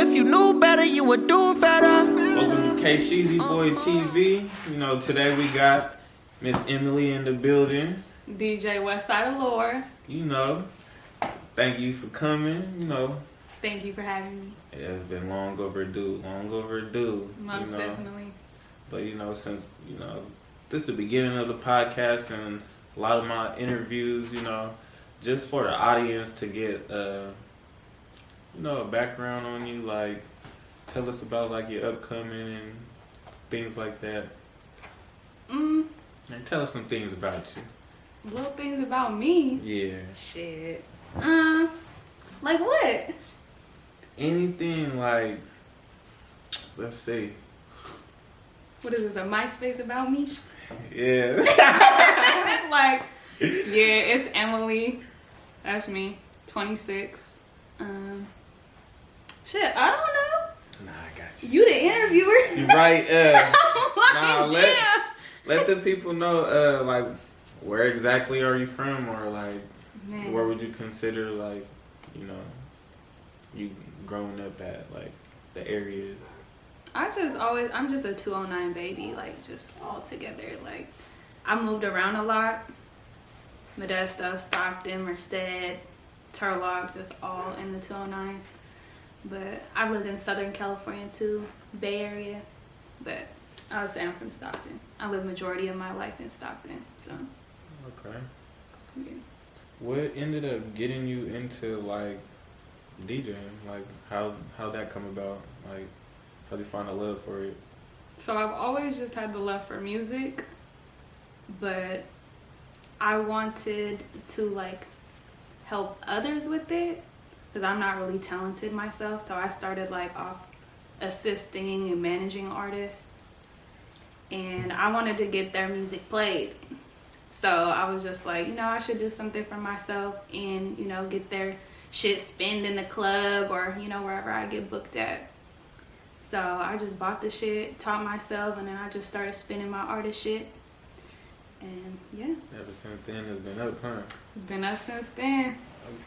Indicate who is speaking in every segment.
Speaker 1: If you knew better, you would do better.
Speaker 2: Welcome to Kasheezy Boi TV. You know, today we got Miss Emily in the building.
Speaker 3: DJ Westsideallure.
Speaker 2: You know, thank you for coming. You know,
Speaker 3: Thank you for having me.
Speaker 2: it's been long overdue.
Speaker 3: Most definitely.
Speaker 2: But you know, since this is the beginning of the podcast and a lot of my interviews, you know, just for the audience to get a background on you, like tell us about like your upcoming and things like that. And tell us some things about you.
Speaker 3: Little things about me.
Speaker 2: Yeah.
Speaker 3: Shit. Like what?
Speaker 2: Anything like, let's see.
Speaker 3: What is this, a MySpace about me?
Speaker 2: Yeah.
Speaker 3: Like, yeah, it's Emily. That's me. 26. Shit, I don't know.
Speaker 2: Nah, I got you.
Speaker 3: You the interviewer.
Speaker 2: You right.
Speaker 3: Like,
Speaker 2: Let the people know, like, where exactly are you from, or like,
Speaker 3: Man.
Speaker 2: where would you consider, like, you growing up at, like, the areas?
Speaker 3: I'm just a 209 baby, like, just all together. Like, I moved around a lot. Modesto, Stockton, Merced, Turlock, just all in the 209. But I lived in Southern California too, Bay Area. But I would say I'm from Stockton. I lived majority of my life in Stockton, so.
Speaker 2: Okay.
Speaker 3: Yeah.
Speaker 2: What ended up getting you into, like, DJing? Like, how'd that come about? Like, how'd you find a love for it?
Speaker 3: So I've always just had the love for music, but I wanted to, like, help others with it because I'm not really talented myself. So I started, like, off assisting and managing artists, and I wanted to get their music played. So I was just like, I should do something for myself and, get their shit spinned in the club or, wherever I get booked at. So I just bought the shit, taught myself, and then I just started spinning my artist shit. And yeah.
Speaker 2: Ever since then, it's been up, huh?
Speaker 3: It's been up since then.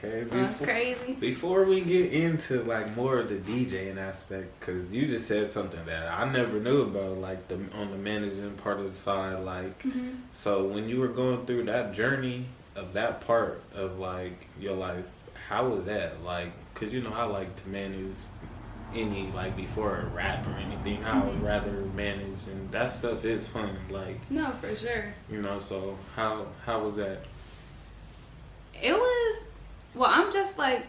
Speaker 2: Okay.
Speaker 3: Crazy.
Speaker 2: Before we get into, like, more of the DJing aspect, because you just said something that I never knew about, like, on the managing part of the side, like, so when you were going through that journey of that part of, like, your life, how was that? Like, because, I like to manage any, like, before a rap or anything, I would rather manage, and that stuff is fun, like.
Speaker 3: No, for sure.
Speaker 2: So how was that?
Speaker 3: It was, well, I'm just like,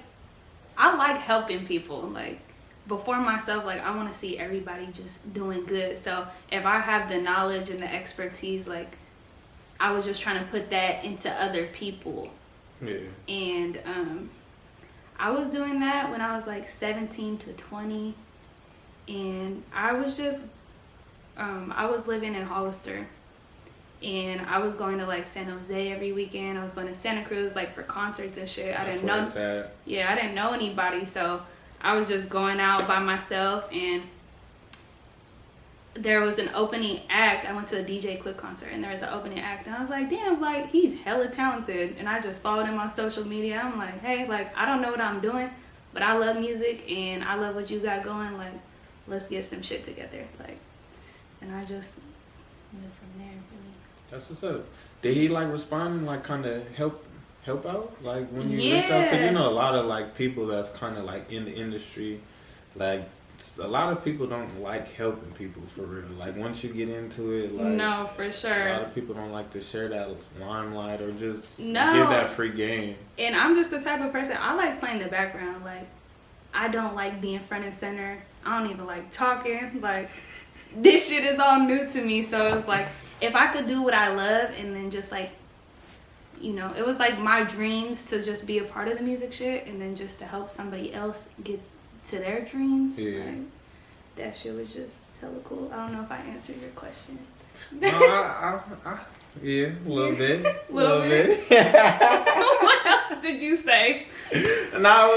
Speaker 3: I like helping people. Like, before myself, like, I want to see everybody just doing good. So if I have the knowledge and the expertise, like, I was just trying to put that into other people.
Speaker 2: Yeah.
Speaker 3: And I was doing that when I was like 17 to 20. And I was just, I was living in Hollister. And I was going to, like, San Jose every weekend. I was going to Santa Cruz, like, for concerts and shit. I didn't know. Yeah, I didn't know anybody, so I was just going out by myself. And there was an opening act. I went to a DJ Quick concert, and there was an opening act, and I was like, damn, like, he's hella talented. And I just followed him on social media. I'm like, hey, like, I don't know what I'm doing, but I love music, and I love what you got going. Like, let's get some shit together. Like, and I just went from there, really.
Speaker 2: That's what's up. Did he, like, respond and, like, kind of help out? Like, when you reach out? Because, a lot of, like, people that's kind of, like, in the industry, like, a lot of people don't like helping people for real. Like, once you get into it, like.
Speaker 3: No, for sure.
Speaker 2: A lot of people don't like to share that limelight or just give that free game.
Speaker 3: And I'm just the type of person, I like playing the background. Like, I don't like being front and center. I don't even like talking. Like, this shit is all new to me. So it's like, if I could do what I love and then just, like, it was like my dreams to just be a part of the music shit and then just to help somebody else get to their dreams.
Speaker 2: Yeah.
Speaker 3: Like, that shit was just hella cool. I don't know if I answered your question.
Speaker 2: No, yeah, a little bit.
Speaker 3: Little bit. What else did you say?
Speaker 2: No,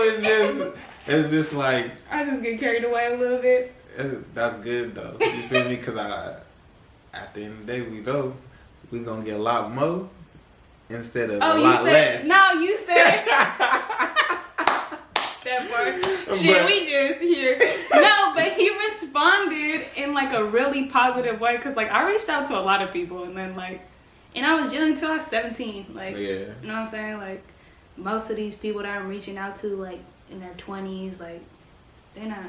Speaker 2: it's just like.
Speaker 3: I just get carried away a little bit.
Speaker 2: That's good, though. You feel me? Because at the end of the day, we gonna get a lot more instead of a lot less.
Speaker 3: No, you said. that part. Shit, we just here. No, but he responded in like a really positive way. Cause like I reached out to a lot of people and then like, and I was young until I was 17. Like,
Speaker 2: Yeah.
Speaker 3: you know what I'm saying? Like most of these people that I'm reaching out to like in their 20s, like they're not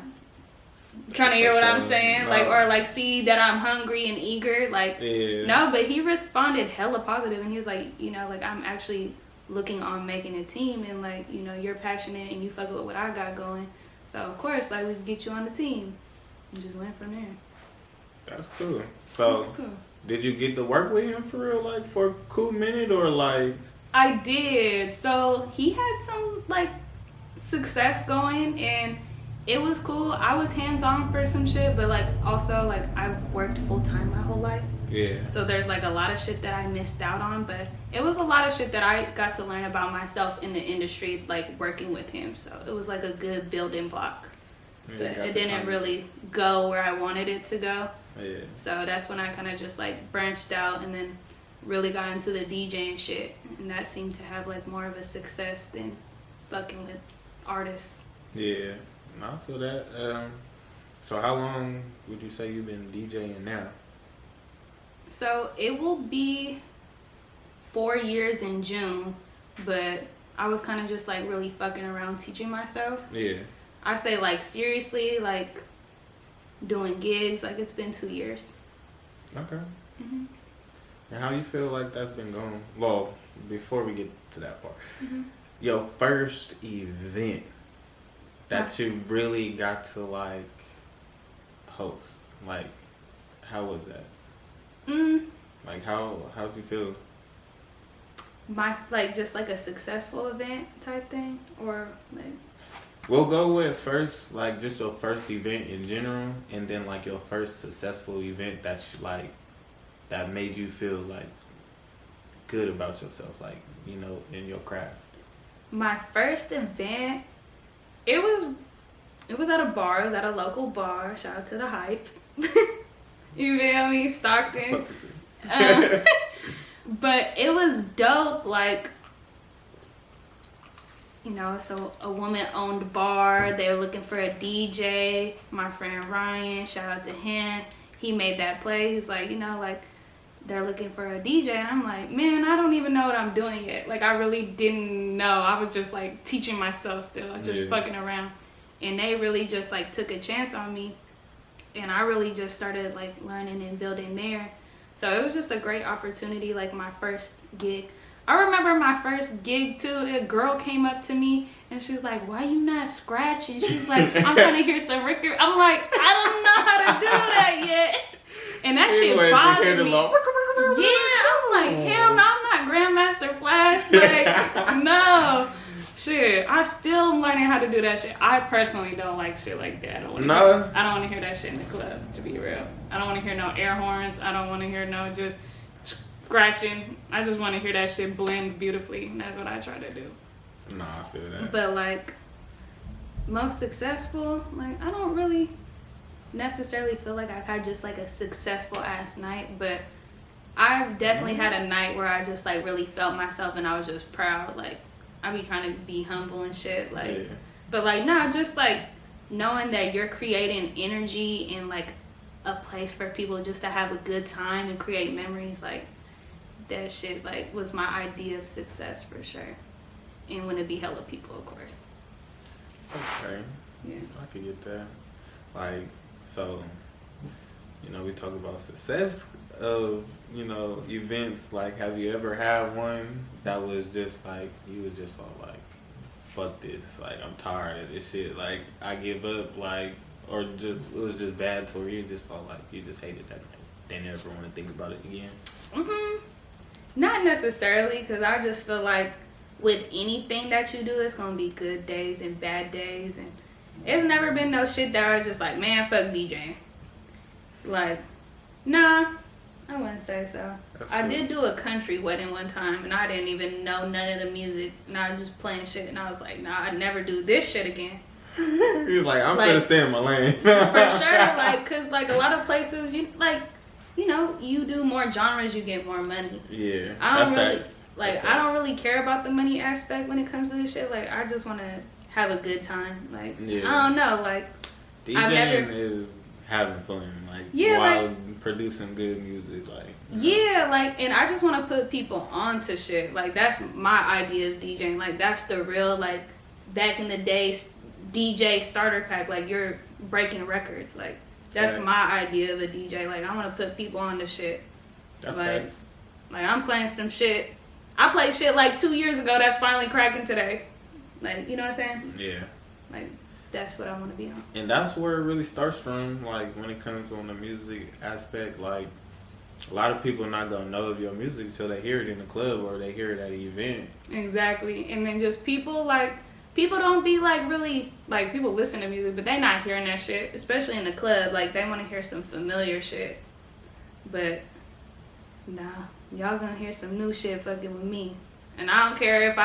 Speaker 3: trying to hear what I'm saying,
Speaker 2: no.
Speaker 3: like, or like see that I'm hungry and eager, like,
Speaker 2: Yeah.
Speaker 3: no, but he responded hella positive, and he was like, you know, like, I'm actually looking on making a team, and like, you know, you're passionate and you fuck with what I got going, so of course, like, we can get you on the team, and just went from there.
Speaker 2: That's cool. So,
Speaker 3: That's cool.
Speaker 2: Did you get to work with him for real, like, for a cool minute, or like?
Speaker 3: I did. So he had some like success going, and it was cool. I was hands-on for some shit, but like also like I've worked full-time my whole life.
Speaker 2: Yeah.
Speaker 3: So there's like a lot of shit that I missed out on, but it was a lot of shit that I got to learn about myself in the industry, like working with him. So it was like a good building block.
Speaker 2: Yeah,
Speaker 3: But
Speaker 2: got
Speaker 3: it
Speaker 2: to
Speaker 3: didn't
Speaker 2: find
Speaker 3: really go where I wanted it to go.
Speaker 2: Yeah.
Speaker 3: So that's when I kind of just like branched out and then really got into the DJing shit. And that seemed to have like more of a success than fucking with artists.
Speaker 2: Yeah. No, I feel that. So how long would you say you've been DJing now?
Speaker 3: So it will be 4 years in June, but I was kind of just like really fucking around teaching myself.
Speaker 2: Yeah.
Speaker 3: I say like seriously, like doing gigs, like it's been 2 years.
Speaker 2: Okay.
Speaker 3: Mm-hmm.
Speaker 2: And how you feel like that's been going? Well, before we get to that part,
Speaker 3: Mm-hmm.
Speaker 2: your first event that you really got to like host, like how was that? Like how'd you feel?
Speaker 3: My like just like a successful event type thing, or like
Speaker 2: We'll go with first, like just your first event in general, and then like your first successful event that's like that made you feel like good about yourself, like, you know, in your craft.
Speaker 3: my first event. It was at a bar. It was at a local bar. Shout out to the Hype. You feel me, Stockton. But it was dope. Like, you know, it's a woman-owned bar. They were looking for a DJ. My friend Ryan, shout out to him. He made that play. He's like, you know, like, they're looking for a DJ. And I'm like, man, I don't even know what I'm doing yet. Like, I really didn't know. I was just, like, teaching myself still. Just fucking around. And they really just, like, took a chance on me. And I really just started, like, learning and building there. So it was just a great opportunity, like, my first gig. I remember my first gig, too. A girl came up to me, and she's like, why you not scratching? She's like, I'm trying to hear some Ricker. I'm like, I don't know how to do that yet. And that shit bothered me. Yeah, I'm like, hell no, I'm not Grandmaster Flash. Like, no. Shit, I still am learning how to do that shit. I personally don't like shit like that. I don't want to hear that shit in the club, to be real. I don't want to hear no air horns. I don't want to hear no just scratching. I just want to hear that shit blend beautifully. And that's what I try to do.
Speaker 2: Nah, I feel that.
Speaker 3: But like, most successful, like, I don't really necessarily feel like I've had just like a successful ass night, but I've definitely had a night where I just like really felt myself and I was just proud. Like, I be trying to be humble and shit, like, but like, nah, just like knowing that you're creating energy and like a place for people just to have a good time and create memories, like, that shit like was my idea of success for sure. And when it be hella people, of course.
Speaker 2: Okay.
Speaker 3: Yeah.
Speaker 2: I could get that. Like, so, you know, we talk about success of, you know, events. Like, have you ever had one that was just like, you was just all like, fuck this, like, I'm tired of this shit, like, I give up, like, or just, it was just bad to where you just all like, you just hated that night, they never want to think about it again?
Speaker 3: Not necessarily, because I just feel like with anything that you do, it's going to be good days and bad days, and it's never been no shit that I was just like, man, fuck DJing. Like, nah, I wouldn't say so. I did do a country wedding one time, and I didn't even know none of the music, and I was just playing shit, and I was like, nah, I'd never do this shit again.
Speaker 2: He was like, I'm gonna stay in my lane.
Speaker 3: For sure, like, because like a lot of places, you like, you know, you do more genres, you get more money.
Speaker 2: Yeah,
Speaker 3: I don't
Speaker 2: that's
Speaker 3: really
Speaker 2: facts.
Speaker 3: like. I don't really care about the money aspect when it comes to this shit. Like, I just want to have a good time. Like,
Speaker 2: Yeah.
Speaker 3: I don't know, like,
Speaker 2: DJing is having fun, like,
Speaker 3: Yeah,
Speaker 2: while
Speaker 3: like-
Speaker 2: producing good music, like.
Speaker 3: yeah, like, and I just want to put people onto shit. Like, that's my idea of DJing. Like, that's the real, like, back in the days DJ starter pack. Like, you're breaking records. Like, that's
Speaker 2: Facts.
Speaker 3: my idea of a DJ. Like, I want to put people onto shit.
Speaker 2: That's
Speaker 3: like,
Speaker 2: facts.
Speaker 3: Like, I'm playing some shit. I played shit like 2 years ago that's finally cracking today. Like, you know what I'm saying?
Speaker 2: Yeah.
Speaker 3: Like, that's what I want to be on.
Speaker 2: And that's where it really starts from, like, when it comes on the music aspect. Like, a lot of people are not going to know of your music until they hear it in the club or they hear it at an event.
Speaker 3: Exactly. And then just people, like, people don't be, like, really, like, people listen to music, but they not hearing that shit, especially in the club. Like, they want to hear some familiar shit. But, nah, y'all gonna hear some new shit fucking with me. And I don't care if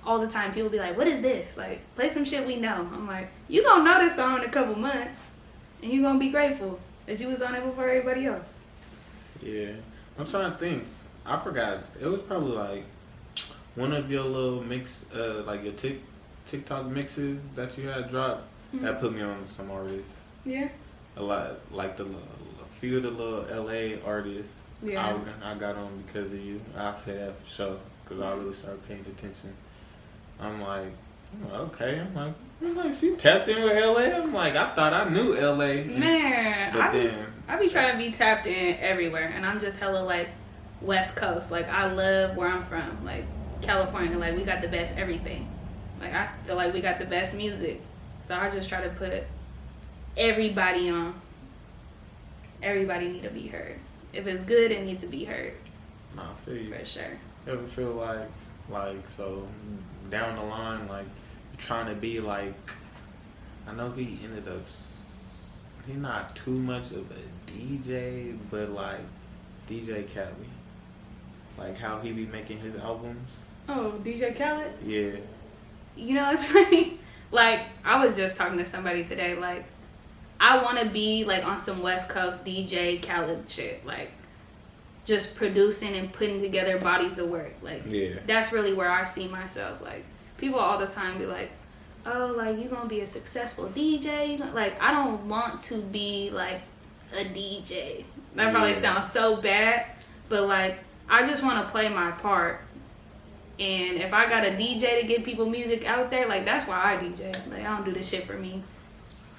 Speaker 3: all the time people be like, what is this? Like, play some shit we know. I'm like, you gonna know this song in a couple months, and you gonna be grateful that you was on it before everybody else.
Speaker 2: Yeah. I'm trying to think. I forgot. It was probably, like, one of your little mix, like, your TikTok mixes that you had dropped that put me on some artists.
Speaker 3: Yeah.
Speaker 2: A lot, like, a few of the little LA artists.
Speaker 3: Yeah.
Speaker 2: I got on because of you. I'll say that for sure because I really started paying attention. I'm like, okay. I'm like, she tapped in with LA. I'm like, I thought I knew LA.
Speaker 3: Man,
Speaker 2: but
Speaker 3: I be trying to be tapped in everywhere, and I'm just hella like West Coast. Like, I love where I'm from, like California. Like, we got the best everything. Like, I feel like we got the best music, so I just try to put everybody on. Everybody need to be heard. If it's good, it needs to be heard.
Speaker 2: Nah, I feel you.
Speaker 3: For sure.
Speaker 2: Ever feel like so down the line, like you're trying to be like, I know he ended up, he not too much of a DJ, but like DJ Khaled, like how he be making his albums.
Speaker 3: Oh, DJ Khaled?
Speaker 2: Yeah.
Speaker 3: You know, it's funny. Like, I was just talking to somebody today, like, I want to be, like, on some West Coast DJ Khaled shit. Like, just producing and putting together bodies of work. Like,
Speaker 2: Yeah.
Speaker 3: that's really where I see myself. Like, people all the time be like, oh, like, you gonna be a successful DJ? Like, I don't want to be, like, a DJ. That probably
Speaker 2: Yeah.
Speaker 3: sounds so bad. But, like, I just want to play my part. And if I got a DJ to get people music out there, like, that's why I DJ. Like, I don't do this shit for me.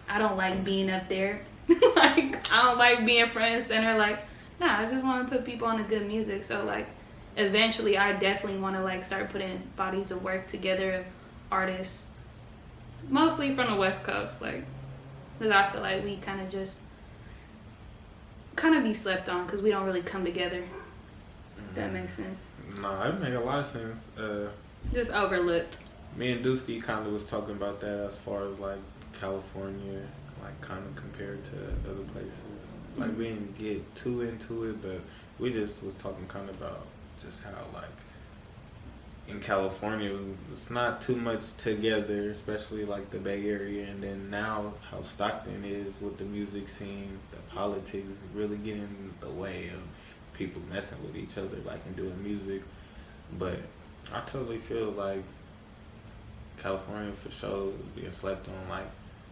Speaker 3: I don't like being up there. Like, I don't like being front and center. Like, nah, I just want to put people on the good music. So, like, eventually I definitely want to, like, start putting bodies of work together of artists. Mostly from the West Coast. Like, because I feel like we kind of just be slept on because we don't really come together. If that makes sense.
Speaker 2: Nah, it make a lot of sense.
Speaker 3: Just overlooked.
Speaker 2: Me and Dusky kind of was talking about that as far as like California, like kind of compared to other places. Like we didn't get too into it, but we just was talking kind of about just how like in California it's not too much together, especially like the Bay Area, and then now how Stockton is with the music scene, the politics really getting in the way of people messing with each other, like and doing music. But I totally feel like California for sure being slept on. Like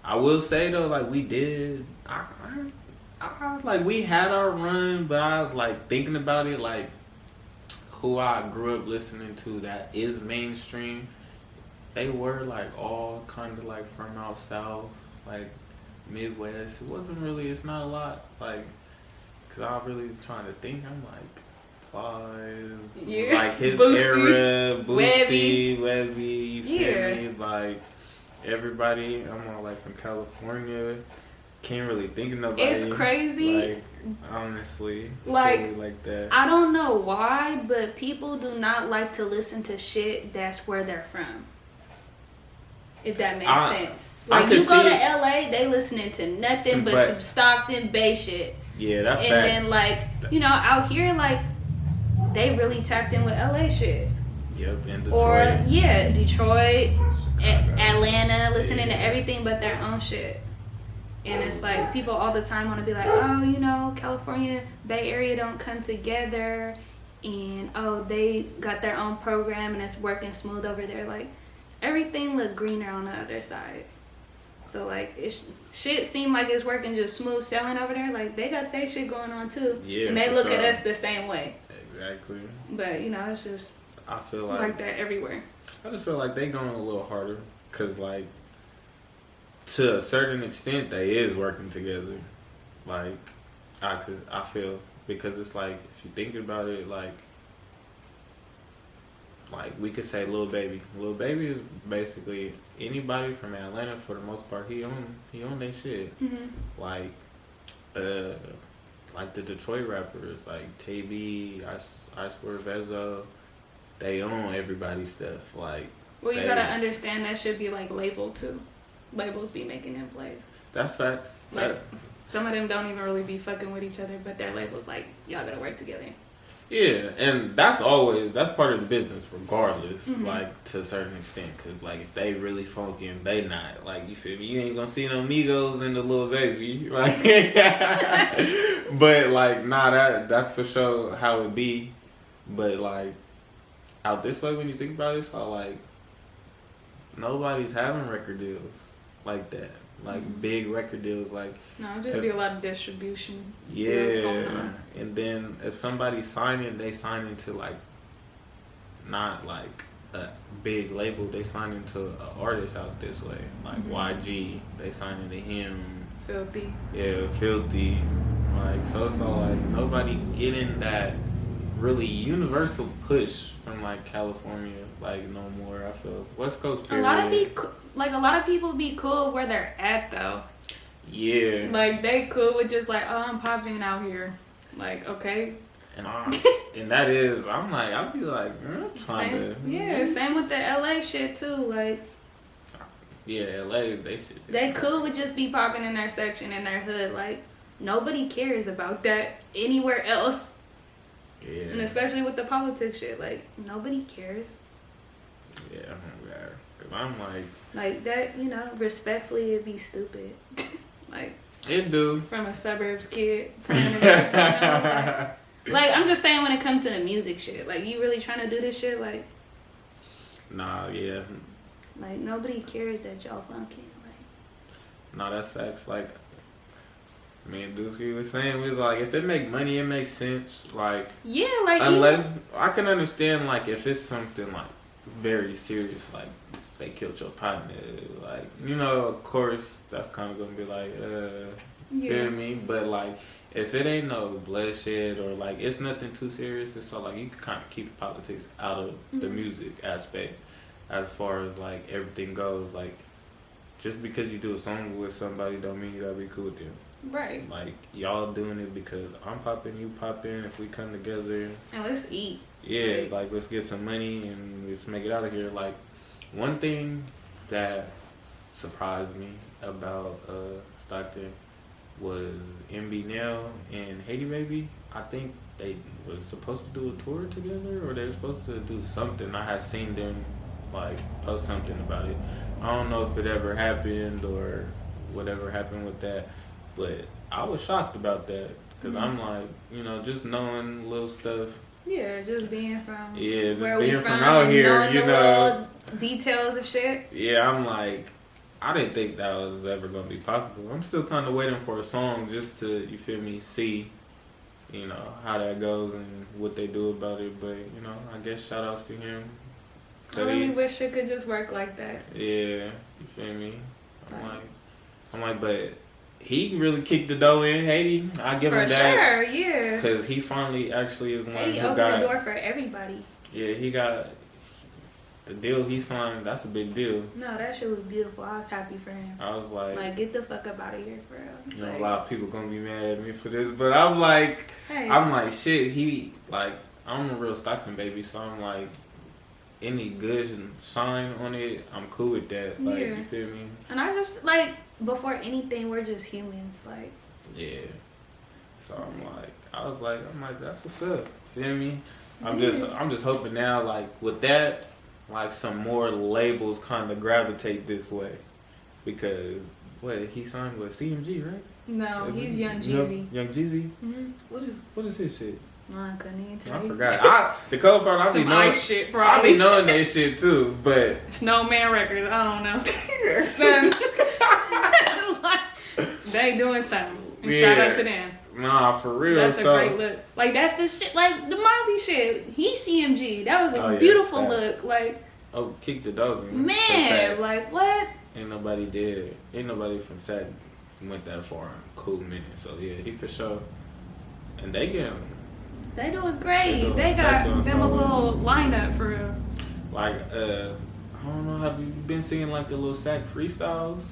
Speaker 2: I will say though, like we did, I like we had our run, but I like thinking about it, like who I grew up listening to that is mainstream, they were like all kind of like from out south, like Midwest. It wasn't really, it's not a lot, like, cause I really trying to think. I'm like Plies,
Speaker 3: Yeah.
Speaker 2: like his
Speaker 3: Boosie,
Speaker 2: era, Boosie, Webby, you feel
Speaker 3: Yeah.
Speaker 2: me? Like everybody, I'm all like from California. Can't really think of nobody.
Speaker 3: It's crazy.
Speaker 2: Like, honestly,
Speaker 3: Like,
Speaker 2: fully like that.
Speaker 3: I don't know why, but people do not like to listen to shit that's where they're from. If that makes sense. Like, you go to LA, they listening to nothing but some Stockton Bay shit.
Speaker 2: Yeah, that's
Speaker 3: And
Speaker 2: facts.
Speaker 3: then, like, you know, out here, like, they really tapped in with LA shit.
Speaker 2: Yep, in Detroit.
Speaker 3: Or, yeah, Detroit,
Speaker 2: Chicago.
Speaker 3: Atlanta, listening to everything but their own shit. And it's like, people all the time want to be like, oh, you know, California, Bay Area don't come together. And, oh, they got their own program and it's working smooth over there. Like, everything look greener on the other side. So like shit seem like it's working just smooth sailing over there. Like they got their shit going on too.
Speaker 2: Yeah,
Speaker 3: and they look at us the same way.
Speaker 2: Exactly.
Speaker 3: But you know, it's just
Speaker 2: I feel like
Speaker 3: that everywhere.
Speaker 2: I just feel like they going a little harder because like to a certain extent they is working together. Like I feel because it's like if you think about it, like we could say Lil Baby. Lil Baby is basically anybody from Atlanta for the most part. He own their shit.
Speaker 3: Mm-hmm.
Speaker 2: Like the Detroit rappers like KB, I Swear Vezo, they own everybody's stuff. Like,
Speaker 3: well, you gotta understand that should be like labeled too. Labels be making them plays.
Speaker 2: That's facts.
Speaker 3: Like some of them don't even really be fucking with each other, but their labels like y'all gotta work together.
Speaker 2: Yeah, and that's part of the business, regardless.
Speaker 3: Mm-hmm.
Speaker 2: Like to a certain extent, because like if they really funky and they not, like you feel me, you ain't gonna see no Migos in the Lil Baby, like. But like, nah, that's for sure how it be. But like out this way, when you think about it, it's all like nobody's having record deals like that. Like big record deals, like
Speaker 3: no, it just be a lot of distribution.
Speaker 2: Yeah, and then if somebody's signing, they sign into like not like a big label. They sign into an artist out this way, like YG. They sign into him.
Speaker 3: Filthy.
Speaker 2: Yeah, Filthy. Like so, it's all like nobody getting that really universal push from like California, like no more. I feel West Coast. Period.
Speaker 3: A lot of people be cool where they're at though.
Speaker 2: Yeah.
Speaker 3: Like they cool with just like, oh, I'm popping out here. Like, okay.
Speaker 2: And that is, I'm like, I'll be like, I'm trying to.
Speaker 3: Yeah, same with the LA shit too. Like.
Speaker 2: Yeah, LA,
Speaker 3: they cool with just be popping in their section in their hood. Like nobody cares about that anywhere else.
Speaker 2: Yeah.
Speaker 3: And especially with the politics shit, like nobody cares.
Speaker 2: Yeah, cause I'm
Speaker 3: like that, you know. Respectfully, it'd be stupid. Like
Speaker 2: it do
Speaker 3: from a suburbs kid. Like I'm just saying, when it comes to the music shit, like you really trying to do this shit, like.
Speaker 2: Nah, yeah.
Speaker 3: Like nobody cares that y'all funky. Like.
Speaker 2: Nah, that's facts. Like. Me and Dusky was saying, we was like, if it make money, it makes sense. Like,
Speaker 3: yeah, like
Speaker 2: unless I can understand, like, if it's something like very serious, like they killed your partner, like, you know, of course that's kind of gonna be like, feel me? But like, if it ain't no bloodshed or like it's nothing too serious, it's so like you can kind of keep the politics out of the music aspect, as far as like everything goes. Like, just because you do a song with somebody don't mean you gotta be cool with them.
Speaker 3: Right.
Speaker 2: Like, y'all doing it because I'm popping, you popping. If we come together
Speaker 3: and let's eat.
Speaker 2: Yeah, like let's get some money and let's make it out of here. Like, one thing that surprised me about Stockton was MB Nell and Haiti Baby. I think they was supposed to do a tour together, or they were supposed to do something. I had seen them like post something about it. I don't know if it ever happened or whatever happened with that. But I was shocked about that because I'm like, you know, just knowing little stuff.
Speaker 3: Yeah, just being from
Speaker 2: just
Speaker 3: where
Speaker 2: being
Speaker 3: we
Speaker 2: from out here,
Speaker 3: knowing
Speaker 2: you
Speaker 3: the
Speaker 2: know,
Speaker 3: little details of shit.
Speaker 2: Yeah, I'm like, I didn't think that was ever gonna be possible. I'm still kind of waiting for a song just to, you feel me, see, you know, how that goes and what they do about it. But you know, I guess shout outs to him.
Speaker 3: I really wish it could just work like that.
Speaker 2: Yeah, you feel me? I'm like, but. He really kicked the dough in, Haiti. I give him that.
Speaker 3: For sure, yeah.
Speaker 2: Because he finally actually is one
Speaker 3: Haiti
Speaker 2: who
Speaker 3: opened the door for everybody.
Speaker 2: Yeah, he got the deal he signed. That's a big deal.
Speaker 3: No, that shit was beautiful. I was happy for him.
Speaker 2: I was like,
Speaker 3: get the fuck up out of here, for real.
Speaker 2: You know, a lot of people gonna be mad at me for this, but I'm like, shit. He like, I'm a real Stockton baby, so I'm like, any good shine on it, I'm cool with that. Like, you feel me?
Speaker 3: And I just like. Before anything, we're just humans, like.
Speaker 2: Yeah. So I'm like, that's what's up. Feel me? I'm just hoping now, like with that, like some more labels kind of gravitate this way, because he signed with CMG, right?
Speaker 3: No, he's Young Jeezy.
Speaker 2: Young Jeezy.
Speaker 3: Mm-hmm.
Speaker 2: What is his shit?
Speaker 3: No, I couldn't even tell
Speaker 2: I
Speaker 3: you.
Speaker 2: forgot. The cold part, I be
Speaker 3: Some
Speaker 2: knowing
Speaker 3: ice shit,
Speaker 2: I
Speaker 3: probably.
Speaker 2: be knowing that shit too, but
Speaker 3: Snowman Records, I don't know. Son. They doing something. And shout out to them.
Speaker 2: Nah, for real.
Speaker 3: That's a great look. Like, that's the shit. Like, the Mozzie shit. He CMG. That was a
Speaker 2: yeah,
Speaker 3: beautiful
Speaker 2: that.
Speaker 3: look. Like,
Speaker 2: oh, kick the dogs.
Speaker 3: man, like, what?
Speaker 2: Ain't nobody did. Ain't nobody from Sac went that far in a cool minute. So, yeah, he for sure. And they doing
Speaker 3: great. They got them a little lineup for real.
Speaker 2: Like, I don't know, have you been seeing like the little Sac freestyles?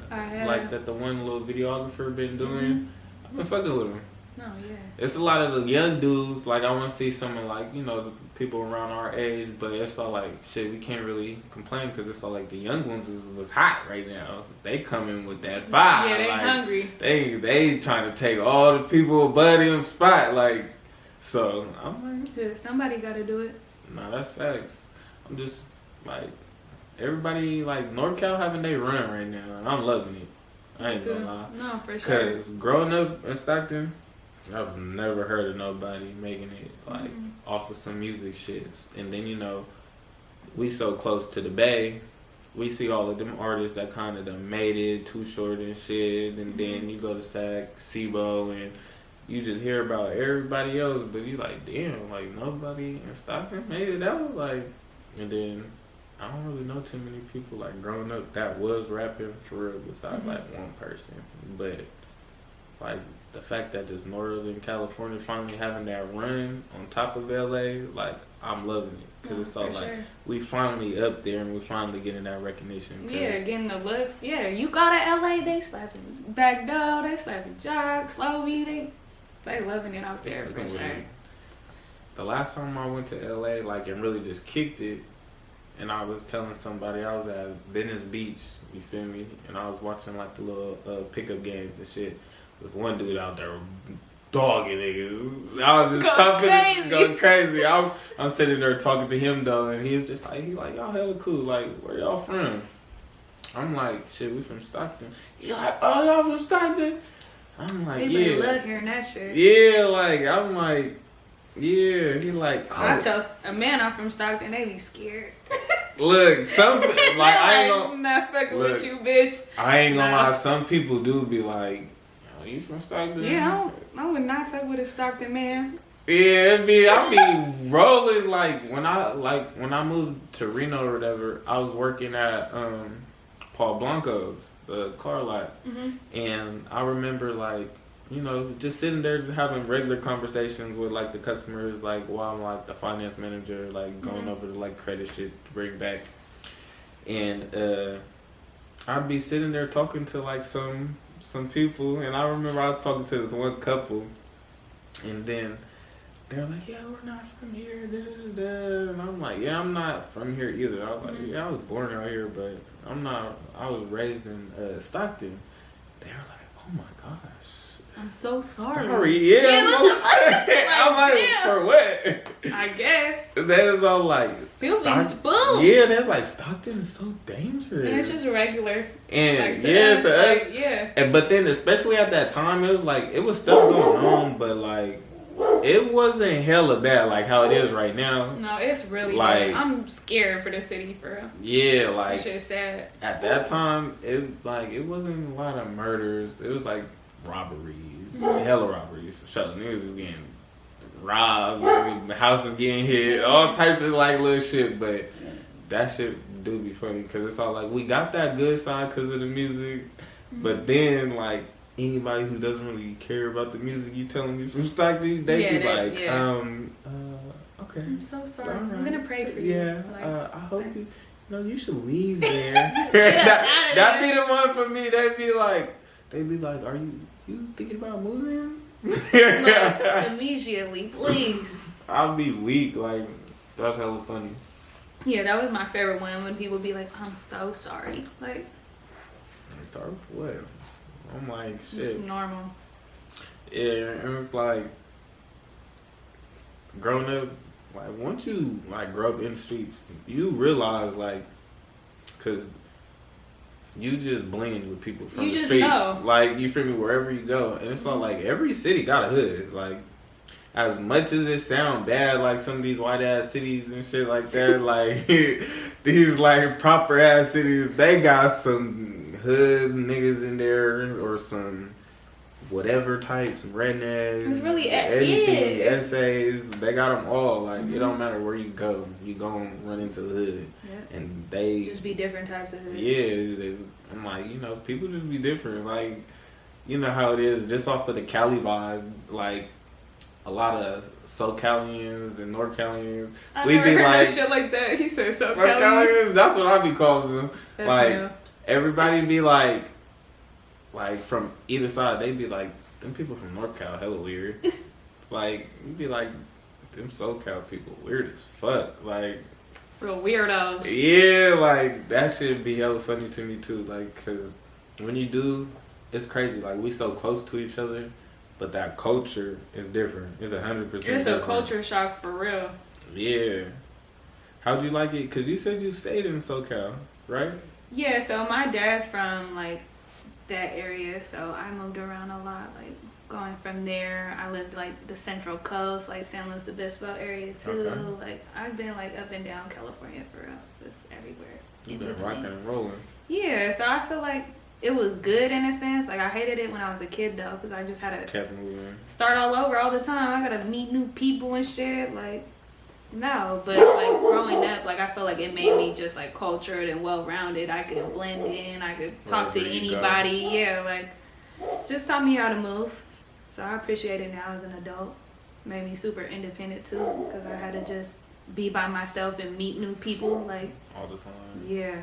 Speaker 3: I have.
Speaker 2: Like that the one little videographer been doing? I've been fucking with him.
Speaker 3: No, yeah.
Speaker 2: It's a lot of the young dudes. Like, I want to see some of, like, you know, the people around our age, but it's all like, shit, we can't really complain because it's all like the young ones was hot right now. They coming with that fire.
Speaker 3: Yeah, they
Speaker 2: like,
Speaker 3: hungry.
Speaker 2: They trying to take all the people above them spot. Like, so I'm like,
Speaker 3: Yeah, somebody got to do it.
Speaker 2: nah, that's facts. I'm just like, everybody, like, NorCal having their run right now, and I'm loving it. I ain't gonna lie.
Speaker 3: No, for sure.
Speaker 2: Because growing up in Stockton, I've never heard of nobody making it, like, off of some music shit. And then, you know, we so close to the Bay, we see all of them artists that kind of done made it, Too Short and shit. And then you go to Sac, Sibo, and you just hear about everybody else, but you like, damn, like, nobody in Stockton made it out. Like, and then I don't really know too many people, like, growing up that was rapping for real besides, like, one person. But, like, the fact that just Northern California finally having that run on top of LA, like, I'm loving it. Because it's all like, we finally up there and we finally getting that recognition.
Speaker 3: Yeah, getting the looks. Yeah, you go to LA, they slapping Back Door, they slapping Jog, Slow B, they loving it out there for sure.
Speaker 2: The last time I went to LA, like, and really just kicked it, and I was telling somebody I was at Venice Beach, you feel me? And I was watching, like, the little pickup games and shit. There's one dude out there dogging niggas. I was just going crazy. I'm sitting there talking to him, though, and he was just like, y'all hella cool. Like, where y'all from? I'm like, shit, we from Stockton. He like, oh, y'all from Stockton? I'm like,
Speaker 3: yeah. Love hearing that shit.
Speaker 2: Yeah, like, I'm like, yeah. He like, oh.
Speaker 3: I tell a man I'm from Stockton, they be scared.
Speaker 2: Look, some like I ain't gonna
Speaker 3: not fucking with you, bitch.
Speaker 2: I ain't gonna lie. Some people do be like, "Yo, you from Stockton?"
Speaker 3: Yeah, I would not fuck with a Stockton man.
Speaker 2: Yeah, I be rolling like when I moved to Reno or whatever. I was working at Paul Blanco's, the car lot, and I remember like, you know, just sitting there having regular conversations with, like, the customers, like, while I'm, like, the finance manager, like, going over the, like, credit shit to bring back. And I'd be sitting there talking to, like, some people, and I remember I was talking to this one couple, and then they're like, yeah, we're not from here, da, da, da. And I'm like, yeah, I'm not from here either. I was like, yeah, I was born out here, but I'm not, I was raised in Stockton. They were like, oh, my gosh.
Speaker 3: I'm so sorry.
Speaker 2: Yeah. I'm like, for what?
Speaker 3: I guess.
Speaker 2: That is all like,
Speaker 3: people be spooked.
Speaker 2: Yeah, that's like, Stockton is so dangerous.
Speaker 3: And it's just regular.
Speaker 2: And
Speaker 3: like,
Speaker 2: to us,
Speaker 3: like, yeah.
Speaker 2: And, but then, especially at that time, it was like, it was stuff going on, but like, it wasn't hella bad like how it is right now.
Speaker 3: No, it's really
Speaker 2: like,
Speaker 3: bad. I'm scared for the city for real.
Speaker 2: Yeah, like,
Speaker 3: that shit's sad.
Speaker 2: At that time, it wasn't a lot of murders. It was like robberies, hella robberies. For sure, niggas is getting robbed, the house is getting hit, all types of like little shit. But that shit do be funny because it's all like we got that good side because of the music, but then like anybody who doesn't really care about the music you telling me from Stockton, they be like, okay,
Speaker 3: I'm so sorry.
Speaker 2: Right.
Speaker 3: I'm gonna pray for you.
Speaker 2: Yeah,
Speaker 3: like,
Speaker 2: I hope you. No, you should leave there.
Speaker 3: That'd
Speaker 2: be the one for me. They'd be like, are you thinking about moving?
Speaker 3: Look, immediately, please.
Speaker 2: I'll be weak. Like, that's hella funny.
Speaker 3: Yeah, that was my favorite one when people be like, I'm so sorry. Like,
Speaker 2: I'm sorry for what? I'm like, shit.
Speaker 3: It's normal.
Speaker 2: Yeah, and it's like, growing up, like, once you, like, grow up in the streets, you realize, like, because you just blend with people from the streets. Know. Like, you feel me, wherever you go. And it's not like every city got a hood. Like, as much as it sound bad, like some of these white ass cities and shit like that, like these like proper ass cities, they got some hood niggas in there or some whatever types, rednecks,
Speaker 3: It's really
Speaker 2: anything, essays. They got them all. Like it don't matter where you go, you gonna run into the hood, and they
Speaker 3: just be different types of hoods.
Speaker 2: Yeah, I'm like, you know, people just be different. Like, you know how it is, just off of the Cali vibe. Like a lot of SoCalians and NorCalians,
Speaker 3: I
Speaker 2: we
Speaker 3: never
Speaker 2: be
Speaker 3: heard
Speaker 2: like
Speaker 3: no shit like that. He said SoCalians.
Speaker 2: SoCalians. That's what I be calling them.
Speaker 3: That's
Speaker 2: like
Speaker 3: new.
Speaker 2: everybody be like from either side, they be like, them people from NorCal hella weird. Like you be like, them SoCal people weird as fuck. Like
Speaker 3: real weirdos.
Speaker 2: yeah, like that shit be hella funny to me too. Like, cause when you do, it's crazy. Like we so close to each other, but that culture is different. It's 100%
Speaker 3: It's
Speaker 2: different.
Speaker 3: a culture shock for real.
Speaker 2: Yeah. How'd you like it? Cause you said you stayed in SoCal, right?
Speaker 3: Yeah, so my dad's from like that area, so I moved around a lot. Like going from there, I lived like the Central Coast, like San Luis Obispo area too.
Speaker 2: Okay.
Speaker 3: Like I've been like up and down California for real, just everywhere.
Speaker 2: You've been rocking and rolling.
Speaker 3: Yeah, so I feel like it was good in a sense. Like I hated it when I was a kid though, because I just had to
Speaker 2: Kept moving.
Speaker 3: start all over all the time. I gotta meet new people and shit. Like no, but like growing up, like I feel like it made me just like cultured and well rounded. I could blend in. I could talk to
Speaker 2: Wherever you
Speaker 3: anybody. Yeah, like just taught me how to move. So I appreciate it now as an adult. Made me super independent too, because I had to just be by myself and meet new people. Like
Speaker 2: all the time.
Speaker 3: yeah,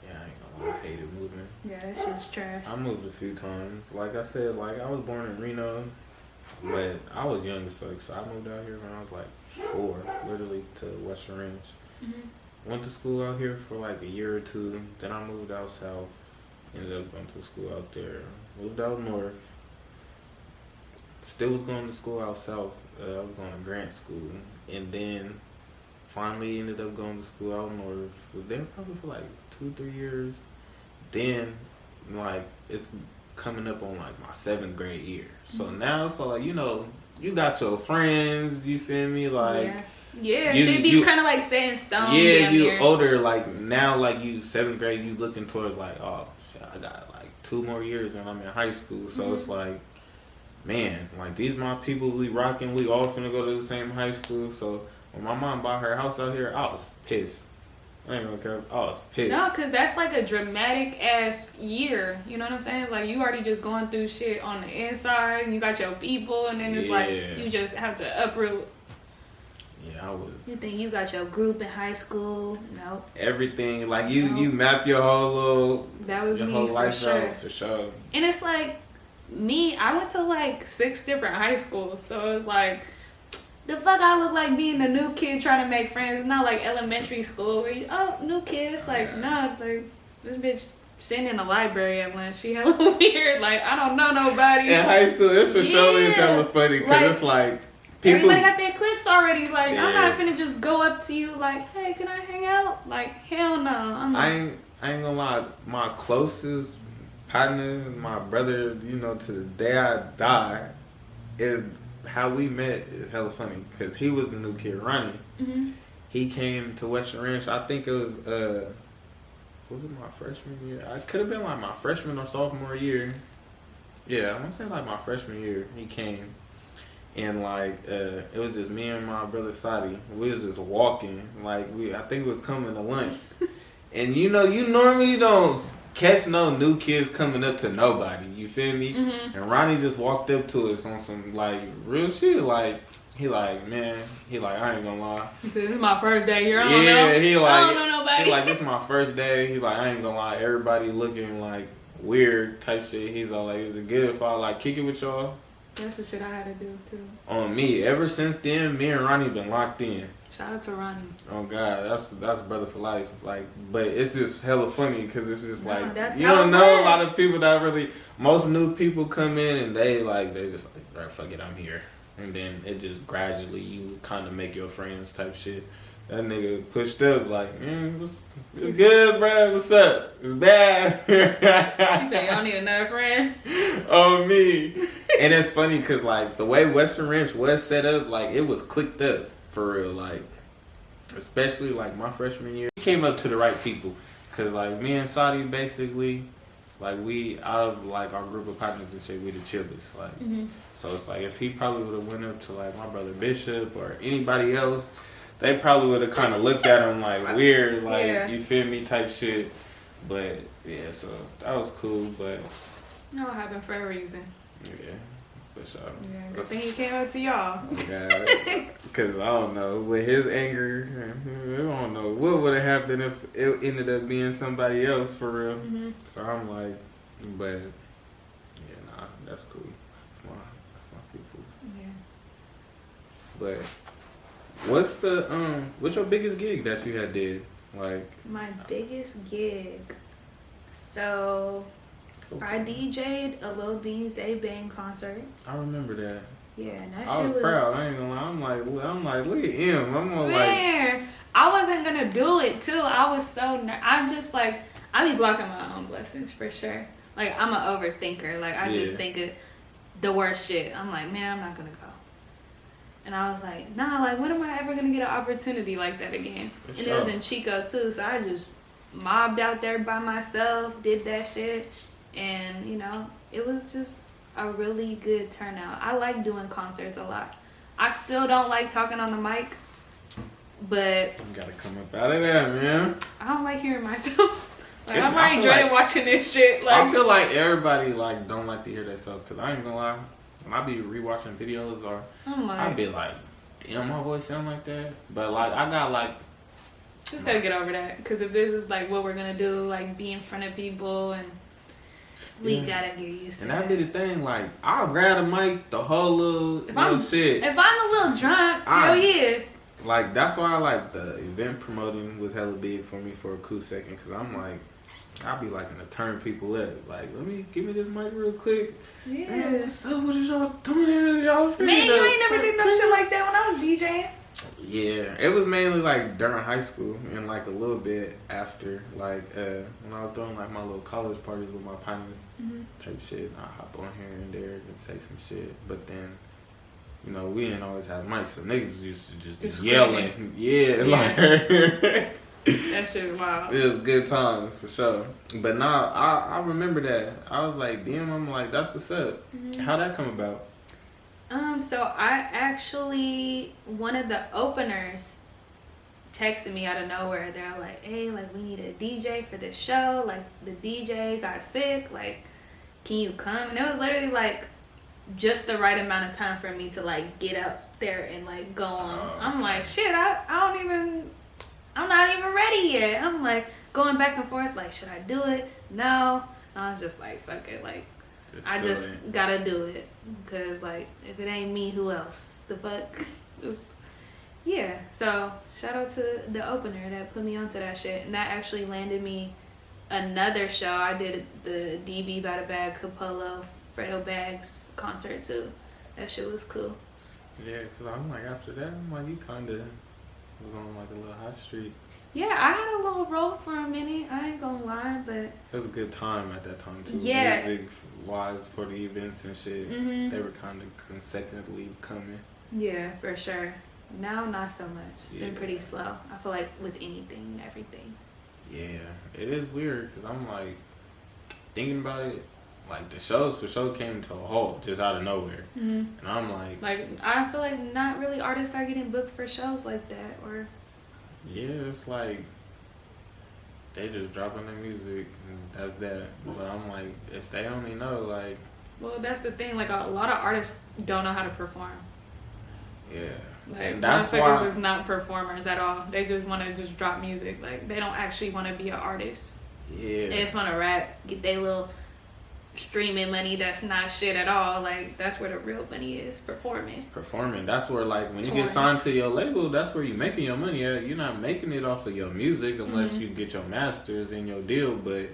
Speaker 2: Yeah, I ain't gonna lie, I hated moving.
Speaker 3: yeah, that shit's trash.
Speaker 2: I moved a few times. Like I said, like I was born in Reno, but I was young as fuck, so I moved out here when I was like 4, literally to Western Ranch.
Speaker 3: Mm-hmm.
Speaker 2: Went to school out here for like a year or 2. Then I moved out south. Ended up going to school out there. Moved out north. Still was going to school out south. I was going to grant school. And then finally ended up going to school out north. Was there probably for like 2-3 years. Then like it's coming up on like my 7th grade year. So now it's like, you know, you got your friends, you feel me? Like
Speaker 3: yeah, should be kind of like set in stone.
Speaker 2: Yeah, you older, like now, like you 7th grade, you looking towards like, oh shit, I got like 2 more years and I'm in high school. So it's like, man, like these my people we rocking, we all finna go to the same high school. So when my mom bought her house out here, I was pissed. I ain't gonna care. I was pissed.
Speaker 3: No, because that's like a dramatic ass year. You know what I'm saying? Like you already just going through shit on the inside, and you got your people, and then it's like you just have to uproot.
Speaker 2: Yeah, I was.
Speaker 3: You think you got your group in high school? Nope.
Speaker 2: Everything like you map your whole little
Speaker 3: that was
Speaker 2: your
Speaker 3: me
Speaker 2: whole
Speaker 3: for
Speaker 2: life
Speaker 3: sure.
Speaker 2: out for sure.
Speaker 3: And it's like me. I went to like 6 different high schools, so it's like. The fuck I look like being a new kid trying to make friends. It's not like elementary school where you, new kid. It's like, nah, like, this bitch sitting in the library at lunch. She hella weird. Like, I don't know nobody.
Speaker 2: In high school, it for sure is hella funny because
Speaker 3: like,
Speaker 2: it's like people.
Speaker 3: Everybody got their cliques already. Like, I'm not finna just go up to you like, hey, can I hang out? Like, hell no.
Speaker 2: I ain't gonna lie. My closest partner, my brother, you know, to the day I die, is. How we met is hella funny because he was the new kid, Ronnie.
Speaker 3: Mm-hmm.
Speaker 2: He came to Western Ranch. I think it was it my freshman year? I could have been like my freshman or sophomore year. Yeah, I want to say like my freshman year. He came, and like it was just me and my brother Sadi. We was just walking. Like I think it was coming to lunch, and you know, you normally don't catch no new kids coming up to nobody. You feel me?
Speaker 3: Mm-hmm.
Speaker 2: And Ronnie just walked up to us on some like real shit. Like he like, man, he like, I ain't gonna lie.
Speaker 3: He said, this is my first day here. I don't know.
Speaker 2: He like,
Speaker 3: I don't know nobody.
Speaker 2: He like, this is my first day. He's like, I ain't gonna lie, everybody looking like weird type shit. He's all like, is it good if I like kick it with y'all?
Speaker 3: That's the shit I had to do too.
Speaker 2: On me. Ever since then, me and Ronnie been locked in.
Speaker 3: Shout out to Ronnie.
Speaker 2: Oh God, that's brother for life. Like, but it's just hella funny because it's just like you
Speaker 3: hella
Speaker 2: don't know
Speaker 3: fun.
Speaker 2: a lot of people that really. Most new people come in and they just like, right, fuck it, I'm here, and then it just gradually you kind of make your friends type shit. That nigga pushed up like, it's good, bro. What's up? It's bad.
Speaker 3: He said, y'all need another friend?
Speaker 2: Oh, me. And it's funny because, like, the way Western Ranch was set up, like, it was clicked up for real. Like, especially, like, my freshman year. We came up to the right people. Because, like, me and Saudi, basically, like, we, out of, like, our group of partners and shit, we the chillest. Like, so it's like, if he probably would have went up to, like, my brother Bishop or anybody else, they probably would have kind of looked at him like weird, like, you feel me, type shit. But, yeah, so that was cool, but...
Speaker 3: No, it happened for a reason.
Speaker 2: Yeah, for sure.
Speaker 3: Yeah, good thing he came up to y'all.
Speaker 2: Yeah, because I don't know, with his anger, I don't know what would have happened if it ended up being somebody else, for real. So I'm like, but, yeah, nah, that's cool. That's my people's.
Speaker 3: Yeah.
Speaker 2: But... what's your biggest gig that you had did? Like
Speaker 3: my biggest gig. So I DJ'd a Lil Beans A Bang concert.
Speaker 2: I remember that.
Speaker 3: Yeah, and that
Speaker 2: I
Speaker 3: shit
Speaker 2: was proud. I ain't gonna lie. I'm like, look at him. I'm gonna
Speaker 3: Man, I wasn't gonna do it too. I was so I'm just like, I be blocking my own blessings for sure. Like, I'm an overthinker. Like, I just think of the worst shit. I'm like, man, I'm not gonna go. And I was like, nah, like, when am I ever going to get an opportunity like that again? And it was in Chico, too, so I just mobbed out there by myself, did that shit. And, you know, it was just a really good turnout. I like doing concerts a lot. I still don't like talking on the mic, but...
Speaker 2: You gotta come up out of that, man.
Speaker 3: I don't like hearing myself. Like, I'm already dreading watching this shit. Like,
Speaker 2: I feel like everybody, like, don't like to hear themselves, because I ain't gonna lie. When I be rewatching videos or I be like, damn, my voice sound like that. But like, I got like,
Speaker 3: just gotta get over that. Because if this is like what we're gonna do, like be in front of people, and we gotta get used to
Speaker 2: and
Speaker 3: that.
Speaker 2: that be the thing. Like, I'll grab the mic, the whole little shit.
Speaker 3: If I'm a little drunk, hell yeah.
Speaker 2: Like, that's why I like the event promoting was hella big for me for a cool second. Because I'm like, I'll be like to turn people up. Like, give me this mic real quick.
Speaker 3: Yeah.
Speaker 2: Man, what's up? What is y'all doing here? Y'all
Speaker 3: Man, you ain't never did no shit like that when I was DJing.
Speaker 2: Yeah, it was mainly like during high school and like a little bit after, like when I was doing like my little college parties with my partners type shit. I hop on here and there and say some shit, but then, you know, we didn't always have mics, so niggas used to just be yelling. Yeah, like.
Speaker 3: That shit is wild.
Speaker 2: It was a good time for sure. But nah, I remember that. I was like, damn, I'm like, that's what's up. How'd that come about?
Speaker 3: So I actually, one of the openers texted me out of nowhere. They're like, hey, like, we need a DJ for this show. Like, the DJ got sick. Like, can you come? And it was literally like just the right amount of time for me to like get out there and like go on. I'm like, shit, I'm not even ready yet. I'm like going back and forth, like, should I do it? No. I was just like, fuck it. Like, I just gotta do it. Because, like, if it ain't me, who else? The fuck? Yeah. So, shout out to the opener that put me onto that shit. And that actually landed me another show. I did the DB by the Bag Capolo Fredo Bags concert, too. That shit was cool.
Speaker 2: Yeah, because I'm like, after that, I'm like, you kind of was on like a little hot streak.
Speaker 3: Yeah, I had a little role for a minute. I ain't gonna lie, but
Speaker 2: it was a good time at that time too.
Speaker 3: Yeah,
Speaker 2: music wise for the events and shit, they were kind of consecutively coming.
Speaker 3: Yeah, for sure. Now, not so much. It's been pretty slow. I feel like with anything, everything.
Speaker 2: Yeah, it is weird because I'm like thinking about it. Like, the shows for sure came to a halt just out of nowhere. And I'm like,
Speaker 3: I feel like not really artists are getting booked for shows like that. Or
Speaker 2: yeah, it's like they just dropping their music and that's that. But I'm like, if they only know, like,
Speaker 3: well, that's the thing. Like, a lot of artists don't know how to perform.
Speaker 2: Yeah.
Speaker 3: Like,
Speaker 2: and that's
Speaker 3: why is not performers at all. They just want to just drop music. Like, they don't actually want to be an artist.
Speaker 2: Yeah.
Speaker 3: They just want to rap, get their little streaming money. That's not shit at all. Like, that's where the real money is. Performing. That's where, like, when you get signed to your label, that's where you're making your money at. You're not making it off of your music unless you get your masters in your deal. But,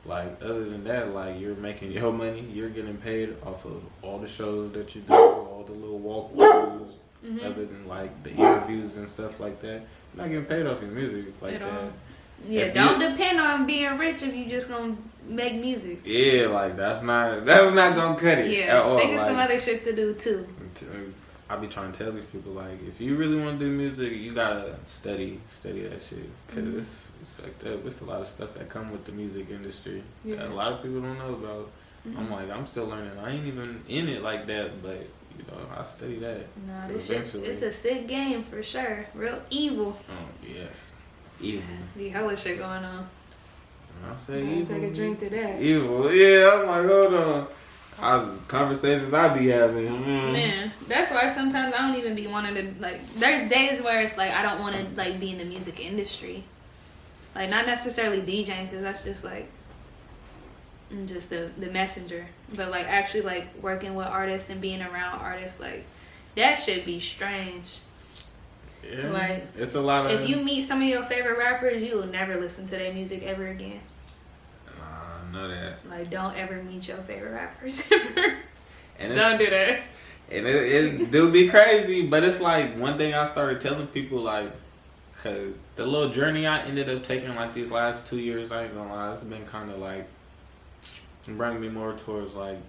Speaker 3: like, other than that, like, you're making your money. You're getting paid off of all the shows that you do, all the little walkthroughs, other than, like, the interviews and stuff like that.
Speaker 2: not getting paid off your music like that.
Speaker 3: Yeah, don't depend on being rich if you just gonna make music.
Speaker 2: Yeah, like that's not gonna cut it.
Speaker 3: Yeah,
Speaker 2: at all.
Speaker 3: think of some other shit to do too.
Speaker 2: I be trying to tell these people, like, if you really want to do music, you gotta study that shit, because it's like that. It's a lot of stuff that come with the music industry that a lot of people don't know about. I'm like, I'm still learning. I ain't even in it like that, but you know, I study that.
Speaker 3: Nah, this shit, it's a sick game for sure. Real evil.
Speaker 2: Oh yes, evil.
Speaker 3: Be hella shit going on.
Speaker 2: When I say evil,
Speaker 3: take a drink to that.
Speaker 2: Evil, yeah. I'm like, hold on. Conversations I be having.
Speaker 3: Man, that's why sometimes I don't even be wanting to, like, there's days where it's like I don't want to like be in the music industry, like not necessarily DJing, because that's just like I'm just the messenger, but like actually like working with artists and being around artists, like that should be strange.
Speaker 2: Yeah,
Speaker 3: like
Speaker 2: it's a lot of.
Speaker 3: If you meet some of your favorite rappers, you will never listen to their music ever again.
Speaker 2: Know that.
Speaker 3: Like, don't ever meet your favorite rappers ever.
Speaker 2: And
Speaker 3: don't do that.
Speaker 2: And it do be crazy, but it's like one thing I started telling people, like, cause the little journey I ended up taking like these last 2 years, I ain't gonna lie, it's been kind of like bringing me more towards like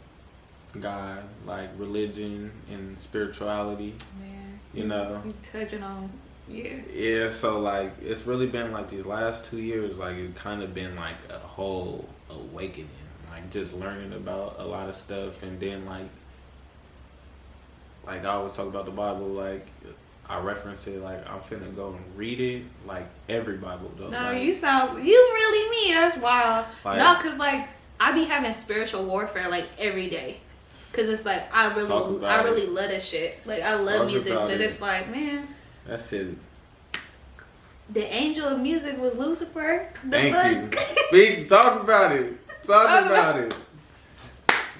Speaker 2: God, like religion and spirituality. Man, you know,
Speaker 3: you touching on.
Speaker 2: Yeah, so like it's really been like these last 2 years, like it kind of been like a whole awakening, like just learning about a lot of stuff, and then like I always talk about the Bible, like I reference it, like I'm finna go and read it, like every Bible though.
Speaker 3: No,
Speaker 2: like,
Speaker 3: you really mean, that's wild.
Speaker 2: Like,
Speaker 3: no, cause like I be having spiritual warfare like every day, cause it's like I really love this shit. Like I love music, but it's like, man,
Speaker 2: that shit.
Speaker 3: The angel of music was Lucifer.
Speaker 2: Thank you. Talk about it. Talk about it.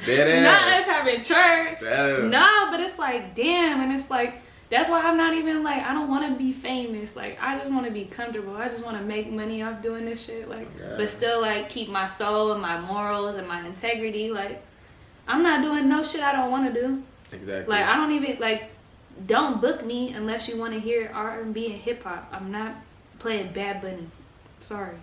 Speaker 2: Dead ass.
Speaker 3: Not us having church. Nah, but it's like, damn, and it's like, that's why I'm not even like, I don't want to be famous. Like, I just want to be comfortable. I just want to make money off doing this shit. Like, but still like keep my soul and my morals and my integrity. Like, I'm not doing no shit I don't want to do.
Speaker 2: Exactly.
Speaker 3: Like, I don't even like. Don't book me unless you want to hear R&B and hip hop. I'm not playing Bad Bunny. Sorry.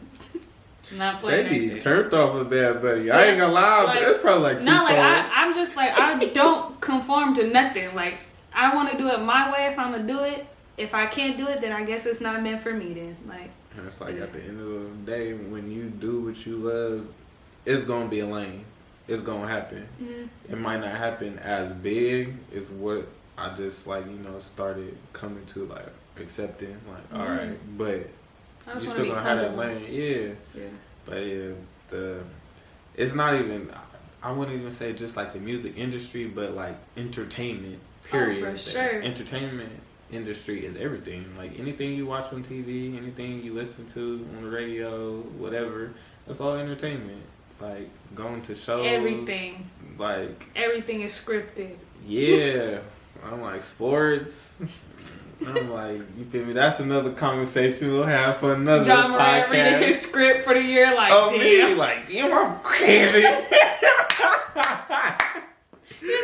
Speaker 3: I'm not playing
Speaker 2: they be
Speaker 3: that shit.
Speaker 2: turned off of Bad Bunny. I ain't gonna lie, but it's probably like 2 songs.
Speaker 3: I'm just like, I don't conform to nothing. Like, I want to do it my way if I'm gonna do it. If I can't do it, then I guess it's not meant for me then. Like,
Speaker 2: and it's like at the end of the day, when you do what you love, it's gonna be a lane. It's gonna happen. Mm-hmm. It might not happen as big as what I just like, you know, started coming to like accepting, like, all right, but you still gonna have that lane, yeah. But yeah, it's not even. I wouldn't even say just like the music industry, but like entertainment. Period.
Speaker 3: Oh, for sure.
Speaker 2: Entertainment industry is everything. Like anything you watch on TV, anything you listen to on the radio, whatever. That's all entertainment. Like going to shows.
Speaker 3: Everything.
Speaker 2: Like
Speaker 3: everything is scripted.
Speaker 2: Yeah. I'm like, sports. I'm like, you feel me? That's another conversation we'll have for another
Speaker 3: John
Speaker 2: podcast.
Speaker 3: Moran reading his script for the year, like,
Speaker 2: damn.
Speaker 3: Me,
Speaker 2: like, damn, I'm crazy.
Speaker 3: You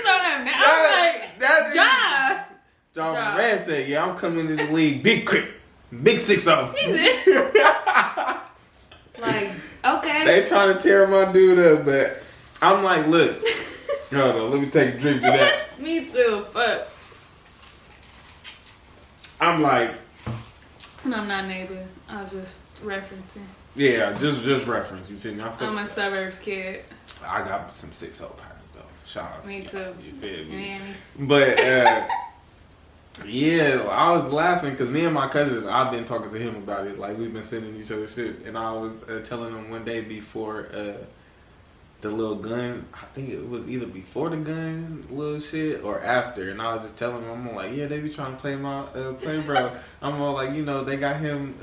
Speaker 3: know that now. I'm like,
Speaker 2: John Moran said, yeah, I'm coming to the league big quick. Big 6-0.
Speaker 3: He's it. Like, okay.
Speaker 2: They trying to tear my dude up, but I'm like, look. Hold on, let me take a drink to that.
Speaker 3: Me too, but
Speaker 2: I'm like,
Speaker 3: and I'm not neighbor. I was just referencing.
Speaker 2: Yeah, just reference. You feel me?
Speaker 3: I'm a suburbs kid.
Speaker 2: I got some 6-0 pounds though. Shout out to you.
Speaker 3: Me too.
Speaker 2: You feel me?
Speaker 3: Miami.
Speaker 2: But yeah, I was laughing because me and my cousin, I've been talking to him about it. Like we've been sending each other shit, and I was telling him one day before the little gun, I think it was either before the gun little shit or after, and I was just telling him, I'm like, yeah, they be trying to play my play bro. I'm all like, you know, they got him.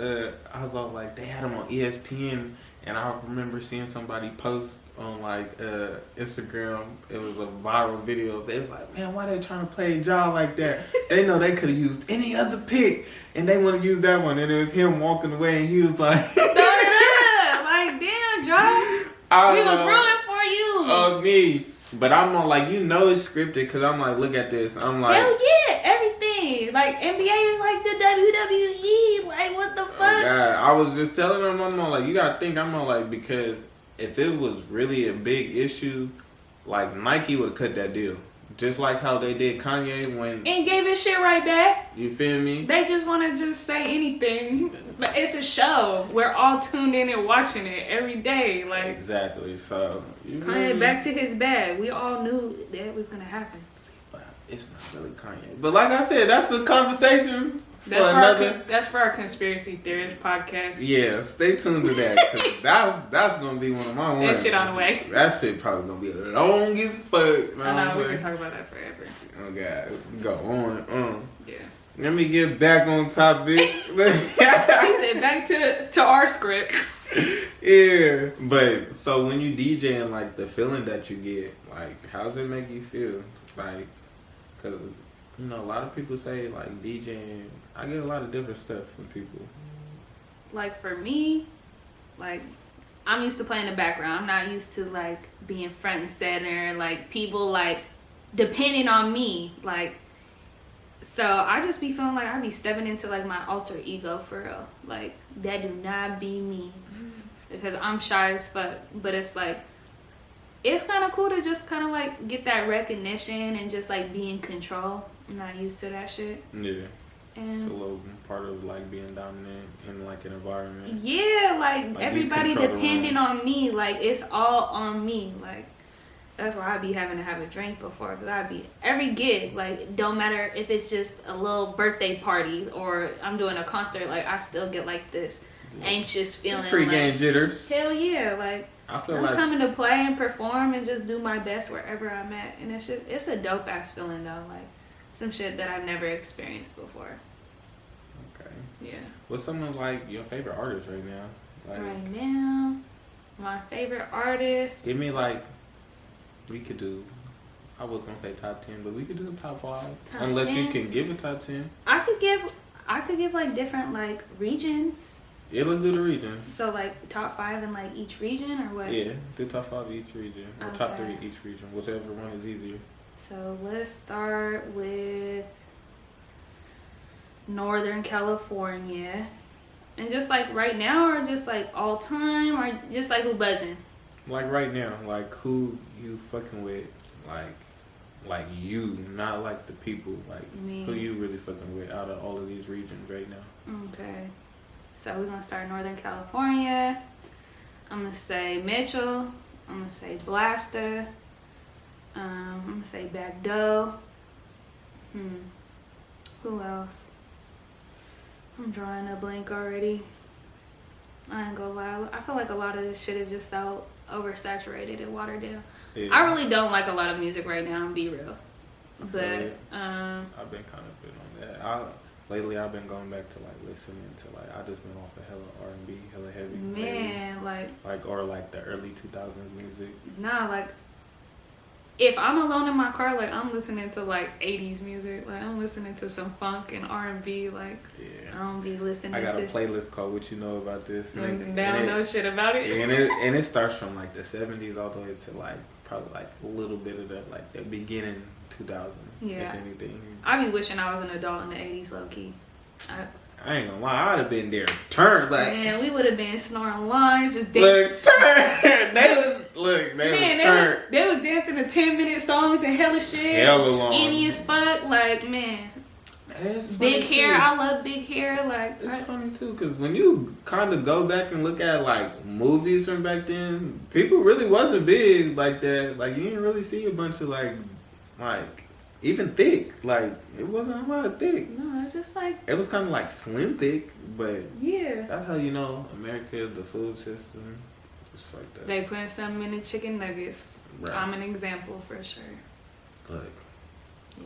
Speaker 2: I was all like, they had him on ESPN, and I remember seeing somebody post on like Instagram. It was a viral video. They was like, man, why they trying to play Ja like that? They know they could have used any other pick, and they want to use that one. And it was him walking away, and he was like,
Speaker 3: throw it up, like damn, Ja. We was rooting for you.
Speaker 2: Me. But I'm on like, you know it's scripted because I'm like, look at this. I'm like,
Speaker 3: hell yeah, everything. Like NBA is like the WWE. Like Like, what the fuck?
Speaker 2: Oh, God. I was just telling them, I'm all like, you gotta think, I'm all like, because if it was really a big issue, like Nike would have cut that deal. Just like how they did Kanye when...
Speaker 3: And gave his shit right back.
Speaker 2: You feel me?
Speaker 3: They just want to just say anything. But it's a show. We're all tuned in and watching it every day. Like,
Speaker 2: exactly. So,
Speaker 3: Kanye back to his bag. We all knew that was going to happen.
Speaker 2: But it's not really Kanye. But like I said, that's a conversation for another...
Speaker 3: That's for our conspiracy theorist podcast.
Speaker 2: Yeah, stay tuned to that. Cause that's going to be one of my ones.
Speaker 3: That shit on the way.
Speaker 2: That shit probably going to be long as fuck.
Speaker 3: I know, we can talk about that forever.
Speaker 2: Oh, God. Go on.
Speaker 3: Yeah.
Speaker 2: Let me get back on topic.
Speaker 3: He said back to our script.
Speaker 2: Yeah. But, so when you DJing, like, the feeling that you get, like, how's it make you feel? Like, because... You know, a lot of people say, like, DJing, I get a lot of different stuff from people.
Speaker 3: Like, for me, like, I'm used to playing the background. I'm not used to, like, being front and center. Like, people, like, depending on me. Like, so I just be feeling like I be stepping into, like, my alter ego for real. Like, that do not be me. Because I'm shy as fuck. But it's, like, it's kind of cool to just kind of, like, get that recognition and just, like, be in control. I'm not used to that shit.
Speaker 2: Yeah.
Speaker 3: And
Speaker 2: it's a little part of, like, being dominant in, like, an environment.
Speaker 3: Yeah, like everybody depending on me. Like, it's all on me. Like, that's why I be having to have a drink before. Because I be, every gig, like, don't matter if it's just a little birthday party or I'm doing a concert, like, I still get, like, this anxious feeling.
Speaker 2: Pre-game
Speaker 3: like,
Speaker 2: jitters.
Speaker 3: Hell yeah, like,
Speaker 2: I feel
Speaker 3: I'm
Speaker 2: like
Speaker 3: coming to play and perform and just do my best wherever I'm at. And it's a dope ass feeling though. Like, some shit that I've never experienced before.
Speaker 2: Okay.
Speaker 3: Yeah.
Speaker 2: What's some of, like, your favorite artists right now? Like,
Speaker 3: Right now, my favorite artist.
Speaker 2: give me, like, we could do, I was going to say top 10, but we could do the top 5. Unless
Speaker 3: 10?
Speaker 2: you can give a top 10.
Speaker 3: I could give like different like regions.
Speaker 2: Yeah, let's do the region.
Speaker 3: So like top 5 in like each region or what?
Speaker 2: Yeah, do top 5 each region. Or top 3
Speaker 3: Okay.
Speaker 2: each region. Whichever one is easier.
Speaker 3: So let's start with Northern California. And just like right now or just like all time or just like who buzzing?
Speaker 2: Like right now, like who you fucking with, like you, not like the people, like
Speaker 3: Me.
Speaker 2: who you really fucking with out of all of these regions right now.
Speaker 3: Okay. So we're gonna start Northern California. I'm gonna say Mitchell. I'm gonna say Blaster. I'm gonna say Bagdo. Who else? I'm drawing a blank already. I ain't gonna lie. I feel like a lot of this shit is just so oversaturated and watered down.
Speaker 2: Yeah.
Speaker 3: I really don't like a lot of music right now, and be real.
Speaker 2: I feel
Speaker 3: But
Speaker 2: it. I've been kind of been on that. Lately I've been going back to like listening to like I just been off of hella R&B, hella heavy.
Speaker 3: man,
Speaker 2: like or like the early 2000s music.
Speaker 3: nah, like if I'm alone in my car, like I'm listening to like 80s music. Like I'm listening to some funk and R&B. Like
Speaker 2: Yeah.
Speaker 3: I don't be listening
Speaker 2: I got
Speaker 3: to
Speaker 2: a playlist called "What You Know About This,"
Speaker 3: they don't know shit about it.
Speaker 2: and it starts from like the 70s all the way to like probably like a little bit of the beginning 2000s.
Speaker 3: Yeah.
Speaker 2: If anything.
Speaker 3: I be wishing I was an adult in the 80s, low key.
Speaker 2: I ain't gonna lie, I'd have been there. Turned like
Speaker 3: Man, we would have been snoring lines, just dancing.
Speaker 2: look, turn.
Speaker 3: They was dancing to 10-minute songs and hella shit.
Speaker 2: Hella long.
Speaker 3: Skinny as fuck. Like, man.
Speaker 2: It's
Speaker 3: Big
Speaker 2: funny,
Speaker 3: hair.
Speaker 2: too.
Speaker 3: I love big hair. Like,
Speaker 2: It's funny too, because when you kind of go back and look at like movies from back then, people really wasn't big like that. Like you didn't really see a bunch of like even thick. Like it wasn't a lot of thick.
Speaker 3: no, it's just like,
Speaker 2: It was kind of like slim thick, but
Speaker 3: yeah.
Speaker 2: that's how you know America, the food system, is fucked up.
Speaker 3: They put something in the chicken nuggets.
Speaker 2: Right.
Speaker 3: I'm an example for sure.
Speaker 2: Look,
Speaker 3: Yeah.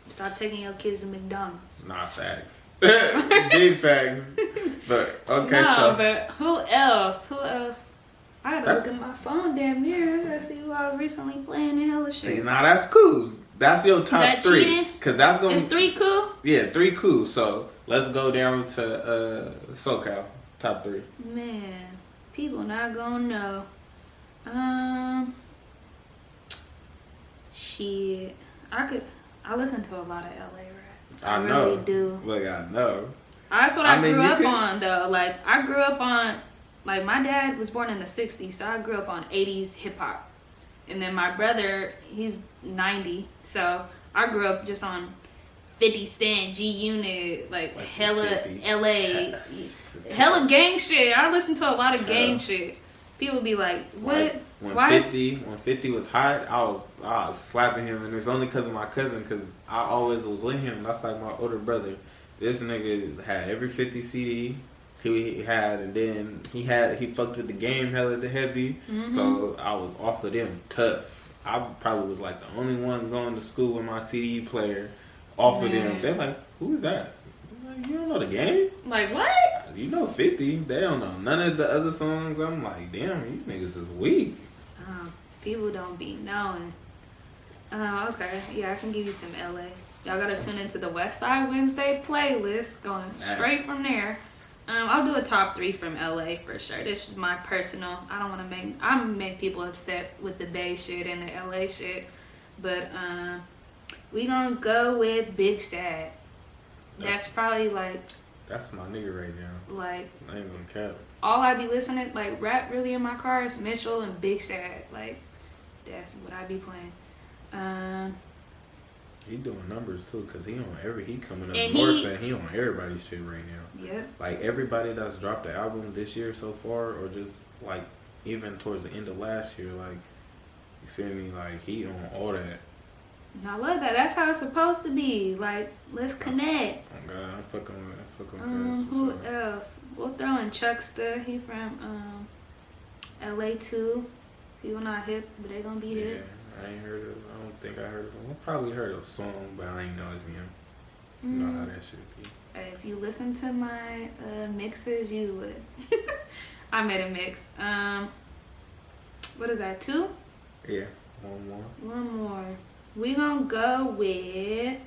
Speaker 3: Stop taking your kids to McDonald's.
Speaker 2: not facts, big facts. But okay,
Speaker 3: no,
Speaker 2: so
Speaker 3: but who else? Who else? I gotta
Speaker 2: That's-
Speaker 3: look at my phone damn near. I gotta see who I was recently playing and hella shit.
Speaker 2: see, now that's cool. That's your top
Speaker 3: that
Speaker 2: 3,
Speaker 3: cheating?
Speaker 2: because that's gonna.
Speaker 3: Is 3 cool?
Speaker 2: Yeah, 3 cool. So let's go down to SoCal, top 3.
Speaker 3: Man, people not gonna know. Shit. I listen to a lot of LA rap.
Speaker 2: I know.
Speaker 3: really do.
Speaker 2: Look, I know.
Speaker 3: That's what I grew up on, though. Like, I grew up on, like, my dad was born in the 60s, so I grew up on 80s hip-hop. And then my brother, he's 90, so I grew up just on 50 Cent, G-Unit, like hella 50. LA, hella gang shit. I listen to a lot of gang shit. People be like, what?
Speaker 2: When 50 was hot, I was slapping him, and it's only because of my cousin, because I always was with him. That's like my older brother. This nigga had every 50 CD he had, and then he fucked with the game hella the heavy. Mm-hmm. So I was off of them tough. I probably was like the only one going to school with my CD player off of them. They're like, who is that? I'm like, you don't know the game?
Speaker 3: Like, what?
Speaker 2: You know 50. They don't know none of the other songs. I'm like, damn, you niggas is weak.
Speaker 3: People don't be knowing. Okay, yeah, I can give you some LA. Y'all gotta tune into the Westside Wednesday playlist, going straight from there. I'll do a top 3 from LA for sure. This is my personal. I don't want to make people upset with the Bay shit and the LA shit, but we gonna go with Big Sad. That's probably like.
Speaker 2: That's my nigga right now.
Speaker 3: Like,
Speaker 2: I ain't gonna cap.
Speaker 3: All I be listening, like, rap really in my car is Mitchell and Big Sad. Like, that's what I be playing.
Speaker 2: He doing numbers too, cause he coming up north and he on everybody's shit right now.
Speaker 3: Yeah.
Speaker 2: Like everybody that's dropped the album this year so far, or just like even towards the end of last year, like you feel me? Like he on all that.
Speaker 3: I love that. That's how it's supposed to be. Like, let's connect.
Speaker 2: Oh God, I'm fucking with
Speaker 3: who else? We'll throw in Chuckster. He from LA too. People not hip, but they gonna be hip.
Speaker 2: I ain't heard of. I don't think I heard of him. I probably heard of a song, but I ain't know it's him. You know how that shit be.
Speaker 3: If you listen to my mixes, you would. I made a mix. What is that? 2?
Speaker 2: Yeah, one more.
Speaker 3: We gonna go with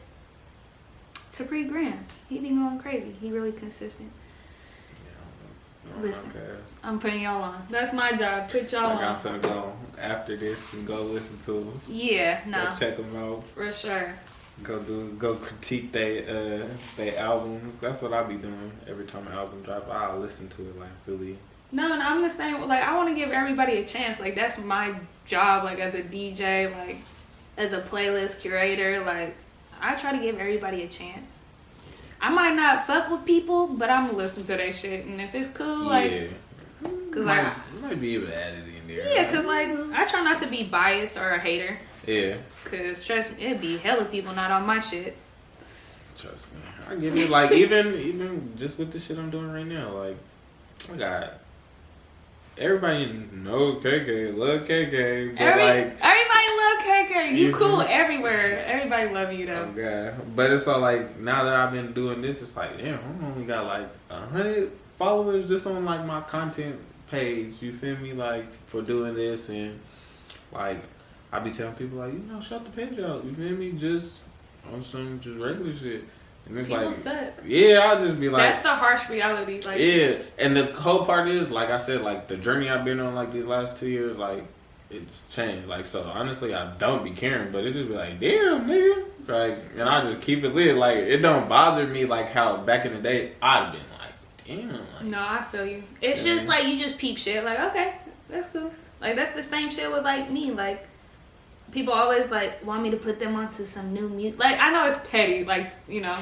Speaker 3: Tapri Grams. He be going crazy. He really consistent. Listen, I'm putting y'all on. That's my job. Put y'all on.
Speaker 2: I'm finna go after this and go listen to them.
Speaker 3: Yeah, no.
Speaker 2: Go check them out.
Speaker 3: For sure.
Speaker 2: Go critique they albums. That's what I be doing every time an album drop. I listen to it like really.
Speaker 3: No, I'm the same. Like, I want to give everybody a chance. Like, that's my job. Like, as a DJ, like as a playlist curator, like I try to give everybody a chance. I might not fuck with people, but I'm gonna listen to their shit, and if it's cool, like, cause like,
Speaker 2: might be able to add it in there.
Speaker 3: Yeah, cause like I try not to be biased or a hater.
Speaker 2: Yeah.
Speaker 3: Cause trust me, it'd be hella people not on my shit.
Speaker 2: Trust me, I get it. Like even just with the shit I'm doing right now, like I got. Everybody knows KK, love KK, but everybody
Speaker 3: love KK. You cool everywhere. Everybody love you though.
Speaker 2: Oh God, but it's all like now that I've been doing this, it's like damn, I only got like 100 followers just on like my content page. You feel me? Like for doing this, and like I be telling people like shut the page out. You feel me? Just on some just regular shit. And it's
Speaker 3: people
Speaker 2: like,
Speaker 3: suck.
Speaker 2: Yeah, I'll just be like...
Speaker 3: That's the harsh reality. Like,
Speaker 2: yeah, and the cool part is, like I said, like, the journey I've been on, like, these last 2 years, like, it's changed. Like, so, honestly, I don't be caring, but it just be like, damn, nigga. Like, and I just keep it lit. Like, it don't bother me, like, how back in the day, I'd been like, damn. Like,
Speaker 3: no, I feel you. It's just, like, you just peep shit. Like, okay, that's cool. Like, that's the same shit with, like, me. Like, people always like want me to put them onto some new music. Like, I know it's petty, like,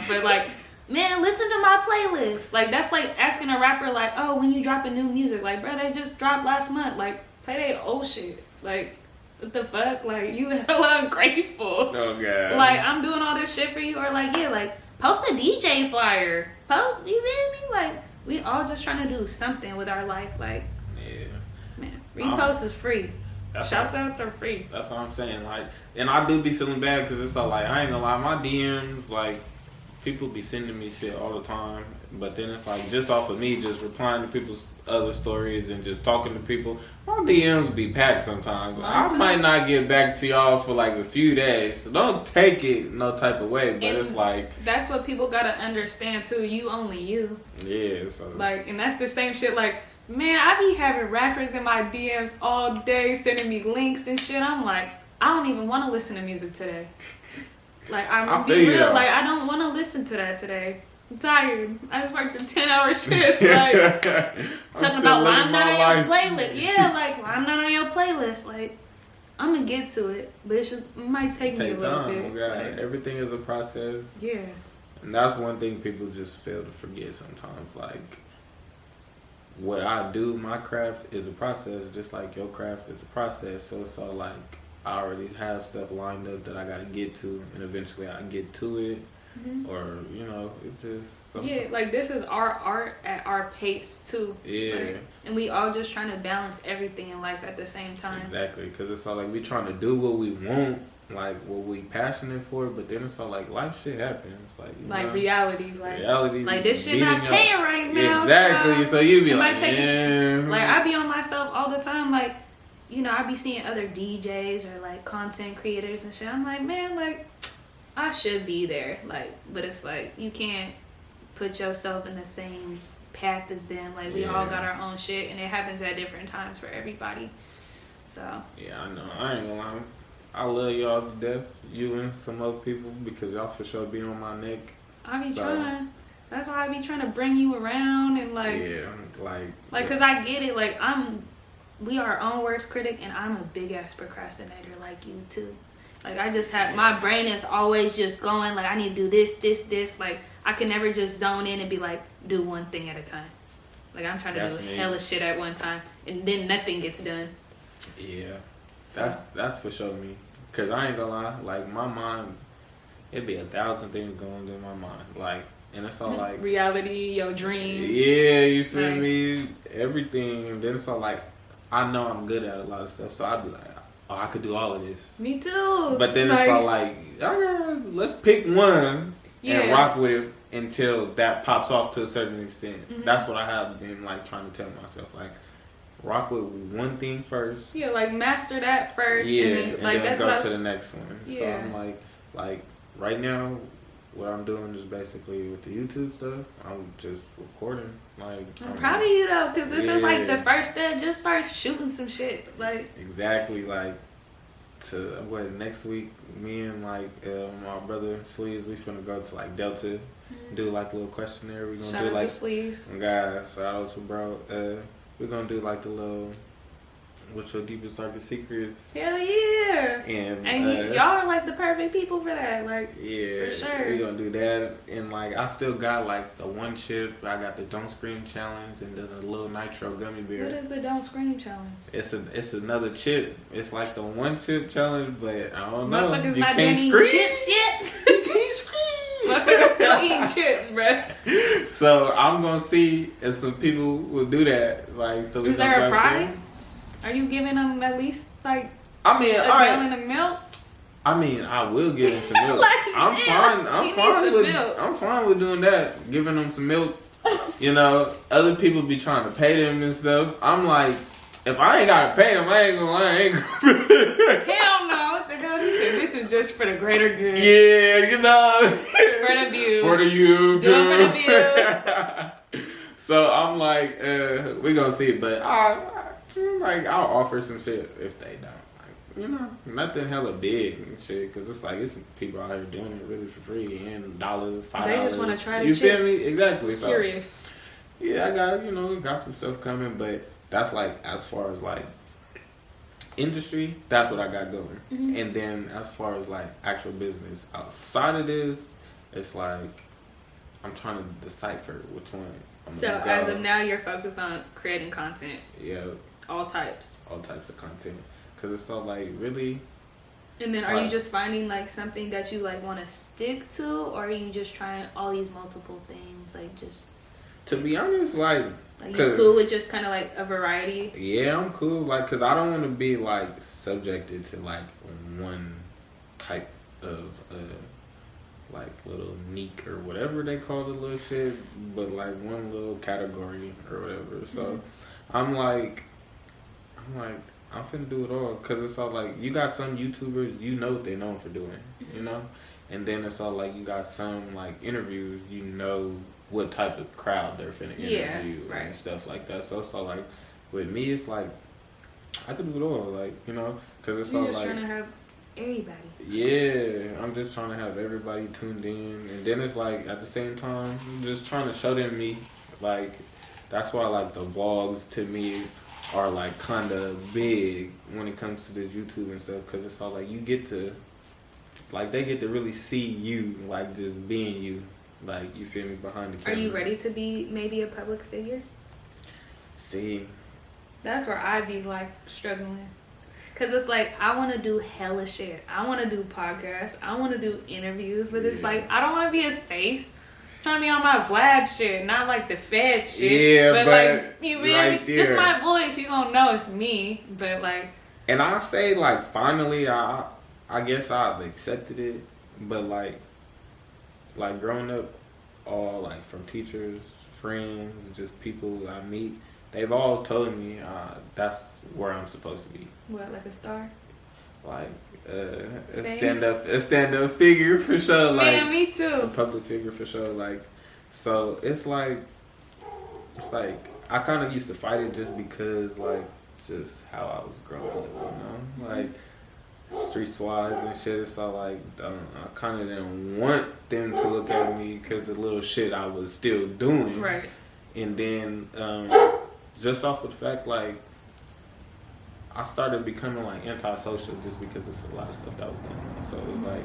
Speaker 3: but like, man, listen to my playlist. Like, that's like asking a rapper, like, oh, when you dropping new music, like, bro, they just dropped last month. Like, play they old shit. Like, what the fuck? Like, you hella ungrateful.
Speaker 2: Oh God.
Speaker 3: Like, I'm doing all this shit for you, or like, yeah, like, post a DJ flyer. Post, you feel me? Like, we all just trying to do something with our life. Like,
Speaker 2: yeah,
Speaker 3: man, repost is free. Shouts outs are free.
Speaker 2: That's what I'm saying. Like, and I do be feeling bad because it's all like, I ain't gonna lie, my DMs, like, people be sending me shit all the time. But then it's like, just off of me just replying to people's other stories and just talking to people, my DMs be packed sometimes. I might not get back to y'all for like a few days. So don't take it no type of way. But it's like,
Speaker 3: that's what people gotta understand too. You only you.
Speaker 2: Yeah. So
Speaker 3: like, and that's the same shit. Like, man, I be having rappers in my DMs all day sending me links and shit. I'm like, I don't even want to listen to music today. Like, I'm be real. Like, I don't want to listen to that today. I'm tired. I just worked a 10-hour shift. Like, talking about why I'm not on your playlist. Yeah, like, why I'm not on your playlist. Like, I'm going to get to it, but it might take me a little bit.
Speaker 2: Like, everything is a process.
Speaker 3: Yeah.
Speaker 2: And that's one thing people just fail to forget sometimes. Like, what I do, my craft is a process, just like your craft is a process. So it's all like, I already have stuff lined up that I got to get to, and eventually I can get to it. Mm-hmm. Or, you know, it's just something.
Speaker 3: Yeah, like this is our art at our pace too.
Speaker 2: Yeah.
Speaker 3: Like, and we all just trying to balance everything in life at the same time.
Speaker 2: Exactly, because it's all like we trying to do what we want, like what we passionate for, but then it's all like life shit happens. Like,
Speaker 3: reality. Like this shit not paying right now.
Speaker 2: Exactly, so you be like,
Speaker 3: like I be on myself all the time, like, you know, I be seeing other DJs or like content creators and shit. I'm like, man, like, I should be there, like, but it's like you can't put yourself in the same path as them. Like, we all got our own shit, and it happens at different times for everybody. So
Speaker 2: yeah, I know. I ain't gonna lie. I love y'all to death, you and some other people, because y'all for sure be on my neck.
Speaker 3: I be trying. That's why I be trying to bring you around and like, cause I get it. Like we are our own worst critic, and I'm a big ass procrastinator like you too. Like, I just have, my brain is always just going, like, I need to do this. Like, I can never just zone in and be like, do one thing at a time. Like, I'm trying to do hella shit at one time, and then nothing gets done.
Speaker 2: Yeah. That's for sure me. Because I ain't gonna lie, like, my mind, it'd be 1,000 things going through my mind. Like, and it's all like...
Speaker 3: reality, your dreams.
Speaker 2: Yeah, you feel me? Everything. And then it's all like, I know I'm good at a lot of stuff, so I'd be like, oh, I could do all of this.
Speaker 3: Me too.
Speaker 2: But then it's all like, let's pick one and rock with it until that pops off to a certain extent. Mm-hmm. That's what I have been like trying to tell myself. Like, rock with one thing first.
Speaker 3: Yeah, like master that first.
Speaker 2: Yeah,
Speaker 3: and then, like,
Speaker 2: then go to the next one. Yeah. So I'm like right now, what I'm doing is basically with the YouTube stuff, I'm just recording. Like,
Speaker 3: I'm proud of you though, because this is like the first step. Just start shooting some shit. Like,
Speaker 2: exactly. Like, to next week, me and like my brother Sleeves, we finna go to like Delta, do like a little questionnaire. We're gonna do like
Speaker 3: Sleeves.
Speaker 2: Guys, shout out to bro. We're gonna do like the little what's your deepest darkest secrets.
Speaker 3: Hell yeah!
Speaker 2: And
Speaker 3: y'all are like the perfect people for that. Like,
Speaker 2: yeah, for sure. We're gonna do that. And like, I still got like the one chip. I got the Don't Scream challenge and then a little nitro gummy bear.
Speaker 3: What is the Don't Scream challenge?
Speaker 2: It's another chip. It's like the one chip challenge, but I don't know.
Speaker 3: Motherfuckers
Speaker 2: you
Speaker 3: not
Speaker 2: can't
Speaker 3: eating
Speaker 2: scream.
Speaker 3: Chips yet.
Speaker 2: You can't scream.
Speaker 3: Motherfuckers still eating chips, bruh.
Speaker 2: So I'm gonna see if some people will do that. Like, so
Speaker 3: is there a prize? Are you giving them at least like
Speaker 2: a gallon
Speaker 3: of milk?
Speaker 2: I mean, I will give them some milk.
Speaker 3: Like,
Speaker 2: I'm fine with doing that, giving them some milk. You know, other people be trying to pay them and stuff. I'm like, if I ain't gotta pay them, I ain't gonna lie.
Speaker 3: Hell no! What the hell? He said this is just for the greater good.
Speaker 2: Yeah, you know,
Speaker 3: for the views.
Speaker 2: For the YouTube.
Speaker 3: Do it for the views.
Speaker 2: So I'm like, we gonna see, but I'll offer some shit if they don't. Like, you know, nothing hella big and shit, because it's like, it's people out here doing it really for free and $5.
Speaker 3: They just want to try to
Speaker 2: You feel me? Exactly.
Speaker 3: Just curious.
Speaker 2: Yeah, I got some stuff coming, but that's like, as far as like industry, that's what I got going. Mm-hmm. And then as far as like actual business outside of this, it's like, I'm trying to decipher which one.
Speaker 3: So as of now, you're focused on creating content.
Speaker 2: Yeah.
Speaker 3: All types
Speaker 2: of content, because it's all like really.
Speaker 3: And then, are you just finding like something that you like want to stick to, or are you just trying all these multiple things? Like, just
Speaker 2: to be honest, like
Speaker 3: you cool with just kind of like a variety?
Speaker 2: Yeah, I'm cool. Like, because I don't want to be like subjected to like one type of like little niche or whatever they call the little shit, but like one little category or whatever. So I'm finna do it all, because it's all like, you got some YouTubers, you know what they're known for doing, you know? And then it's all like, you got some like interviews, you know what type of crowd they're finna interview and stuff like that. So it's all like, with me, it's like, I could do it all, like, you know? Because it's all like,
Speaker 3: trying to have everybody.
Speaker 2: Yeah, I'm just trying to have everybody tuned in, and then it's like at the same time, I'm just trying to show them me. Like that's why like the vlogs to me are like kind of big when it comes to this YouTube and stuff, because it's all like you get to, like they get to really see you, like just being you, like you feel me, behind the camera.
Speaker 3: Are you ready to be maybe a public figure?
Speaker 2: See,
Speaker 3: that's where I be like struggling. Cause it's like I want to do hella shit. I want to do podcasts. I want to do interviews, but it's like I don't want to be a face. I'm trying to be on my Vlad shit, not like the Fed shit.
Speaker 2: Yeah, but
Speaker 3: like you really
Speaker 2: right there.
Speaker 3: just my voice, you gonna know it's me. But like,
Speaker 2: and I say like finally, I guess I've accepted it. But like growing up, all like from teachers, friends, just people I meet. They've all told me that's where I'm supposed to be.
Speaker 3: what, like a star?
Speaker 2: Like a stand up figure for sure. Like
Speaker 3: Man, me too.
Speaker 2: A public figure for sure. Like so it's like I kind of used to fight it just because like just how I was growing up, you know, like streets wise and shit. So like I kind of didn't want them to look at me because of the little shit I was still doing.
Speaker 3: Right.
Speaker 2: And then just off of the fact, like, I started becoming, like, antisocial just because it's a lot of stuff that was going on. So it was, like,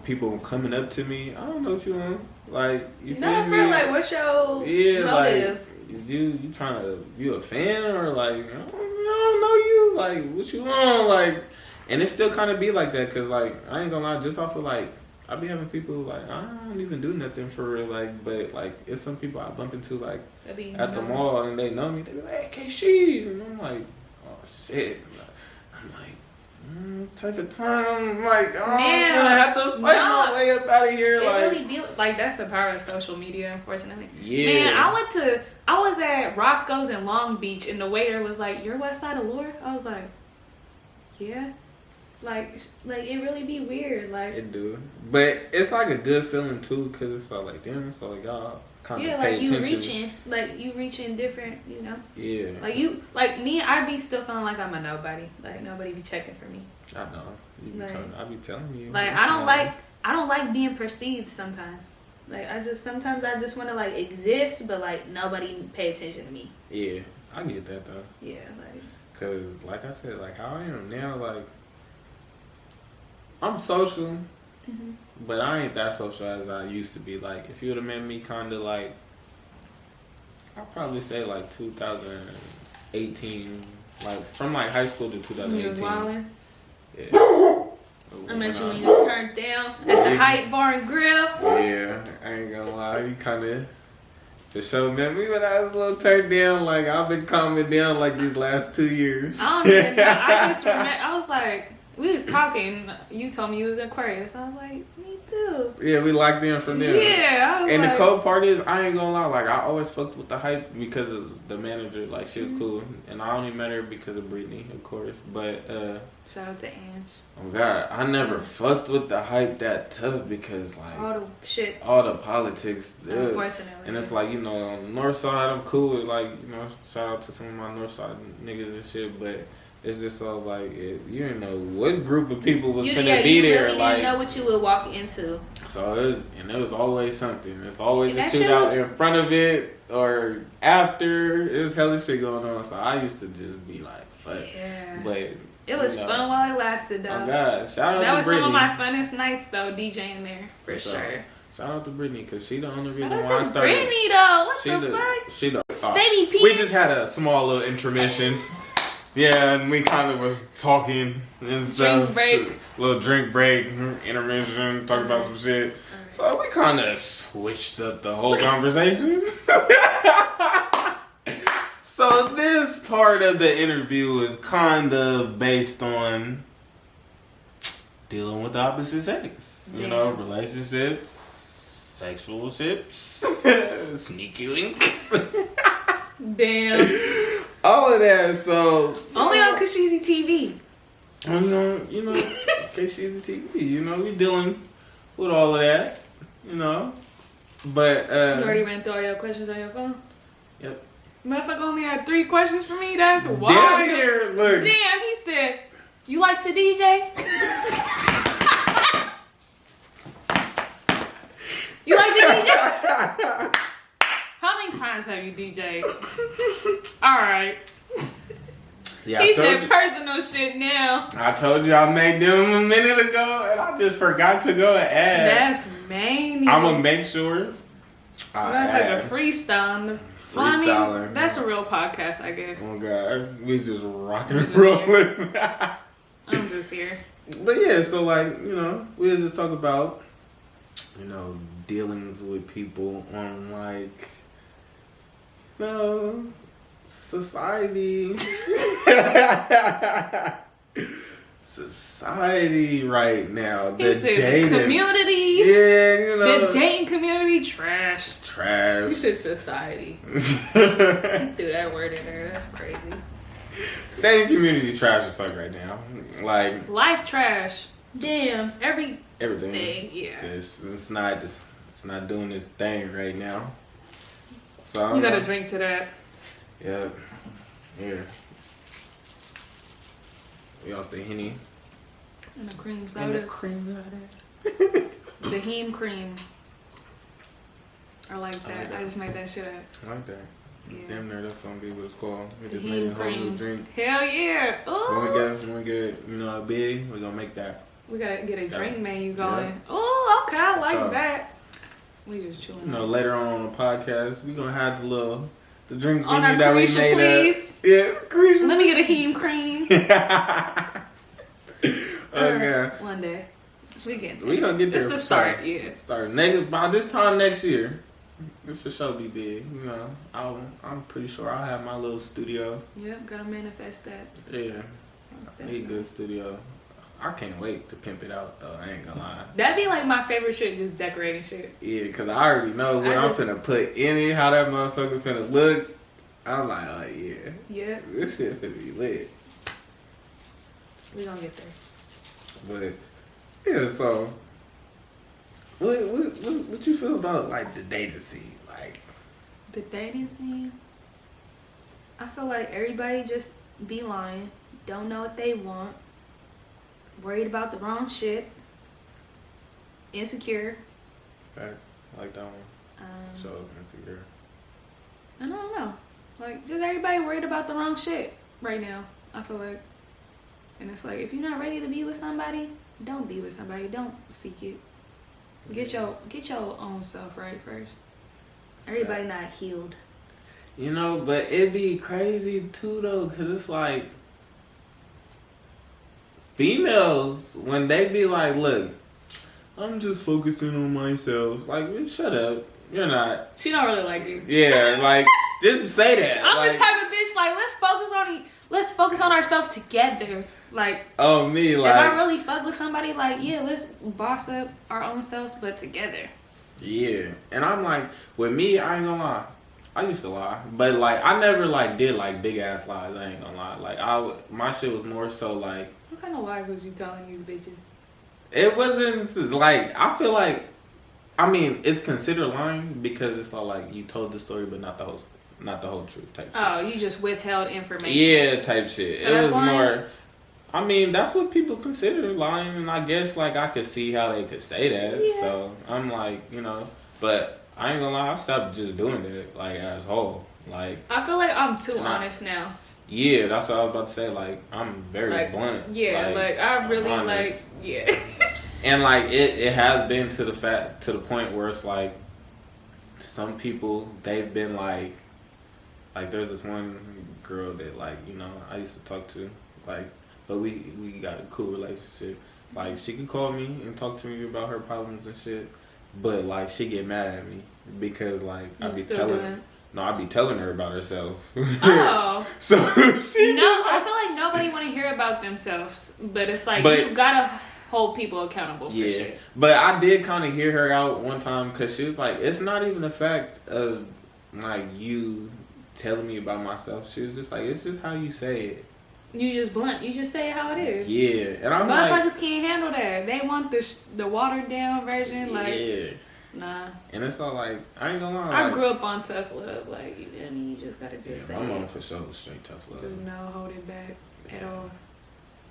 Speaker 2: people coming up to me, I don't know what you want. Like, you feel me?
Speaker 3: Like, what's your motive?
Speaker 2: Like, you trying to, you a fan or, like, I don't know you. Like, what you want? Like, and it still kind of be like that because, like, I ain't gonna lie, just off of, like, I be having people like I don't even do nothing for real, like, but like it's some people I bump into like at the mall and they know me. They be like, "Hey, Kasheezy," and I'm like, "Oh shit!" I'm like, type of time. I'm like, "Oh, man, I'm gonna have to fight my way up out of here."
Speaker 3: It
Speaker 2: like,
Speaker 3: really be like that's the power of social media, unfortunately.
Speaker 2: Yeah.
Speaker 3: Man, I was at Roscoe's in Long Beach and the waiter was like, "You're Westsideallure?" I was like, "Yeah." Like it really be weird, like
Speaker 2: it do, but it's like a good feeling too, cause it's all like damn, it's all like y'all kind of pay attention.
Speaker 3: you reaching different, you know.
Speaker 2: Yeah.
Speaker 3: Like you, like me, I be still feeling like I'm a nobody. Like nobody be checking for me.
Speaker 2: I know. I be telling you.
Speaker 3: Like I don't like being perceived sometimes. Like sometimes I just want to like exist, but like nobody pay attention to me.
Speaker 2: Yeah, I get that though.
Speaker 3: Yeah, like.
Speaker 2: Cause like I said, like how I am now, like. I'm social, but I ain't that social as I used to be. Like, if you would have met me kind of like, I'd probably say like 2018, like from like high school to 2018.
Speaker 3: You was wildin'?
Speaker 2: Yeah.
Speaker 3: I met you when you was turned down at the Hype Bar and Grill.
Speaker 2: Yeah, I ain't gonna lie. You kind of, the show met me when I was a little turned down. Like, I've been calming down like these last 2 years.
Speaker 3: I don't even know. I just remember, I was like, we was talking. You told me you was in Aquarius. I was like, me too.
Speaker 2: Yeah, we locked in from there.
Speaker 3: Yeah. I was
Speaker 2: and
Speaker 3: like,
Speaker 2: the cold part is, I ain't gonna lie. Like, I always fucked with the Hype because of the manager. Like, she was cool. And I only met her because of Brittany, of course. But,
Speaker 3: shout out to Ange.
Speaker 2: Oh, God. I never fucked with the Hype that tough because, like,
Speaker 3: all the shit.
Speaker 2: All the politics.
Speaker 3: Unfortunately.
Speaker 2: And it's like, you know, on the north side, I'm cool with, like, you know, shout out to some of my north side niggas and shit. But it's just all like, you didn't know what group of people was finna be there.
Speaker 3: You really didn't know what you would walk into.
Speaker 2: So it was always something. It's always a shootout in front of it or after. It was hella shit going on. So I used to just be like, fuck.
Speaker 3: Yeah.
Speaker 2: But
Speaker 3: it was fun while it lasted, though.
Speaker 2: Oh, God. Shout out to Brittany.
Speaker 3: That was some of my funnest nights, though, DJing there, for sure.
Speaker 2: Shout out to Brittany, because she the only reason
Speaker 3: why
Speaker 2: I started.
Speaker 3: Brittany, though. What the fuck?
Speaker 2: She the
Speaker 3: Baby P.
Speaker 2: We just had a small little intermission. Yeah, and we kind of was talking and stuff. Little drink break, intermission, talking about some shit. So we kind of switched up the whole conversation. So this part of the interview is kind of based on dealing with the opposite sex. You know, relationships, sexual ships, sneaky links.
Speaker 3: Damn.
Speaker 2: All of that, so
Speaker 3: only on Kasheezy TV.
Speaker 2: Only on, you know, Kasheezy TV. You know, we dealing with all of that. You know, but
Speaker 3: you already ran through all your questions on your phone.
Speaker 2: Yep.
Speaker 3: Motherfucker only had 3 questions for me. That's wild.
Speaker 2: Damn near, look.
Speaker 3: Damn, he said, You like to DJ? You like to DJ? How many times have you DJ'd? All right.
Speaker 2: See,
Speaker 3: He said personal shit now.
Speaker 2: I told you I made them a minute ago, and I just forgot to go and add.
Speaker 3: That's mania.
Speaker 2: I'm gonna make sure.
Speaker 3: That's like a freestyle.
Speaker 2: Freestyler.
Speaker 3: I mean, that's a real podcast, I guess.
Speaker 2: Oh God, we just rocking and rolling.
Speaker 3: I'm just here.
Speaker 2: But yeah, so like, you know, we'll just talk about, you know, dealings with people on like, you know, society. Society right now.
Speaker 3: He said dating community.
Speaker 2: Yeah, you know.
Speaker 3: The dating community trash.
Speaker 2: Trash.
Speaker 3: You said society. You threw that word in there. That's crazy.
Speaker 2: Dating community trash as fuck right now. Like
Speaker 3: life trash. Damn. Everything. Yeah.
Speaker 2: It's not doing its thing right now. So
Speaker 3: you gotta drink to that.
Speaker 2: Yeah. Here. We off the Henny.
Speaker 3: And the cream soda.
Speaker 2: And the cream soda.
Speaker 3: The heme cream. I like that. I just made that shit up.
Speaker 2: I like that.
Speaker 3: Yeah.
Speaker 2: Damn near that's gonna be what it's called. We
Speaker 3: The
Speaker 2: just made a
Speaker 3: heme
Speaker 2: whole new
Speaker 3: cream.
Speaker 2: drink.
Speaker 3: Hell yeah. Ooh.
Speaker 2: When we get, you know, big, we're gonna make that.
Speaker 3: We gotta get a drink menu
Speaker 2: Yeah.
Speaker 3: going. Oh, okay. I like
Speaker 2: So,
Speaker 3: that. We just chilling.
Speaker 2: You know, later on the podcast, we're gonna have the drink
Speaker 3: on
Speaker 2: menu
Speaker 3: our
Speaker 2: that we
Speaker 3: Carisha,
Speaker 2: made.
Speaker 3: please.
Speaker 2: Yeah, Carisha.
Speaker 3: Let me get a heme cream.
Speaker 2: Okay.
Speaker 3: One day. We
Speaker 2: gonna get there.
Speaker 3: It's the start, yeah.
Speaker 2: Start by this time next year. It for sure be big. You know, I'm pretty sure I'll have my little studio.
Speaker 3: Yep, gotta manifest that.
Speaker 2: Yeah, need a good studio. I can't wait to pimp it out though. I ain't gonna lie.
Speaker 3: That'd be like my favorite shit, just decorating shit.
Speaker 2: Yeah, cause I already know what I'm finna put in it, how that motherfucker finna look. I'm like, oh yeah.
Speaker 3: Yep.
Speaker 2: This shit finna be lit.
Speaker 3: We gonna get there.
Speaker 2: But yeah, so what you feel about like the dating scene? Like
Speaker 3: the dating scene, I feel like everybody just be lying, don't know what they want, worried about the wrong shit, insecure.
Speaker 2: Facts. I like that one. So insecure.
Speaker 3: I don't know. Like just everybody worried about the wrong shit right now, I feel like. And it's like, if you're not ready to be with somebody, don't be with somebody. Don't seek it. Get your own self right first. Everybody not healed.
Speaker 2: You know, but it'd be crazy too though, cause it's like females when they be like, "Look, I'm just focusing on myself." Like, shut up. You're not.
Speaker 3: She don't really like you.
Speaker 2: Yeah, like just say that.
Speaker 3: I'm
Speaker 2: like,
Speaker 3: the type of bitch like let's focus on ourselves together. Like,
Speaker 2: oh me, like
Speaker 3: if I really fuck with somebody, like yeah, let's boss up our own selves, but together.
Speaker 2: Yeah, and I'm like, with me, I ain't gonna lie. I used to lie, but like I never like did like big ass lies. I ain't gonna lie. Like my shit was more so like.
Speaker 3: What kind of lies was you telling these bitches?
Speaker 2: It wasn't like I feel like. I mean, it's considered lying because it's all like you told the story, but not the whole truth type shit.
Speaker 3: Oh, you just withheld information.
Speaker 2: Yeah, type shit.
Speaker 3: So
Speaker 2: it was
Speaker 3: lying?
Speaker 2: more. I mean, that's what people consider lying, and I guess like I could see how they could say that.
Speaker 3: Yeah.
Speaker 2: So I'm like, you know, but I ain't gonna lie, I stopped just doing it like as whole. Like
Speaker 3: I feel like I'm too honest now.
Speaker 2: Yeah, that's what I was about to say. Like I'm very
Speaker 3: like,
Speaker 2: blunt.
Speaker 3: Yeah, like I really like yeah.
Speaker 2: And like it has been to the point where it's like some people they've been like there's this one girl that like, you know, I used to talk to, like, but we got a cool relationship. Like she can call me and talk to me about her problems and shit, but like she get mad at me because like I be telling her about herself.
Speaker 3: Oh.
Speaker 2: So I
Speaker 3: feel like nobody want to hear about themselves, but it's like you gotta hold people accountable for shit.
Speaker 2: But I did kind of hear her out one time because she was like, it's not even the fact of like you telling me about myself. She was just like, it's just how you say it.
Speaker 3: You just blunt. You just say it how it is.
Speaker 2: Yeah, and I'm
Speaker 3: motherfuckers can't handle that. They want the watered down version. Like,
Speaker 2: yeah.
Speaker 3: Nah.
Speaker 2: And it's all like, I ain't gonna lie.
Speaker 3: I grew up on tough love. Like, you feel me? You just gotta say
Speaker 2: I'm on for sure straight tough love.
Speaker 3: Just no hold it back at all.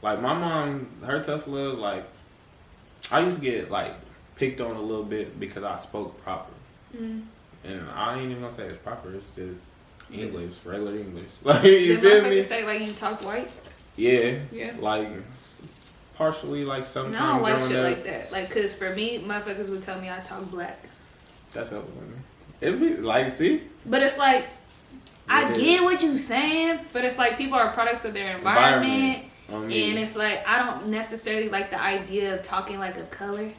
Speaker 2: Like my mom, her tough love, like I used to get like picked on a little bit because I spoke proper. And I ain't even gonna say it's proper, it's just English, regular English. Like, you feel me?
Speaker 3: Say like you talked white?
Speaker 2: Yeah.
Speaker 3: Yeah.
Speaker 2: Like, partially, like, sometimes.
Speaker 3: No, I don't like
Speaker 2: growing
Speaker 3: shit
Speaker 2: up,
Speaker 3: like that. Like, cause for me, motherfuckers would tell me I talk black.
Speaker 2: That's helpful with me. It'd be, like, see?
Speaker 3: But it's like, I get what you saying, but it's like people are products of their environment. And it's like, I don't necessarily like the idea of talking like a color.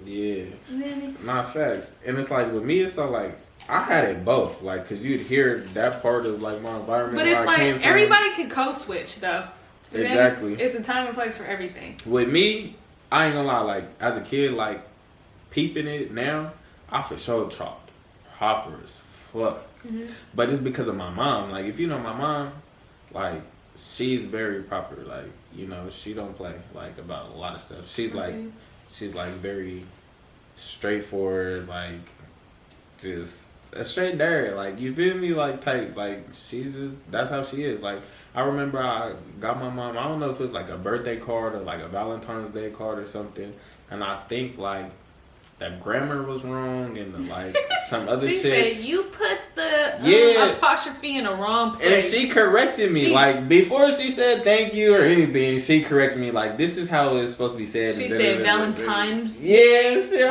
Speaker 2: Yeah.
Speaker 3: Really?
Speaker 2: Not facts. And it's like, with me, it's all like, I had it both, like, cause you'd hear that part of like my environment.
Speaker 3: But it's like everybody can code switch though.
Speaker 2: Exactly.
Speaker 3: It's a time and place for everything.
Speaker 2: With me, I ain't gonna lie. Like as a kid, like peeping it now, I for sure talked proper as fuck. But it's because of my mom. Like if you know my mom, like she's very proper. Like you know she don't play like about a lot of stuff. She's like very straightforward. Like just a straight dare, like you feel me, like type, like she just that's how she is. Like I remember I got my mom, I don't know if it was like a birthday card or like a Valentine's Day card or something, and I think like that grammar was wrong and the, like some other
Speaker 3: she
Speaker 2: shit.
Speaker 3: Said you put the apostrophe in the wrong place.
Speaker 2: And she corrected me. Like before she said thank you or anything, she corrected me like this is how it's supposed to be said.
Speaker 3: She said Valentine's.
Speaker 2: Yeah, shit.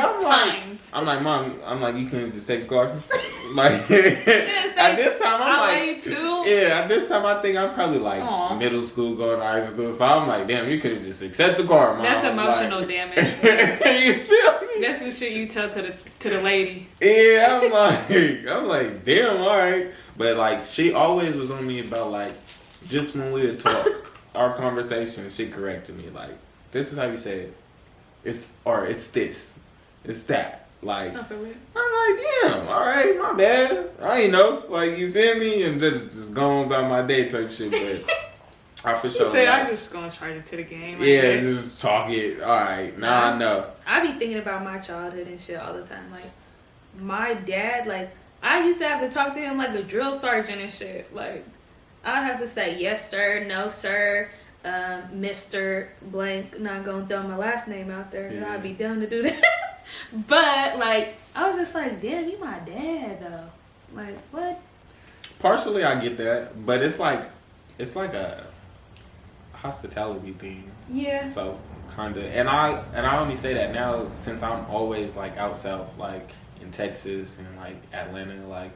Speaker 2: I'm like, Mom, you couldn't just take the card. Like at this time I'm like
Speaker 3: you too.
Speaker 2: Yeah, at this time I think I'm probably like middle school going to high school. So I'm like, damn, you could have just accept the card, Mom.
Speaker 3: That's emotional damage.
Speaker 2: You feel me?
Speaker 3: That's the shit you tell to the lady.
Speaker 2: Yeah, I'm like, damn, all right. But like, she always was on me about like, just when we would talk, our conversation, she corrected me like, this is how you say it. It's this, it's that. Like, I'm like, damn, all right, my bad. I ain't know, like, you feel me? And just going about my day type shit. But I for sure.
Speaker 3: Say I'm just gonna charge it to the game.
Speaker 2: Yeah, just talk it. All right, I know.
Speaker 3: I be thinking about my childhood and shit all the time. Like my dad, like I used to have to talk to him like a drill sergeant and shit. Like I'd have to say yes sir, no sir, Mr. Blank. Not gonna throw my last name out there. Yeah. I'd be down to do that. But like I was just like, damn, you my dad though. Like what?
Speaker 2: Partially, I get that, but it's like a hospitality thing.
Speaker 3: Yeah.
Speaker 2: So kind of, and I only say that now since I'm always like out south, like in Texas and like Atlanta, like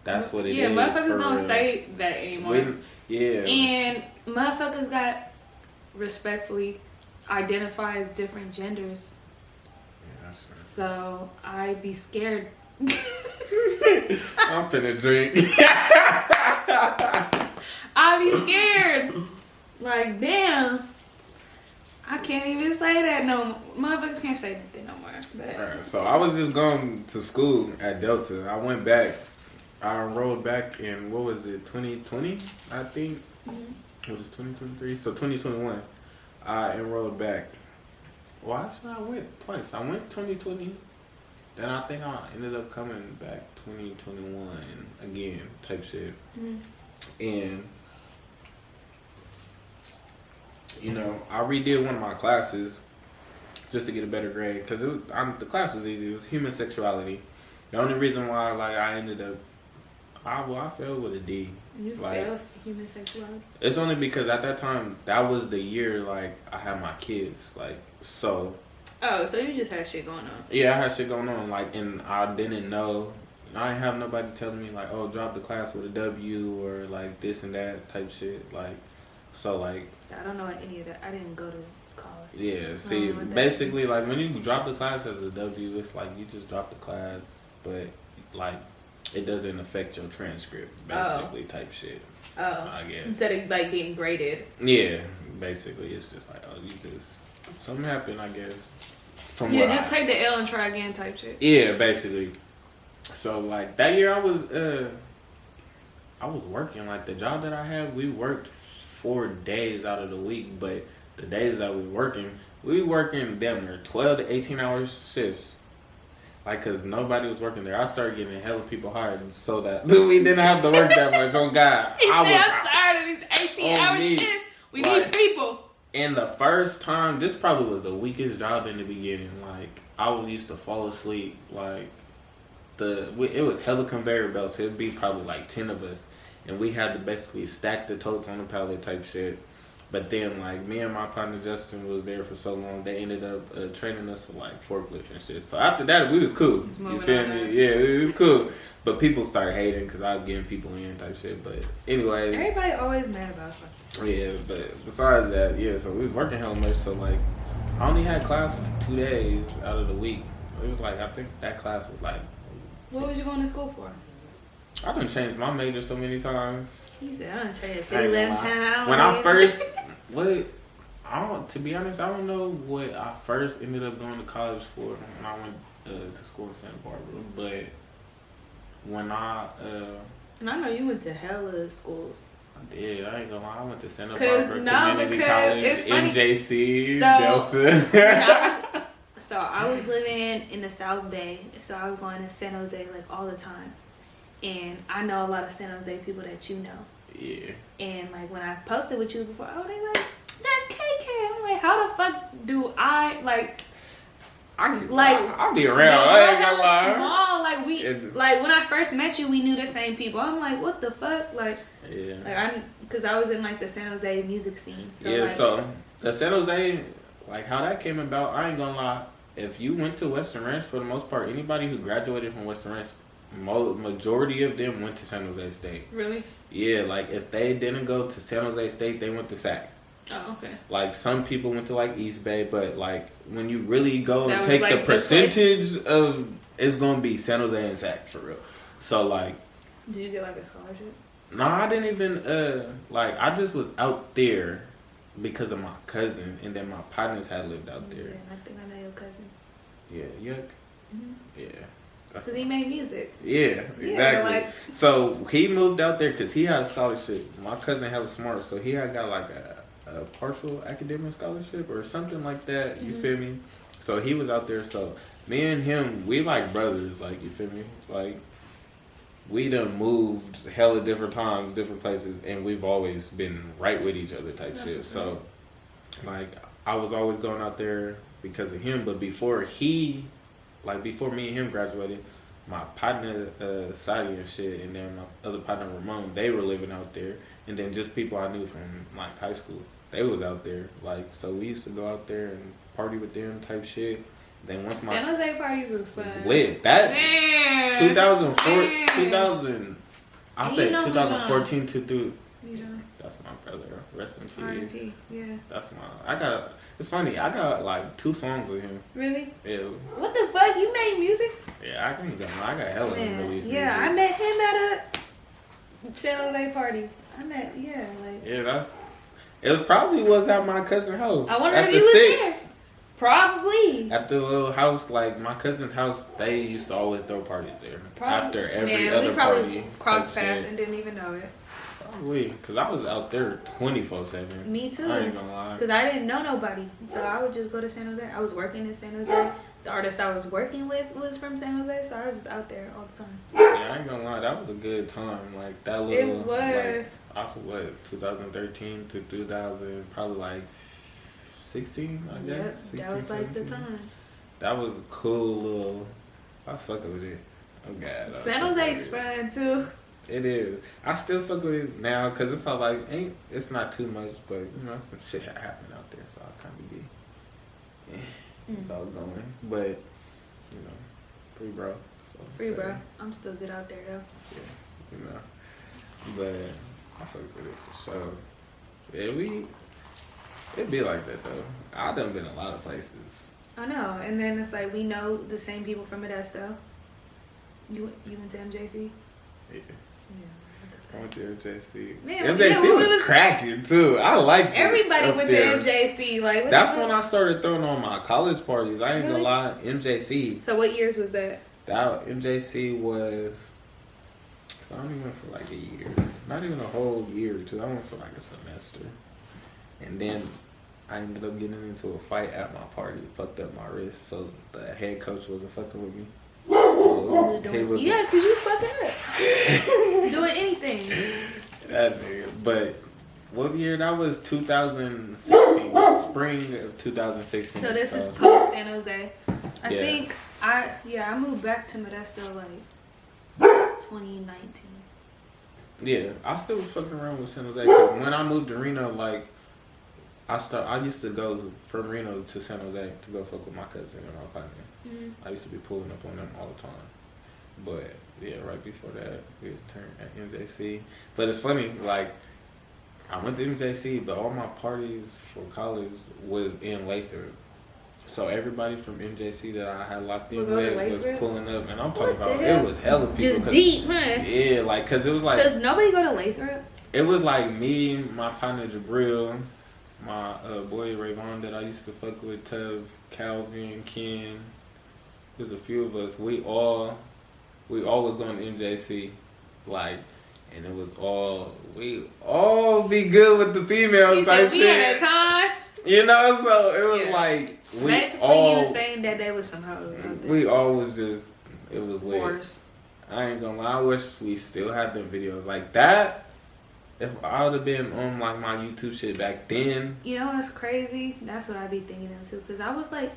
Speaker 2: that's what it is.
Speaker 3: Yeah, motherfuckers don't say that anymore.
Speaker 2: Yeah.
Speaker 3: And motherfuckers got respectfully identify as different genders.
Speaker 2: Yeah, that's right.
Speaker 3: So I be scared.
Speaker 2: I'm finna drink.
Speaker 3: I be scared. Like, damn. I can't even say that no more. Motherfuckers can't say anything no more. But.
Speaker 2: Alright, so I was just going to school at Delta. I went back. I enrolled back in, what was it, 2020, I think? It was 2023? So 2021. I enrolled back. Well, actually, I went twice. I went 2020. Then I think I ended up coming back 2021 again, type shit. And, you know, I redid one of my classes just to get a better grade. Because the class was easy. It was human sexuality. The only reason why, like, I ended up, I failed with a D.
Speaker 3: You failed human sexuality?
Speaker 2: It's only because at that time, that was the year, like, I had my kids. Like, so...
Speaker 3: Oh, so you just had shit going on? Yeah,
Speaker 2: I had shit going on. Like, and I didn't know. I didn't have nobody telling me, like, oh, drop the class with a W or, like, this and that type shit. Like, so, like...
Speaker 3: I don't know any of that. I didn't go to college.
Speaker 2: Yeah, see, basically, like, when you drop the class as a W, it's like you just drop the class, but, like, it doesn't affect your transcript, basically, type shit.
Speaker 3: Oh.
Speaker 2: I guess.
Speaker 3: Instead of, like, being graded.
Speaker 2: Yeah, basically. It's just like, oh, you just... Something happened, I guess.
Speaker 3: Just take the L and try again type shit.
Speaker 2: Yeah, basically. So, like, that year I was working. Like, the job that I had, we worked 4 days out of the week. But the days that we working damn near 12 to 18-hour shifts. Like, because nobody was working there. I started getting hella people hired so that we didn't have to work that much. On God.
Speaker 3: I'm tired of these 18-hour shifts. We need people.
Speaker 2: And the first time, this probably was the weakest job in the beginning. Like, I used to fall asleep. Like, it was hella conveyor belts. It'd be probably like 10 of us. And we had to basically stack the totes on the pallet type shit. But then, like, me and my partner Justin was there for so long, they ended up training us for, like, forklift and shit. So after that, we was cool. You feel me? Yeah, it was cool. But people started hating because I was getting people in type shit. But anyways.
Speaker 4: Everybody always mad about something.
Speaker 2: Yeah, but besides that, yeah, so we was working hella much. So, like, I only had class, like, 2 days out of the week. It was, like, I think that class was, like.
Speaker 3: What was you going to school for?
Speaker 2: I done changed my major so many times.
Speaker 4: He said, I done changed 50 times.
Speaker 2: When I first, to be honest, I don't know what I first ended up going to college for when I went to school in Santa Barbara. But when
Speaker 4: and I know you went to hella schools.
Speaker 2: I did. I ain't gonna lie. I went to Santa
Speaker 3: 'Cause-
Speaker 2: Barbara
Speaker 3: no,
Speaker 2: Community
Speaker 3: because
Speaker 2: College,
Speaker 3: it's funny.
Speaker 2: MJC,
Speaker 3: So,
Speaker 2: Delta.
Speaker 3: So I was living in the South Bay, so I was going to San Jose like all the time. And I know a lot of San Jose people that you know.
Speaker 2: Yeah.
Speaker 3: And like when I posted with you before, oh, they like, that's KK. I'm like, how the fuck do I like?
Speaker 2: I'll be around.
Speaker 3: No,
Speaker 2: I ain't
Speaker 3: we're
Speaker 2: gonna
Speaker 3: hella
Speaker 2: lie.
Speaker 3: small. Like like when I first met you, we knew the same people. I'm like, what the fuck? Like,
Speaker 2: Yeah.
Speaker 3: like because I was in like the San Jose music scene. So,
Speaker 2: Yeah,
Speaker 3: like,
Speaker 2: so the San Jose, like how that came about, I ain't gonna lie. If you went to Western Ranch, for the most part, anybody who graduated from Western Ranch, majority of them went to San Jose State.
Speaker 3: Really?
Speaker 2: Yeah, like if they didn't go to San Jose State, they went to SAC.
Speaker 3: Oh, okay.
Speaker 2: Like some people went to like East Bay, but like when you really go
Speaker 3: That
Speaker 2: and
Speaker 3: was,
Speaker 2: take
Speaker 3: like,
Speaker 2: the
Speaker 3: the
Speaker 2: percentage of, it's gonna be San Jose and SAC for real. So like,
Speaker 3: Did you get like a scholarship?
Speaker 2: no, I didn't even like I just was out there because of my cousin, and then my partners had lived out there.
Speaker 3: Yeah, I think I know your cousin.
Speaker 2: Yeah, yuck.
Speaker 3: Mm-hmm.
Speaker 2: Yeah.
Speaker 3: Because he made music.
Speaker 2: Yeah, exactly.
Speaker 3: like-
Speaker 2: So he moved out there because he had a scholarship. My cousin hella smart, so he had got like a partial academic scholarship or something like that. You feel me? So he was out there. So me and him, we like brothers. Like, you feel me? Like, we done moved hella different times, different places, and we've always been right with each other type shit. So, like, I was always going out there because of him. But before me and him graduated, my partner Sadi and shit, and then my other partner Ramon, they were living out there. And then just people I knew from like high school, they was out there. Like, so we used to go out there and party with them type shit. Then once my
Speaker 3: San Jose parties was fun.
Speaker 2: lit. That
Speaker 3: Man.
Speaker 2: 2004,
Speaker 3: Man.
Speaker 2: 2000. I
Speaker 3: And
Speaker 2: say
Speaker 3: you know who's
Speaker 2: 2014 to through.
Speaker 3: You know,
Speaker 2: That's my brother. Rest in peace.
Speaker 3: R&B. Yeah.
Speaker 2: That's my. It's funny. I got like 2 songs with him.
Speaker 3: Really?
Speaker 2: Yeah.
Speaker 3: What the fuck? You made music?
Speaker 2: Yeah, I got hella unreleased
Speaker 3: Yeah,
Speaker 2: music.
Speaker 3: I met him at a San Jose party. Like.
Speaker 2: Yeah, it probably was at my cousin's house.
Speaker 3: I wonder
Speaker 2: at
Speaker 3: if
Speaker 2: the
Speaker 3: he was
Speaker 2: 6.
Speaker 3: there. Probably.
Speaker 2: At the little house, like my cousin's house, they used to always throw parties there. After every other
Speaker 3: we probably
Speaker 2: party.
Speaker 3: crossed
Speaker 2: type
Speaker 3: paths
Speaker 2: shit.
Speaker 3: and didn't even know it.
Speaker 2: Probably, because I was out there 24/7.
Speaker 3: Me too.
Speaker 2: I ain't gonna lie.
Speaker 3: Because I didn't know nobody. So I would just go to San Jose. I was working in San Jose. The artist I was working with was from San Jose. So I was just out there all the time.
Speaker 2: Yeah, I ain't gonna lie, that was a good time. Like that little.
Speaker 3: It was.
Speaker 2: Like, also, what 2013 to 2000, probably like 16, I guess.
Speaker 3: Yep,
Speaker 2: 16,
Speaker 3: that was like
Speaker 2: 17.
Speaker 3: the times.
Speaker 2: That was a cool little. I fuck with it. Oh God. I
Speaker 3: San
Speaker 2: fuck
Speaker 3: Jose's
Speaker 2: with it.
Speaker 3: fun too.
Speaker 2: It is. I still fuck with it now because it's all like it's not too much, but you know some shit happened out there, so I kind of be about going. But you know, free bro. So
Speaker 3: Free, bro. I'm still good out there though.
Speaker 2: Yeah, you know. But I fuck with it for sure. Yeah, it be like that though. I done been a lot of places.
Speaker 3: I know, and then it's like we know the same people from Modesto. You went to MJC?
Speaker 2: Yeah. I went to MJC.
Speaker 3: Man,
Speaker 2: MJC
Speaker 3: yeah,
Speaker 2: was cracking too. I liked it.
Speaker 3: Everybody
Speaker 2: up
Speaker 3: went
Speaker 2: there.
Speaker 3: to MJC. Like what
Speaker 2: That's
Speaker 3: the
Speaker 2: when
Speaker 3: fuck?
Speaker 2: I started throwing on my college parties. I ain't
Speaker 3: Really?
Speaker 2: gonna lie, MJC.
Speaker 3: So what years was that?
Speaker 2: That MJC was. So I only went for like a year, not even a whole year or two. I went for like a semester, and then I ended up getting into a fight at my party. Fucked up my wrist, so the head coach wasn't fucking with me. So he was
Speaker 3: Yeah, because you fucking up. Doing anything.
Speaker 2: that nigga. But what year? That was 2016. spring of 2016.
Speaker 3: So this is post San Jose. I
Speaker 2: Yeah.
Speaker 3: think I moved back to Modesto like 2019.
Speaker 2: Yeah, I still was fucking around with San Jose because when I moved to Reno, like I used to go from Reno to San Jose to go fuck with my cousin and my partner.
Speaker 3: Mm-hmm.
Speaker 2: I used to be pulling up on them all the time. But yeah, right before that, we was turned at MJC. But it's funny, like I went to MJC, but all my parties for college was in Lathrop. So everybody from MJC that I had locked in with was pulling up, and I'm talking about it was hella people.
Speaker 3: Just deep, man.
Speaker 2: Yeah, like cause it was like
Speaker 3: Does nobody go to Lathrop?
Speaker 2: it was like me, my partner Jabril, my boy Rayvon that I used to fuck with, Tev, Calvin, Ken. There's a few of us. We all was going to MJC, like, and it was we all be good with the females type
Speaker 3: we
Speaker 2: shit.
Speaker 3: had a time.
Speaker 2: You know, so it was like
Speaker 3: basically he was saying that there was some hoes out there.
Speaker 2: we all was just it was lit.
Speaker 3: Wars.
Speaker 2: I ain't gonna lie, I wish we still had them videos like that. If I would have been on like my YouTube shit back then.
Speaker 3: You know what's crazy? That's what I be thinking of too. Cause I was like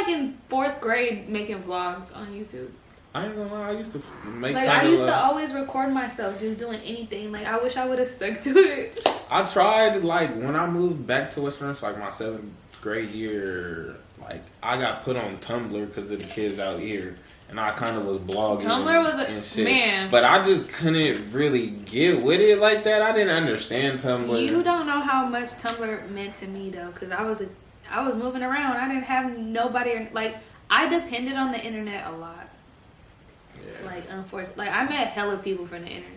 Speaker 3: in 4th grade making vlogs on YouTube.
Speaker 2: I ain't gonna lie, I used to make
Speaker 3: like I used to always record myself just doing anything. Like I wish I would have stuck to it.
Speaker 2: I tried, like, when I moved back to West Orange, like, my 7th grade year, like, I got put on Tumblr because of the kids out here, and I kind of was blogging
Speaker 3: Tumblr was
Speaker 2: and shit.
Speaker 3: Man.
Speaker 2: But I just couldn't really get with it like that. I didn't understand Tumblr.
Speaker 3: You don't know how much Tumblr meant to me, though, because I was moving around. I didn't have nobody, like, I depended on the internet a lot. Yeah. Like, unfortunately, like, I met hella people from the internet.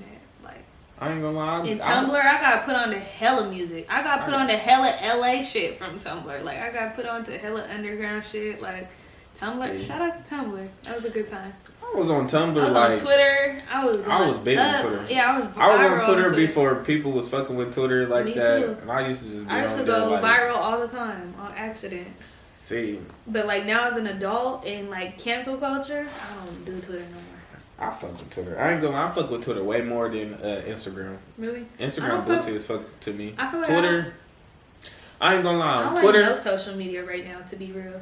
Speaker 2: I ain't gonna lie.
Speaker 3: In Tumblr, I got put on the hella music. I got put on the hella LA shit from Tumblr. Like, I got put on to hella underground shit. Like, Tumblr. See. Shout out to Tumblr. That was a good time.
Speaker 2: I was on Tumblr.
Speaker 3: I was
Speaker 2: like,
Speaker 3: on Twitter. I was
Speaker 2: big on Twitter.
Speaker 3: Yeah,
Speaker 2: I was on Twitter before people was fucking with Twitter like
Speaker 3: Me
Speaker 2: that.
Speaker 3: too.
Speaker 2: And I used to just be
Speaker 3: I used to go viral all the time on accident.
Speaker 2: See.
Speaker 3: But, like, now as an adult in, like, cancel culture, I don't do Twitter no more.
Speaker 2: I fuck with Twitter. I ain't gonna lie, I fuck with Twitter way more than Instagram.
Speaker 3: Really?
Speaker 2: Instagram bullshit as fuck to me.
Speaker 3: I feel like
Speaker 2: Twitter, I ain't gonna lie.
Speaker 3: I don't
Speaker 2: Twitter,
Speaker 3: like no social media right now, to be real.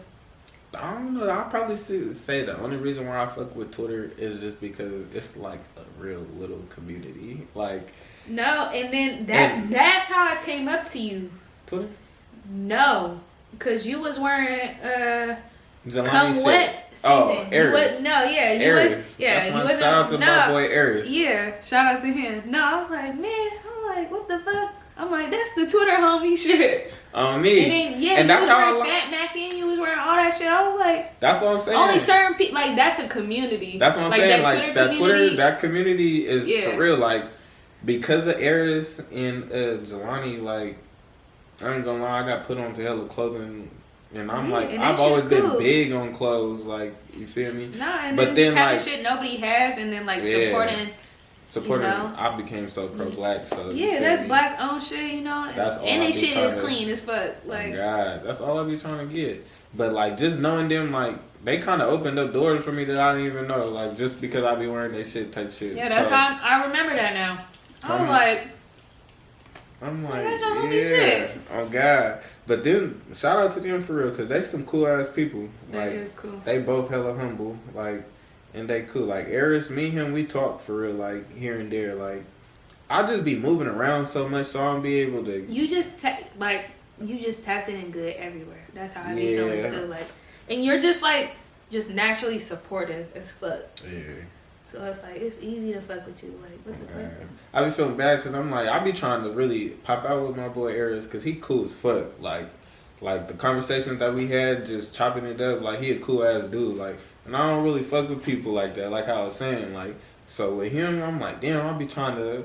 Speaker 2: I don't know. I'll probably say the only reason why I fuck with Twitter is just because it's like a real little community. Like
Speaker 3: no, and then that's how I came up to you.
Speaker 2: Twitter?
Speaker 3: No, because you was wearing
Speaker 2: Jelani
Speaker 3: Come
Speaker 2: shit.
Speaker 3: What season?
Speaker 2: Oh, Aries.
Speaker 3: Shout
Speaker 2: out to my boy Aries.
Speaker 3: Yeah, shout out to him. No, I was like, man, what the fuck? I'm like, that's the Twitter homie shit.
Speaker 2: On me.
Speaker 3: And then,
Speaker 2: and that's
Speaker 3: you was
Speaker 2: how
Speaker 3: wearing Fat Mac and you was wearing all that shit. I was like,
Speaker 2: that's what I'm saying.
Speaker 3: Only certain people, like, that's a community.
Speaker 2: That's what I'm saying. That Twitter, that community is
Speaker 3: yeah.
Speaker 2: for real. Like, because of Aries and Jelani, like, I ain't gonna lie, I got put onto hella clothing. And I'm like, I've always been big on clothes, like, you feel me?
Speaker 3: Nah, and then just having shit nobody has, and then, like, supporting, you know?
Speaker 2: I became so pro-black, so.
Speaker 3: Yeah, that's black-owned shit, you know?
Speaker 2: That's all
Speaker 3: and they shit is clean as fuck. Like,
Speaker 2: oh God, that's all I be trying to get. But, like, just knowing them, like, they kind of opened up doors for me that I didn't even know, like, just because I be wearing their shit type shit.
Speaker 3: Yeah, that's how I remember that now. I'm like,
Speaker 2: yeah, oh God. But then, shout out to them for real, because they some cool ass people.
Speaker 3: That
Speaker 2: like,
Speaker 3: is cool.
Speaker 2: They both hella humble, like, and they cool. Like, Aries, me and him, we talk for real, like, here and there. Like, I just be moving around so much, so I don't be able to.
Speaker 3: You just tapped in good everywhere. That's how I be feeling too. Like, and you're just like, just naturally supportive as fuck.
Speaker 2: Yeah.
Speaker 3: So it's like, it's easy to fuck with you. Like, what the fuck?
Speaker 2: I be feeling bad because I'm like, I be trying to really pop out with my boy Aries because he cool as fuck. Like the conversations that we had, just chopping it up, like, he a cool ass dude. Like, and I don't really fuck with people like that, like I was saying. Like, so with him, I'm like, damn, I be trying to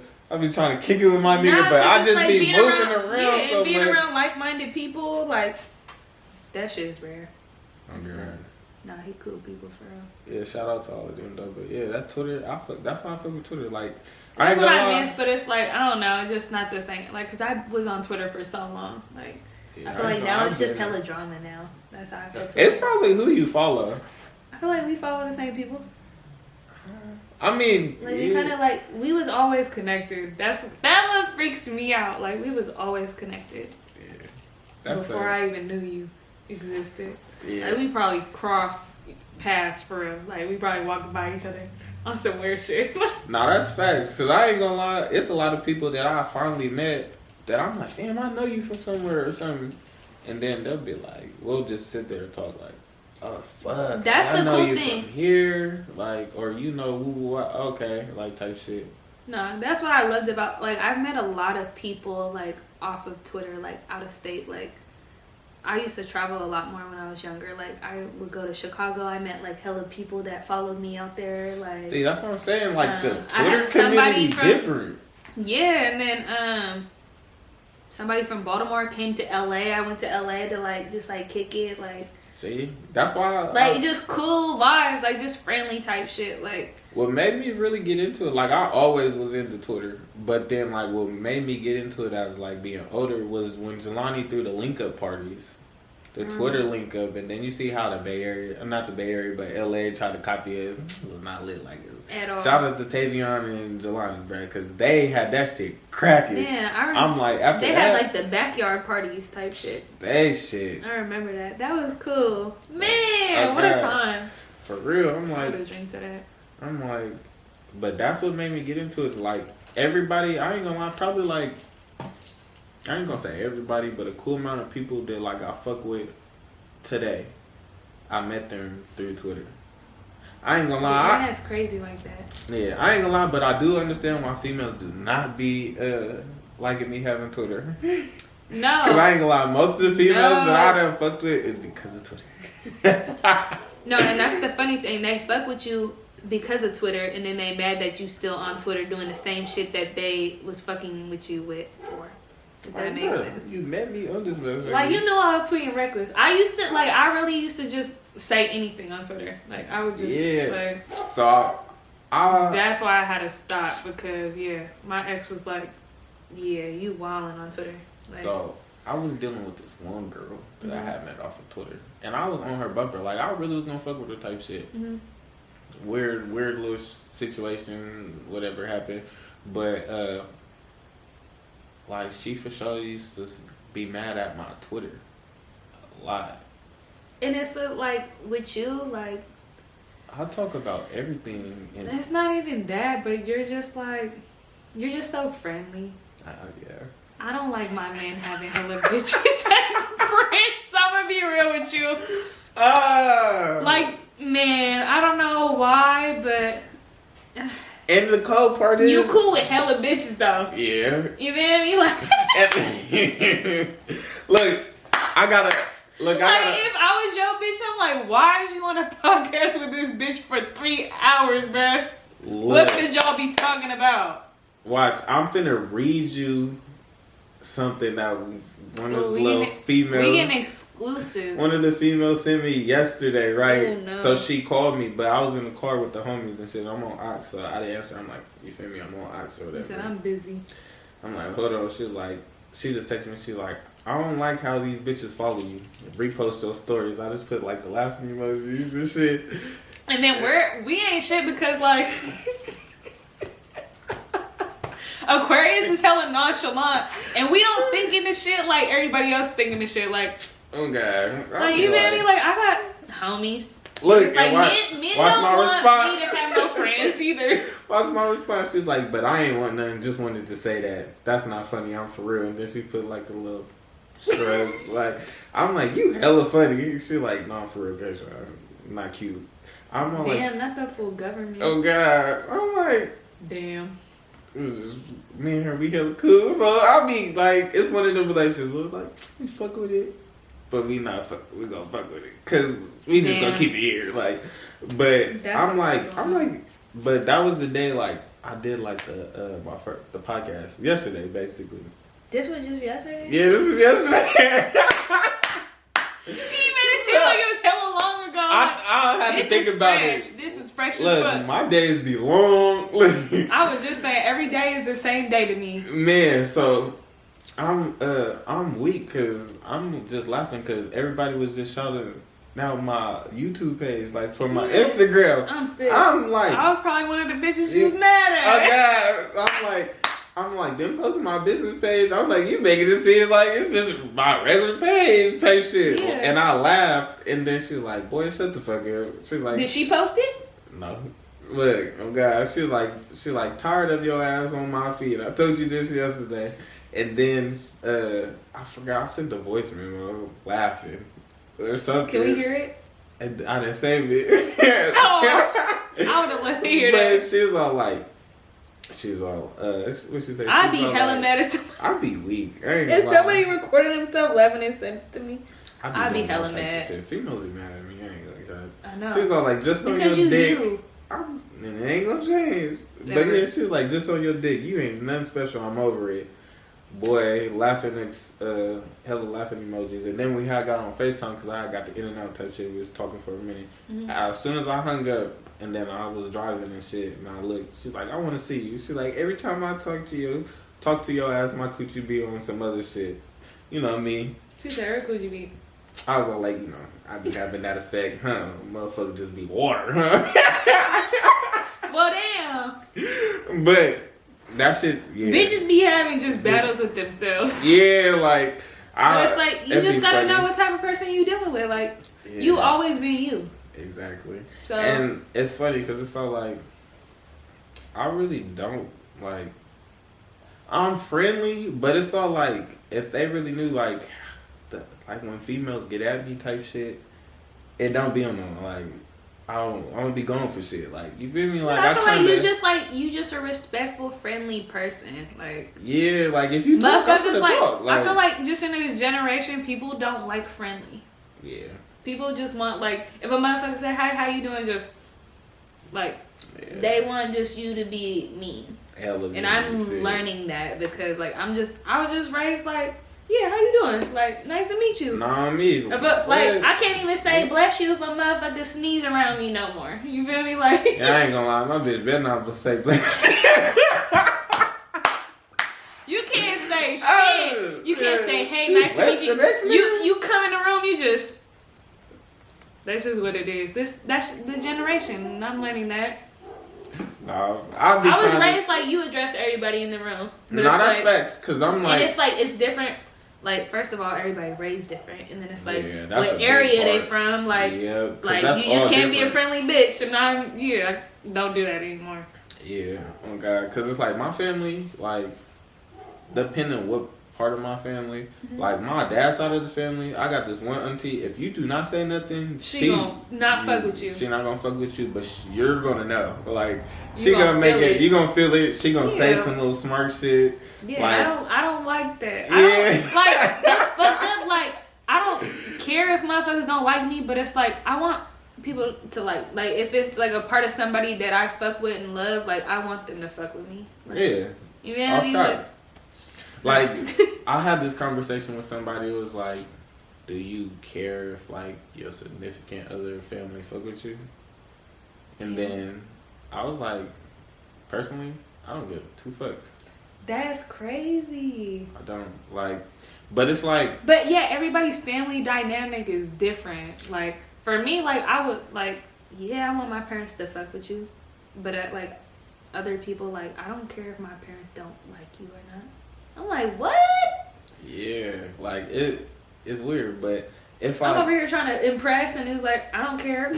Speaker 2: kick it with my nigga, but I just like be moving around
Speaker 3: yeah,
Speaker 2: so
Speaker 3: and being
Speaker 2: much.
Speaker 3: around like-minded people, like, that shit is rare.
Speaker 2: That's right.
Speaker 3: Nah, he cool people for real.
Speaker 2: Yeah, shout out to all of them though. But yeah, that Twitter, that's why I fuck with Twitter. Like,
Speaker 3: that's what I miss, but it's like, I don't know, it's just not the same. Like, cause I was on Twitter for so long. Like, yeah, I feel like now it's just hella drama now. That's how I feel.
Speaker 2: It's probably who you follow.
Speaker 3: I feel like we follow the same people.
Speaker 2: I mean,
Speaker 3: like, we kind of like, we was always connected. That what freaks me out. Like, we was always connected.
Speaker 2: Yeah.
Speaker 4: before I even knew you existed.
Speaker 2: Yeah.
Speaker 4: Like, we probably crossed paths for real. Like, we probably walked by each other on some weird shit.
Speaker 2: Nah, that's facts. Cause I ain't gonna lie, it's a lot of people that I finally met that I'm like, damn, I know you from somewhere or something. And then they'll be like, we'll just sit there and talk like, oh fuck,
Speaker 3: That's
Speaker 2: I
Speaker 3: the
Speaker 2: know
Speaker 3: cool
Speaker 2: you
Speaker 3: thing.
Speaker 2: from here, like, or you know, okay, like type shit.
Speaker 3: No, that's what I loved about, like, I've met a lot of people, like, off of Twitter, like, out of state. Like, I used to travel a lot more when I was younger. Like, I would go to Chicago. I met, like, hella people that followed me out there. Like,
Speaker 2: See, that's what I'm saying. Like, the
Speaker 3: I
Speaker 2: Twitter
Speaker 3: had somebody
Speaker 2: community different.
Speaker 3: yeah, and then, somebody from Baltimore came to LA. I went to LA to, like, just, like, kick it, like...
Speaker 2: See, that's why.
Speaker 3: Like, just cool vibes, like, just friendly type shit, like...
Speaker 2: What made me really get into it, like, I always was into Twitter, but then, like, what made me get into it as, like, being older was when Jelani threw the link-up parties, the Twitter link-up, and then you see how the Bay Area, not the Bay Area, but LA tried to copy it. It was not lit like it.
Speaker 3: At all.
Speaker 2: Shout out to Tavion and Jelani, bro, because they had that shit cracking.
Speaker 3: Yeah,
Speaker 2: I'm like, after
Speaker 3: they
Speaker 2: that,
Speaker 3: had, like, the backyard parties type shit.
Speaker 2: they shit.
Speaker 3: I remember that. That was cool.
Speaker 4: Man, what a time.
Speaker 2: For real, I'm
Speaker 3: I
Speaker 2: like...
Speaker 3: would drink to that.
Speaker 2: I'm like, but that's what made me get into it. Like, everybody, I ain't gonna lie, probably like, I ain't gonna say everybody, but a cool amount of people that like I fuck with today, I met them through Twitter. I ain't gonna lie.
Speaker 3: Yeah, that's crazy like that.
Speaker 2: Yeah, I ain't gonna lie, but I do understand why females do not be liking me having Twitter.
Speaker 3: No.
Speaker 2: Cause I ain't gonna lie, most of the females that I done fucked with is because of Twitter.
Speaker 3: No, and that's the funny thing. They fuck with you because of Twitter, and then they mad that you still on Twitter doing the same shit that they was fucking with you with for. If that makes sense.
Speaker 2: You met me on this motherfucker.
Speaker 4: Like, you know I was tweeting reckless. I really used to just say anything on Twitter. Like, I would just, like...
Speaker 2: So,
Speaker 4: That's why I had to stop, because, yeah, my ex was like,
Speaker 3: Yeah, you wilding on Twitter. Like,
Speaker 2: so, I was dealing with this one girl that I had met off of Twitter. And I was on her bumper. Like, I really was gonna fuck with her type shit. Weird little situation, whatever happened. But, like, she for sure used to be mad at my Twitter a lot.
Speaker 3: and it's like with you, like,
Speaker 2: I talk about everything.
Speaker 4: it's not even that, but you're just so friendly.
Speaker 2: Yeah.
Speaker 4: I don't like my man having hella bitches as friends. I'm gonna be real with you. Like, man, I don't know why, but...
Speaker 2: And the cold part is...
Speaker 4: You cool with hella bitches, though.
Speaker 2: Yeah.
Speaker 4: You feel me? Like...
Speaker 2: Look, I gotta...
Speaker 4: Like, if I was your bitch, I'm like, why is you on a podcast with this bitch for 3 hours, bruh? What could y'all be talking about?
Speaker 2: Watch, I'm finna read you something that one of the little females...
Speaker 4: We getting exclusives.
Speaker 2: One of the females sent me yesterday, right?
Speaker 3: Oh, no.
Speaker 2: So she called me, but I was in the car with the homies and shit. I'm on Ox, so I didn't answer. I'm like, you feel me? I'm on Ox or whatever.
Speaker 4: He said, I'm busy.
Speaker 2: I'm like, hold on. She was like, she just texted me. She's like, I don't like how these bitches follow you. Repost your stories. I just put like the laughing emojis and shit.
Speaker 4: And then we ain't shit because, like... Aquarius is hella nonchalant, and we don't think in the shit like everybody else thinking the shit. Like,
Speaker 2: oh god,
Speaker 4: like you feel me? Like, I got homies.
Speaker 2: Look,
Speaker 4: it's like men
Speaker 2: watch
Speaker 4: don't
Speaker 2: my
Speaker 4: want
Speaker 2: response.
Speaker 4: me to have no friends either.
Speaker 2: Watch my response. She's like, but I ain't want nothing. Just wanted to say that. That's not funny. I'm for real. And then she put like the little shrug. Like, I'm like, you hella funny. She's like, no, I'm for real, guys. I'm not cute. I'm all
Speaker 4: Damn,
Speaker 2: like,
Speaker 4: not the full government.
Speaker 2: oh god. I'm like,
Speaker 4: damn.
Speaker 2: it was just, me and her, we hella cool. So I be like, it's one of the relationships where like, we fuck with it, but we gonna fuck with it because we just gonna keep it here. Like, but
Speaker 3: That's
Speaker 2: I'm like, but that was the day like I did like the podcast yesterday basically.
Speaker 3: this was just yesterday?
Speaker 2: Yeah, this was yesterday.
Speaker 4: He made it seem like it was hella long ago.
Speaker 2: I had to think about
Speaker 4: fresh.
Speaker 2: it.
Speaker 4: This is fresh
Speaker 2: Look,
Speaker 4: as fuck.
Speaker 2: my days be long.
Speaker 4: I was just saying, every day is the same day to me.
Speaker 2: Man, so I'm weak because I'm just laughing because everybody was just shouting out my YouTube page, like for my Instagram.
Speaker 4: I'm sick.
Speaker 2: I'm like,
Speaker 4: I was probably one of the bitches she was mad at.
Speaker 2: oh god, I'm like, I'm like, them posting my business page. I'm like, you making it seem like it's just my regular page type shit.
Speaker 3: Yeah.
Speaker 2: And I laughed, and then she was like, boy, shut the fuck up. She was like,
Speaker 3: Did she post it?
Speaker 2: no. Look, oh God, she was like, tired of your ass on my feed. I told you this yesterday. And then, I forgot, I sent the voice memo laughing or something.
Speaker 3: Can we hear it?
Speaker 2: And I didn't save it.
Speaker 3: No. I would have let her hear that.
Speaker 2: But she was all like, what she say?
Speaker 3: I'd be
Speaker 2: all
Speaker 3: hella
Speaker 2: like,
Speaker 3: mad at somebody.
Speaker 2: I'd be weak. I ain't
Speaker 3: If
Speaker 2: gonna lie.
Speaker 3: somebody recorded himself laughing and sent it to me, I'd be
Speaker 2: doing
Speaker 3: hella
Speaker 2: that type of
Speaker 3: mad.
Speaker 2: shit. Females be mad at me. I ain't gonna lie.
Speaker 3: I know.
Speaker 2: She was all like, just on
Speaker 3: Because
Speaker 2: your
Speaker 3: you
Speaker 2: dick.
Speaker 3: do.
Speaker 2: And it ain't gonna change. But
Speaker 3: Never.
Speaker 2: yeah, she was like, just on your dick. You ain't nothing special. I'm over it. Boy, laughing, hella laughing emojis. And then we had got on FaceTime because I had got the in and out type shit. We was talking for a minute.
Speaker 3: Mm-hmm.
Speaker 2: As soon as I hung up, and then I was driving and shit, and I looked, she's like, I want to see you. She's like, every time I talk to your ass, my coochie be on some other shit. You know what I mean?
Speaker 3: She said, her could you be?
Speaker 2: I was all like, I be having that effect, huh? Motherfucker just be water, huh?
Speaker 3: Well, damn.
Speaker 2: But that shit, yeah.
Speaker 3: Bitches be having just battles with themselves.
Speaker 2: Yeah, like,
Speaker 3: But it's like, you
Speaker 2: it'd
Speaker 3: just
Speaker 2: be
Speaker 3: gotta
Speaker 2: funny.
Speaker 3: know what type of person you dealing with. Like,
Speaker 2: Yeah.
Speaker 3: you always be you.
Speaker 2: Exactly.
Speaker 3: So,
Speaker 2: And it's funny because it's all like, I really don't, like, I'm friendly, but it's all like, if they really knew, like when females get at me type shit, it don't be on them. Like, I don't be going for shit. Like, you feel me? Like,
Speaker 3: I feel like
Speaker 2: kinda,
Speaker 3: you just a respectful, friendly person. Like,
Speaker 2: yeah, like if you talk, I'm
Speaker 3: motherfuckers
Speaker 2: finna
Speaker 3: like,
Speaker 2: talk.
Speaker 3: I feel like just in this generation, people don't like friendly.
Speaker 2: Yeah.
Speaker 3: People just want, like, if a motherfucker say, hi, how you doing? Just, like,
Speaker 2: Yeah.
Speaker 3: they want just you to be mean.
Speaker 2: Hella
Speaker 3: And
Speaker 2: mean
Speaker 3: I'm
Speaker 2: shit.
Speaker 3: learning that because, like, I was just raised like, yeah, how you doing? Like, nice to meet you.
Speaker 2: Nah, me.
Speaker 3: But, like, I can't even say bless you if a motherfucker sneeze around me no more. You feel me? Like,
Speaker 2: Yeah, I ain't gonna lie, my bitch better not say bless.
Speaker 3: you can't say shit. You can't say, hey, nice to meet you. You come in the room, you just. That's just what it is. That's the generation, and I'm learning that.
Speaker 2: Nah,
Speaker 3: I was raised like you address everybody in the room. But
Speaker 2: Nah,
Speaker 3: it's
Speaker 2: that's
Speaker 3: like,
Speaker 2: facts. Cause I'm like,
Speaker 3: and it's like it's different. Like, first of all, everybody raised different, and then it's like
Speaker 2: Yeah, that's a
Speaker 3: what
Speaker 2: big
Speaker 3: area they
Speaker 2: part.
Speaker 3: from. Like,
Speaker 2: Yeah, 'cause
Speaker 3: like
Speaker 2: that's
Speaker 3: you just
Speaker 2: all
Speaker 3: can't be a
Speaker 2: different.
Speaker 3: friendly bitch. And I don't do that anymore.
Speaker 2: Yeah, oh God, cause it's like my family, like, depending what part of my family, like my dad's side of the family, I got this one auntie. If you do not say nothing,
Speaker 3: She gonna not fuck with you.
Speaker 2: She not gonna fuck with you, but you're gonna know. Like,
Speaker 3: You
Speaker 2: she
Speaker 3: gonna
Speaker 2: gonna make
Speaker 3: feel
Speaker 2: it.
Speaker 3: it.
Speaker 2: You gonna feel it. She gonna say
Speaker 3: Yeah.
Speaker 2: some little smart shit.
Speaker 3: Yeah,
Speaker 2: like,
Speaker 3: I don't like that.
Speaker 2: Yeah.
Speaker 3: I don't, like, that's fucked up. Like, I don't care if motherfuckers don't like me, but it's like I want people to like if it's like a part of somebody that I fuck with and love, like I want them to fuck with me. Like,
Speaker 2: Yeah.
Speaker 3: you know what I mean?
Speaker 2: Tops. Like, I had this conversation with somebody who was like, do you care if, like, your significant other family fuck with you? And then I was like, personally, I don't give two fucks.
Speaker 3: That's crazy.
Speaker 2: I don't. Like, but it's like,
Speaker 3: But yeah, everybody's family dynamic is different. Like, for me, like, I would, like, yeah, I want my parents to fuck with you. But, like, other people, like, I don't care if my parents don't like you or not. I'm like, what?
Speaker 2: yeah, like, it's weird, but if
Speaker 3: I'm over here trying to impress, and it's like, I don't care.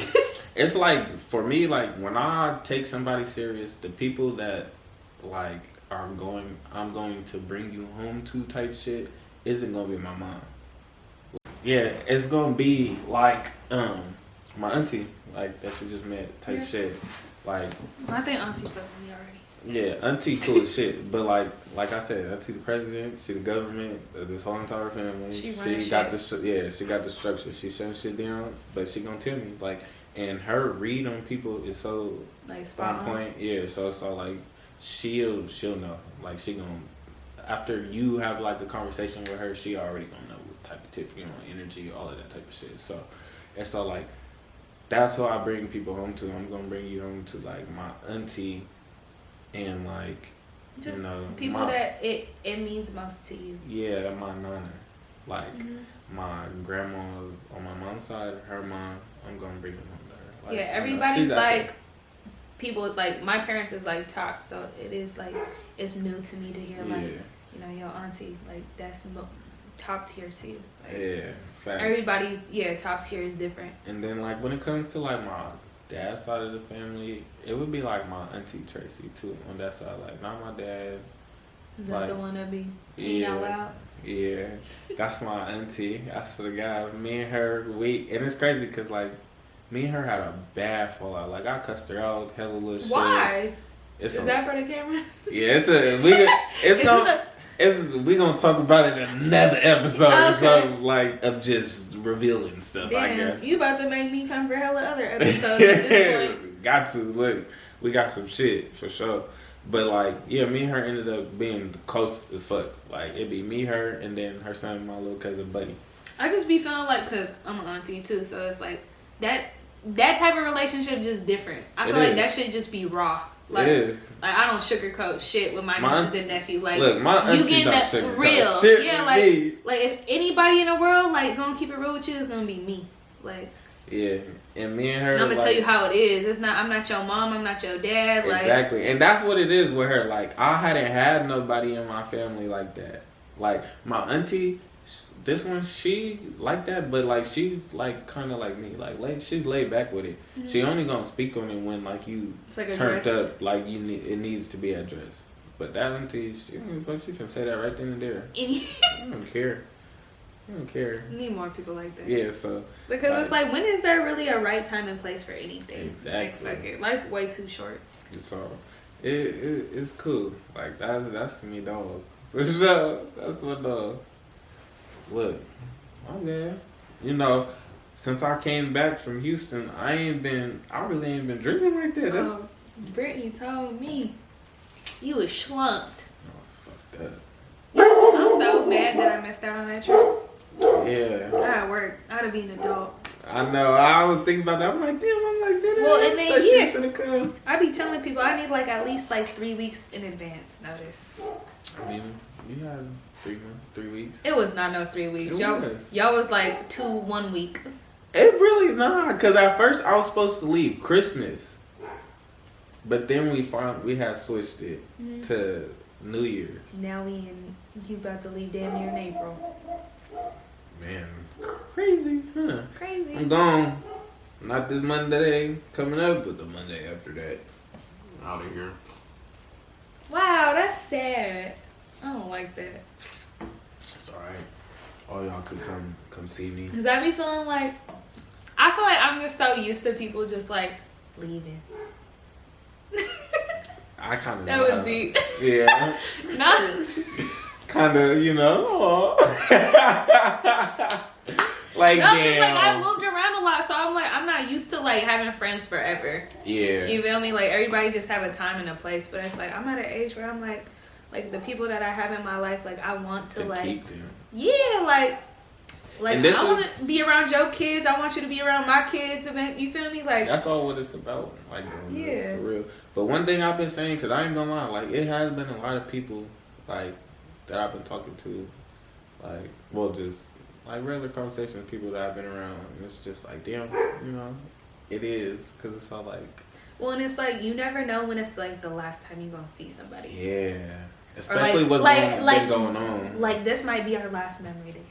Speaker 2: it's like, for me, like, when I take somebody serious, the people that, like, I'm going to bring you home to type shit isn't gonna be my mom. Yeah, it's gonna be like my auntie, like that you just met type shit. Like,
Speaker 3: I think Auntie fucked with me already.
Speaker 2: yeah, auntie cool as shit. But like I said, auntie the president, she the government, this whole entire family.
Speaker 3: She
Speaker 2: got the she got the structure. She shutting shit down, but she gonna tell me like, and her read on people is so
Speaker 3: Like, spot
Speaker 2: on
Speaker 3: on.
Speaker 2: point. Yeah, so it's all like she'll know. Like, she gonna, after you have like a conversation with her, she already gonna know what type of tip you on, energy, all of that type of shit. So it's all like, that's who I bring people home to. I'm gonna bring you home to like my auntie and like,
Speaker 3: Just
Speaker 2: you know,
Speaker 3: people
Speaker 2: my,
Speaker 3: that it means most to you.
Speaker 2: yeah, my nana, like my grandma on my mom's side, her mom. I'm gonna bring them home to her. Like,
Speaker 3: Yeah,
Speaker 2: I know
Speaker 3: everybody's
Speaker 2: she's out
Speaker 3: like, people like my parents is like top, so it is like it's new to me to hear like you know your auntie like that's top tier too. Like,
Speaker 2: yeah, facts.
Speaker 3: Everybody's top tier is different.
Speaker 2: And then like when it comes to like my dad's side of the family, it would be like my auntie Tracy too on that side. Like not my dad.
Speaker 3: Is that
Speaker 2: like,
Speaker 3: the one that be eating out loud?
Speaker 2: Yeah, that's my auntie. I swear to God, me and her, and it's crazy because like me and her had a bad fallout. Like I cussed her out, hella little shit.
Speaker 3: Why? Is that for the camera?
Speaker 2: Yeah, we gonna talk about it in another episode or something like of just revealing stuff.
Speaker 3: Damn,
Speaker 2: I guess
Speaker 3: you about to make me come for hella other episodes at this point.
Speaker 2: Got to look, we got some shit for sure. But like, yeah, me and her ended up being close as fuck. Like it'd be me, her, and then her son, my little cousin Buddy.
Speaker 3: I just be feeling like, cause I'm an auntie too, so it's like that type of relationship just different. I feel like that should just be raw. Like, it is. Like I don't sugarcoat shit with my nieces and nephews. Like
Speaker 2: look, my auntie
Speaker 3: you getting that real.
Speaker 2: Shit
Speaker 3: yeah, like if anybody in the world like gonna keep it real with you, it's gonna be me. Like
Speaker 2: yeah, and me and her.
Speaker 3: And I'm gonna tell you how it is. It's not. I'm not your mom. I'm not your dad. Like
Speaker 2: exactly, and that's what it is with her. Like I hadn't had nobody in my family like that. Like my auntie. This one, she like that, but like she's like kind of like me, like she's laid back with it. Mm-hmm. She only gonna speak on it when like you turned up, like it needs to be addressed. But that auntie, she can say that right then and there. I don't care. I don't care.
Speaker 3: You need more people like that.
Speaker 2: Yeah, so
Speaker 3: because like, it's like when is there really a right time and place for anything?
Speaker 2: Exactly.
Speaker 3: Like fuck it, life way too short.
Speaker 2: So it's cool. Like that's me dog for sure. That's my dog. Look, my man, you know, since I came back from Houston, I really ain't been drinking like that.
Speaker 3: Brittany told me you was slumped.
Speaker 2: I was fucked up.
Speaker 3: I'm so mad that I missed out on that trip.
Speaker 2: Yeah.
Speaker 3: I had work. I'd have been an adult.
Speaker 2: I know. I was thinking about that. I'm like, damn.
Speaker 3: Well, and then come. I be telling people I need like at least like 3 weeks in advance notice.
Speaker 2: I mean, you had 3 weeks.
Speaker 3: It was not no 3 weeks. Y'all was like 1 week.
Speaker 2: It really because at first I was supposed to leave Christmas, but then we had switched it to New Year's.
Speaker 3: Now you about to leave damn near in April.
Speaker 2: Man, crazy, huh?
Speaker 3: Crazy.
Speaker 2: I'm gone. Not this Monday coming up, but the Monday after that. Out of here.
Speaker 3: Wow, that's sad. I don't like that.
Speaker 2: It's alright. All y'all could come see me.
Speaker 3: Cause I be feeling like I feel like I'm just so used to people just like leaving.
Speaker 2: I kind of
Speaker 3: that was deep.
Speaker 2: Yeah.
Speaker 3: No.
Speaker 2: Kind of, you know. Like
Speaker 3: no,
Speaker 2: damn.
Speaker 3: Like I moved around a lot, so I'm like I'm not used to like having friends forever.
Speaker 2: Yeah.
Speaker 3: You feel me? Like everybody just have a time and a place, but it's like I'm at an age where I'm like the people that I have in my life, like I want to like
Speaker 2: keep them.
Speaker 3: Yeah, like I want to be around your kids. I want you to be around my kids. You feel me? Like
Speaker 2: that's all what it's about. Like
Speaker 3: yeah,
Speaker 2: for real. But one thing I've been saying, because I ain't gonna lie, like it has been a lot of people like that I've been talking to, like just like regular conversations with people that I've been around. And it's just like damn, you know, it is because it's all like.
Speaker 3: Well, and it's like you never know when it's like the last time you're gonna see somebody.
Speaker 2: Yeah, especially what's been going on.
Speaker 3: Like this might be our last memory together.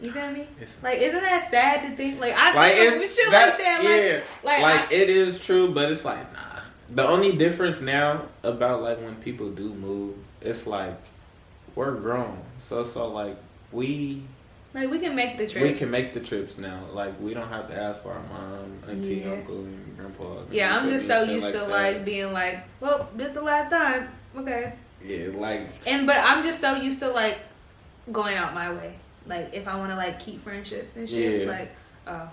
Speaker 3: You feel me? Like, isn't that sad to think? Like, I think it's shit like that.
Speaker 2: Yeah. Like it is true, but it's like, nah. The only difference now about, like, when people do move, it's like, we're grown. So like, we
Speaker 3: can make the trips.
Speaker 2: We can make the trips now. Like, we don't have to ask for our mom, auntie, uncle, and grandpa.
Speaker 3: Yeah, I'm just so used to, like, being like, well, this is the last time. Okay.
Speaker 2: Yeah, like.
Speaker 3: But I'm just so used to, like, going out my way. Like, if I want to, like, keep friendships and shit, like, I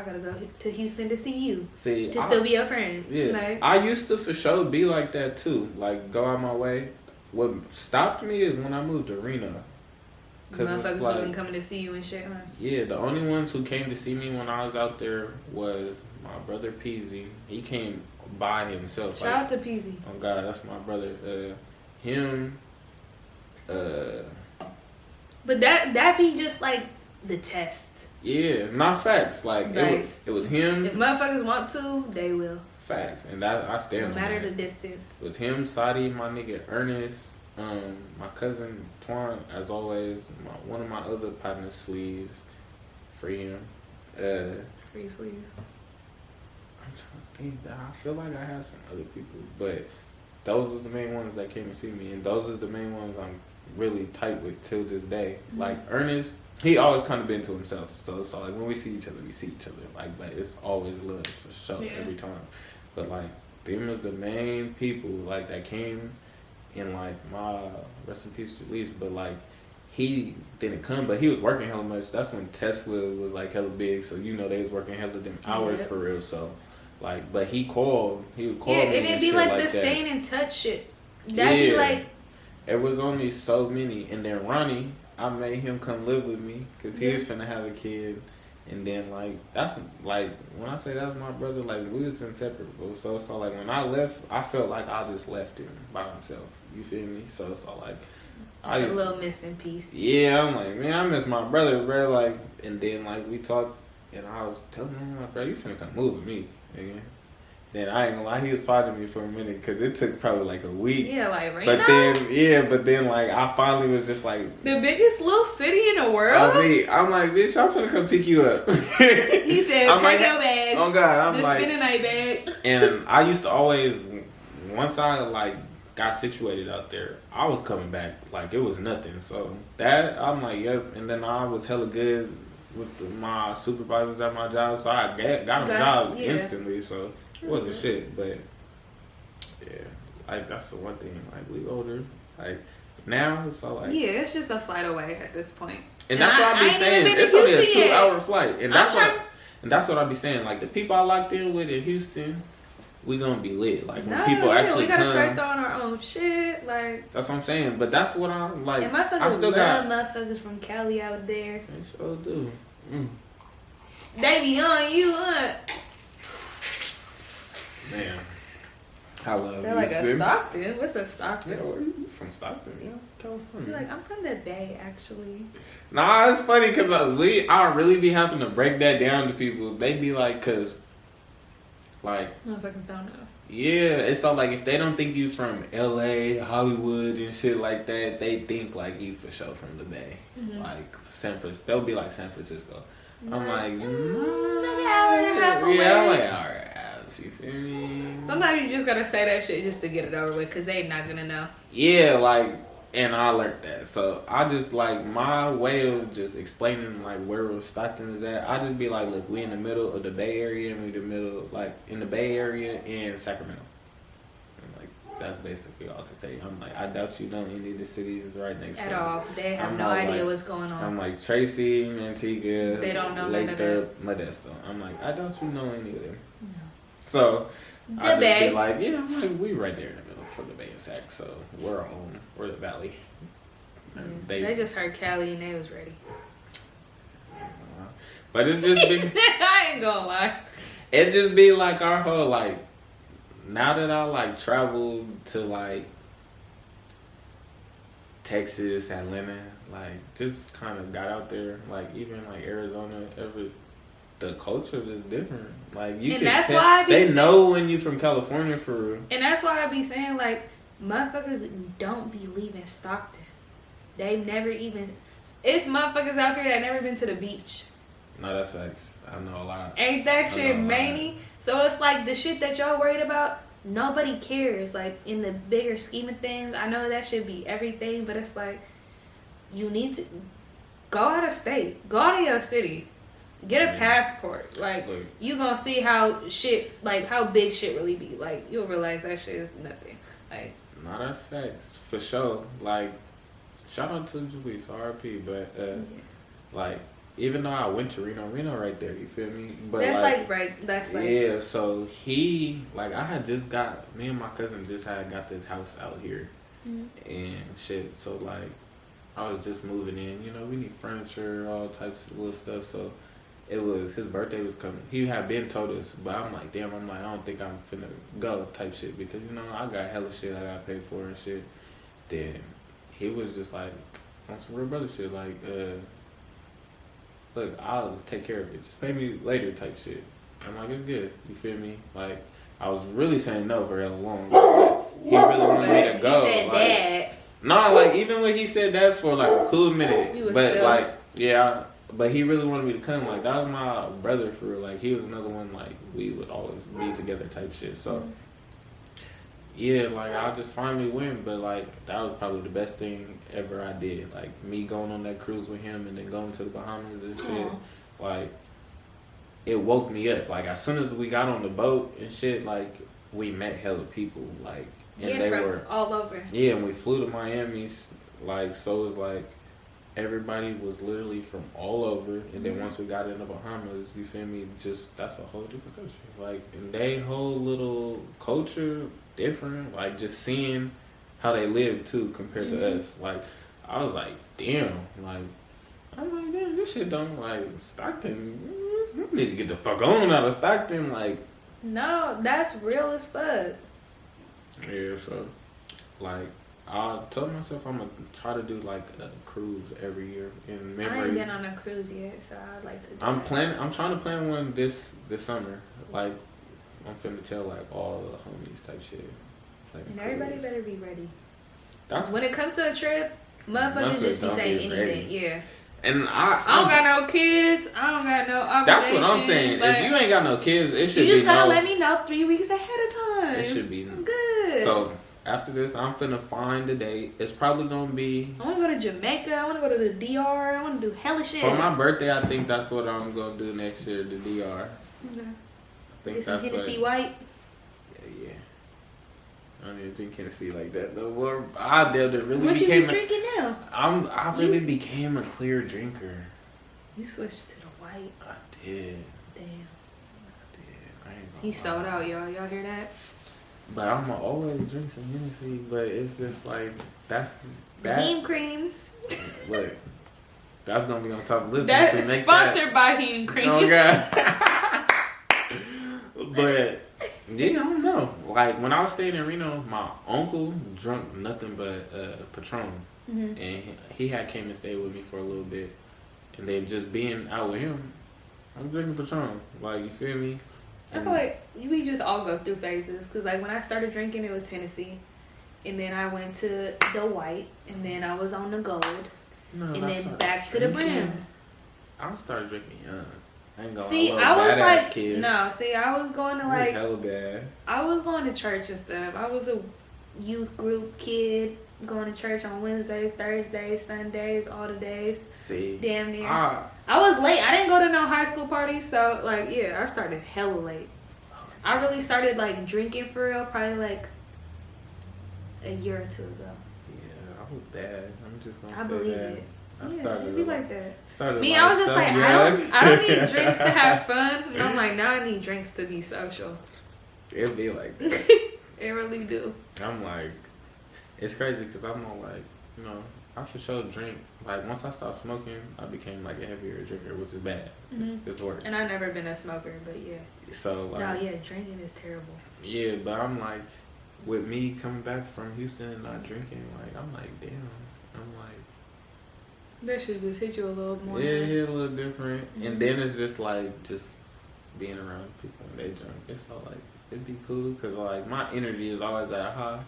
Speaker 3: gotta go to Houston to see you. Still be your friend.
Speaker 2: Yeah.
Speaker 3: Like,
Speaker 2: I used to, for sure, be like that, too. Like, go out my way. What stopped me is when I moved to Reno.
Speaker 3: Motherfuckers wasn't coming to see you and shit, huh?
Speaker 2: Yeah, the only ones who came to see me when I was out there was my brother Peasy. He came by himself.
Speaker 3: Shout out to Peasy.
Speaker 2: Oh, God, that's my brother. Him,
Speaker 3: But that be just like the test.
Speaker 2: Yeah, not facts. Like it was him.
Speaker 3: If motherfuckers want to, they will.
Speaker 2: Facts, and that I stand on
Speaker 3: No matter
Speaker 2: that.
Speaker 3: the distance.
Speaker 2: It was him, Sadi, my nigga Ernest, my cousin Twan, as always, one of my other partners, Sleeves, free him.
Speaker 3: Free sleeves.
Speaker 2: I'm trying to think that I feel like I had some other people, but those was the main ones that came to see me, and those is the main ones I'm really tight with till this day.
Speaker 3: Mm-hmm.
Speaker 2: Like Ernest, he always kind of been to himself, so it's like when we see each other, we see each other. Like, but it's always love for sure every time. But like them is the main people like that came in like my rest in peace release. But like he didn't come, but he was working hella much. That's when Tesla was like hella big, so you know they was working hella them hours for real. So like, but he would call me
Speaker 3: and
Speaker 2: and
Speaker 3: it'd be
Speaker 2: shit
Speaker 3: like the
Speaker 2: that.
Speaker 3: staying in touch shit. That'd be like,
Speaker 2: it was only so many. And then Ronnie, I made him come live with me because he was finna have a kid. And then like that's like when I say that's my brother, like we was inseparable. So like when I left, I felt like I just left him by himself. You feel me? So like I
Speaker 3: just
Speaker 2: just,
Speaker 3: a little missing piece.
Speaker 2: Yeah, I'm like, man, I miss my brother, bro. Like, and then like we talked, and I was telling him, like, bro, you finna come move with me, nigga. Then I ain't gonna lie, he was fighting me for a minute because it took probably like a week.
Speaker 3: Yeah, like right
Speaker 2: But
Speaker 3: now.
Speaker 2: but then like I finally was just like
Speaker 3: The biggest little city in the world.
Speaker 2: I'm like, bitch, I'm finna come pick you up.
Speaker 3: He said, pack your bags.
Speaker 2: Oh God, I'm
Speaker 3: the
Speaker 2: like,
Speaker 3: spin a night bag.
Speaker 2: And I used to always, once I like got situated out there, I was coming back like it was nothing. So that I'm like, yep. And then I was hella good with my supervisors at my job, so I got a job instantly. So it wasn't shit, but yeah, like that's the one thing. Like we older, like now, so like
Speaker 3: it's just a flight away at this point.
Speaker 2: And that's what I be saying. It's only a 2-hour flight, and that's what I be saying. Like the people I locked in with in Houston, we gonna be lit. Like when people actually
Speaker 3: we gotta
Speaker 2: come,
Speaker 3: start throwing our own shit. Like
Speaker 2: that's what I'm saying. But that's what I'm like.
Speaker 3: And motherfuckers
Speaker 2: I still
Speaker 3: love motherfuckers from Cali out there.
Speaker 2: They sure do.
Speaker 3: They be on you, huh?
Speaker 2: Man, I love
Speaker 3: They're like a Stockton. What's a Stockton?
Speaker 2: Yeah, where you from? Stockton, yeah, California.
Speaker 3: You're like, I'm from the Bay, actually.
Speaker 2: Nah, it's funny because I really be having to break that down to people. They be like, cause like
Speaker 3: Motherfuckers don't know.
Speaker 2: Yeah, it's all like if they don't think you from LA, Hollywood, and shit like that, they think like you for sure from the Bay, like San Francisco. They'll be like San Francisco. I'm like,
Speaker 3: like an hour and a half away.
Speaker 2: Yeah, I'm like hour and a half. You feel me?
Speaker 3: Sometimes you just gotta say that shit just to get it over with, cause they not gonna know.
Speaker 2: Yeah, like, and I learned that. So I just like my way of just explaining like where Stockton is at. I just be like, look, we in the middle of the Bay Area, and we in the middle, like in the Bay Area and Sacramento. And like that's basically all I can say. I'm like, I doubt you know any of the cities right next to us.
Speaker 3: At all. They have no idea what's going on.
Speaker 2: I'm like Tracy, Antigua,
Speaker 3: they don't know
Speaker 2: Lathrop, Modesto. I'm like, I doubt you know any of them.
Speaker 3: No.
Speaker 2: So I just
Speaker 3: Bay.
Speaker 2: be like, yeah, I'm like, we right there in the middle for the Bay and Sac, so we're the Valley.
Speaker 3: They just heard Cali and they was ready.
Speaker 2: But it just be
Speaker 3: I ain't gonna lie.
Speaker 2: It just be like our whole like now that I like traveled to like Texas, Atlanta, like just kind of got out there, like even like Arizona, the culture is different. Like you can
Speaker 3: that's
Speaker 2: tell,
Speaker 3: why I be
Speaker 2: they
Speaker 3: saying,
Speaker 2: know when you from California for real.
Speaker 3: And that's why I be saying like motherfuckers don't be leaving Stockton. They've never even. It's motherfuckers out here that never been to the beach.
Speaker 2: No, that's facts. I know a lot.
Speaker 3: Ain't that shit many? So it's like the shit that y'all worried about, nobody cares. Like in the bigger scheme of things, I know that should be everything, but it's like you need to go out of state, go out of your city, get a passport. Like you gonna see how shit, like how big shit really be. Like you'll realize that shit is nothing. Like
Speaker 2: no, that's facts for sure. Like shout out to Julius, RP, but like. Even though I went to Reno right there, you feel me? But
Speaker 3: that's like right. That's like
Speaker 2: yeah. So I had just got me and my cousin just had got this house out here and shit. So like, I was just moving in. You know, we need furniture, all types of little stuff. So it was his birthday was coming. He had been told us, but I'm like, damn. I'm like, I don't think I'm finna go type shit because you know I got hella shit I gotta pay for and shit. Then he was just like on some real brother shit, like look, I'll take care of it. Just pay me later type shit. I'm like, it's good. You feel me? Like, I was really saying no for hella long. He really wanted me to go.
Speaker 4: He said
Speaker 2: like,
Speaker 4: that.
Speaker 2: No, like even when he said that for like a cool minute, but
Speaker 4: still...
Speaker 2: like yeah, but he really wanted me to come. Like that was my brother for real. Like he was another one. Like we would always be together type shit. So yeah, like I just finally went. But like that was probably the best thing ever I did. Like me going on that cruise with him and then going to the Bahamas and shit. Like it woke me up. Like as soon as we got on the boat and shit, like we met hella people. Like. And they were
Speaker 4: all over.
Speaker 2: Yeah, and we flew to Miami, like so it was like everybody was literally from all over. And then once we got in the Bahamas, you feel me? Just that's a whole different country. Like and they whole little culture different. Like just seeing how they live too compared to us. Like I was like, damn. Like I'm like, damn, this shit don't like Stockton. You need to get the fuck on out of Stockton. Like
Speaker 4: no, that's real as fuck.
Speaker 2: Yeah, so like I told myself I'm gonna try to do like a cruise every year in memory.
Speaker 4: I ain't been on a cruise yet, so I'd like to do
Speaker 2: I'm trying to plan one this summer. Like I'm finna tell like all the homies type shit. Like,
Speaker 4: and everybody better be ready.
Speaker 2: That's
Speaker 4: when it comes to a trip, motherfuckers just be saying anything. Yeah.
Speaker 2: And
Speaker 4: I don't got no kids. I don't got no obligations.
Speaker 2: That's what I'm saying. If you ain't got no kids, it should be
Speaker 4: you just gotta let me know 3 weeks ahead of time.
Speaker 2: It should be
Speaker 4: good.
Speaker 2: So after this, I'm finna find a date. It's probably gonna be.
Speaker 4: I wanna go to Jamaica. I wanna go to the DR. I wanna do hella shit.
Speaker 2: For my birthday, I think that's what I'm gonna do next year. The DR.
Speaker 4: Okay.
Speaker 2: I think that's what.
Speaker 4: Tennessee White.
Speaker 2: Yeah. I don't even drink Tennessee like that no more. I really
Speaker 4: what
Speaker 2: became.
Speaker 4: What you be drinking now?
Speaker 2: I really became a clear drinker.
Speaker 4: You switched to the white.
Speaker 2: I did.
Speaker 4: Damn.
Speaker 2: I did. I ain't
Speaker 4: He sold out, y'all. Y'all hear that?
Speaker 2: But I'm gonna always drink some Hennessy. But it's just like that.
Speaker 4: Heme cream.
Speaker 2: Look, that's gonna be on top of the list.
Speaker 4: That's sponsored by Heme cream.
Speaker 2: Oh God. But yeah, I don't know. Like when I was staying in Reno, my uncle drunk nothing but Patron, and he had came and stayed with me for a little bit, and then just being out with him, I'm drinking Patron. Like you feel me?
Speaker 4: I feel like we just all go through phases. Cause like when I started drinking, it was Tennessee, and then I went to the white, and then I was on the gold, and then back to the brim.
Speaker 2: I started drinking young. I ain't gonna
Speaker 4: see, I was like, kid. No, see, I was going to like,
Speaker 2: hella bad.
Speaker 4: I was going to church and stuff. I was a youth group kid going to church on Wednesdays, Thursdays, Sundays, all the days.
Speaker 2: See,
Speaker 4: damn near. I was late. I didn't go to no high school parties, so like, yeah, I started hella late. I really started like drinking for real probably like a year or two ago.
Speaker 2: Yeah, I was bad. I'm just gonna
Speaker 4: I
Speaker 2: say
Speaker 4: believe
Speaker 2: that.
Speaker 4: it.
Speaker 2: I
Speaker 4: yeah,
Speaker 2: started
Speaker 4: it'd be like that.
Speaker 2: Started
Speaker 4: me, I was just like, I don't need drinks to have fun. And I'm like, now I need drinks to be social.
Speaker 2: It'd be like that.
Speaker 4: It really do.
Speaker 2: I'm like, it's crazy because I'm all like, you know, I for sure drink. Like once I stopped smoking, I became like a heavier drinker, which is bad. It's worse.
Speaker 4: And I've never been a smoker, but yeah.
Speaker 2: So like,
Speaker 4: no, yeah, drinking is terrible.
Speaker 2: Yeah, but I'm like, with me coming back from Houston and not drinking, like I'm like, damn. I'm like.
Speaker 4: That should just hit you a little more.
Speaker 2: Yeah, hit a little different. And then it's just like, just being around people when they drink. It's all like, it'd be cool because like my energy is always at high.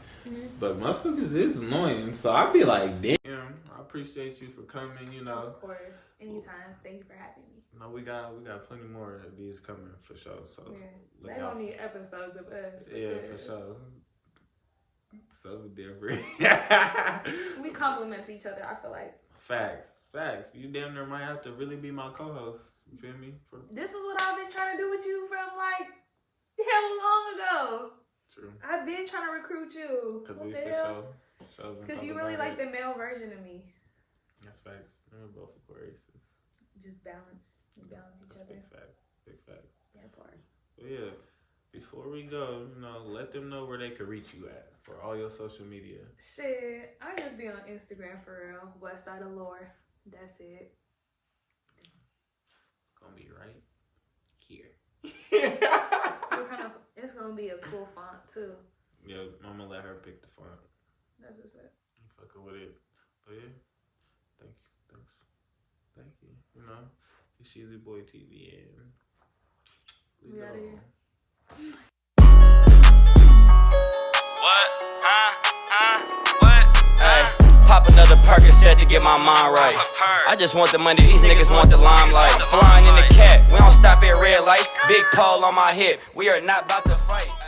Speaker 2: But motherfuckers is annoying. So I'd be like, damn, I appreciate you for coming, you know.
Speaker 4: Of course. Anytime. Thank you for having me.
Speaker 2: No, we got plenty more of these coming for sure. So
Speaker 4: yeah. They don't need episodes of us.
Speaker 2: Yeah, for sure. So different.
Speaker 4: We compliment each other, I feel like.
Speaker 2: Facts. You damn near might have to really be my co-host. You feel me?
Speaker 4: This is what I've been trying to do with you from like hell long ago.
Speaker 2: True.
Speaker 4: I've been trying to recruit you.
Speaker 2: Because we for sure.
Speaker 4: Because you really like the male version of me.
Speaker 2: That's facts. We're both Aquarius.
Speaker 4: Just balance. We balance each other.
Speaker 2: Big facts.
Speaker 4: That part.
Speaker 2: But yeah. Before we go, you know, let them know where they could reach you at for all your social media.
Speaker 4: Shit, I just be on Instagram for real. Westsideallure. That's it.
Speaker 2: It's gonna be right here.
Speaker 4: It's gonna be a cool font too.
Speaker 2: Yeah, I'm gonna let her pick the font.
Speaker 4: That's what's it.
Speaker 2: I'm fucking with it. But yeah, thank you. You know, Kasheezy Boi TV and we
Speaker 4: out of here.
Speaker 5: get my mind right. I just want the money, these niggas want the limelight. Flying in the cat, we don't stop at red lights. Big pole on my hip, we are not about to fight.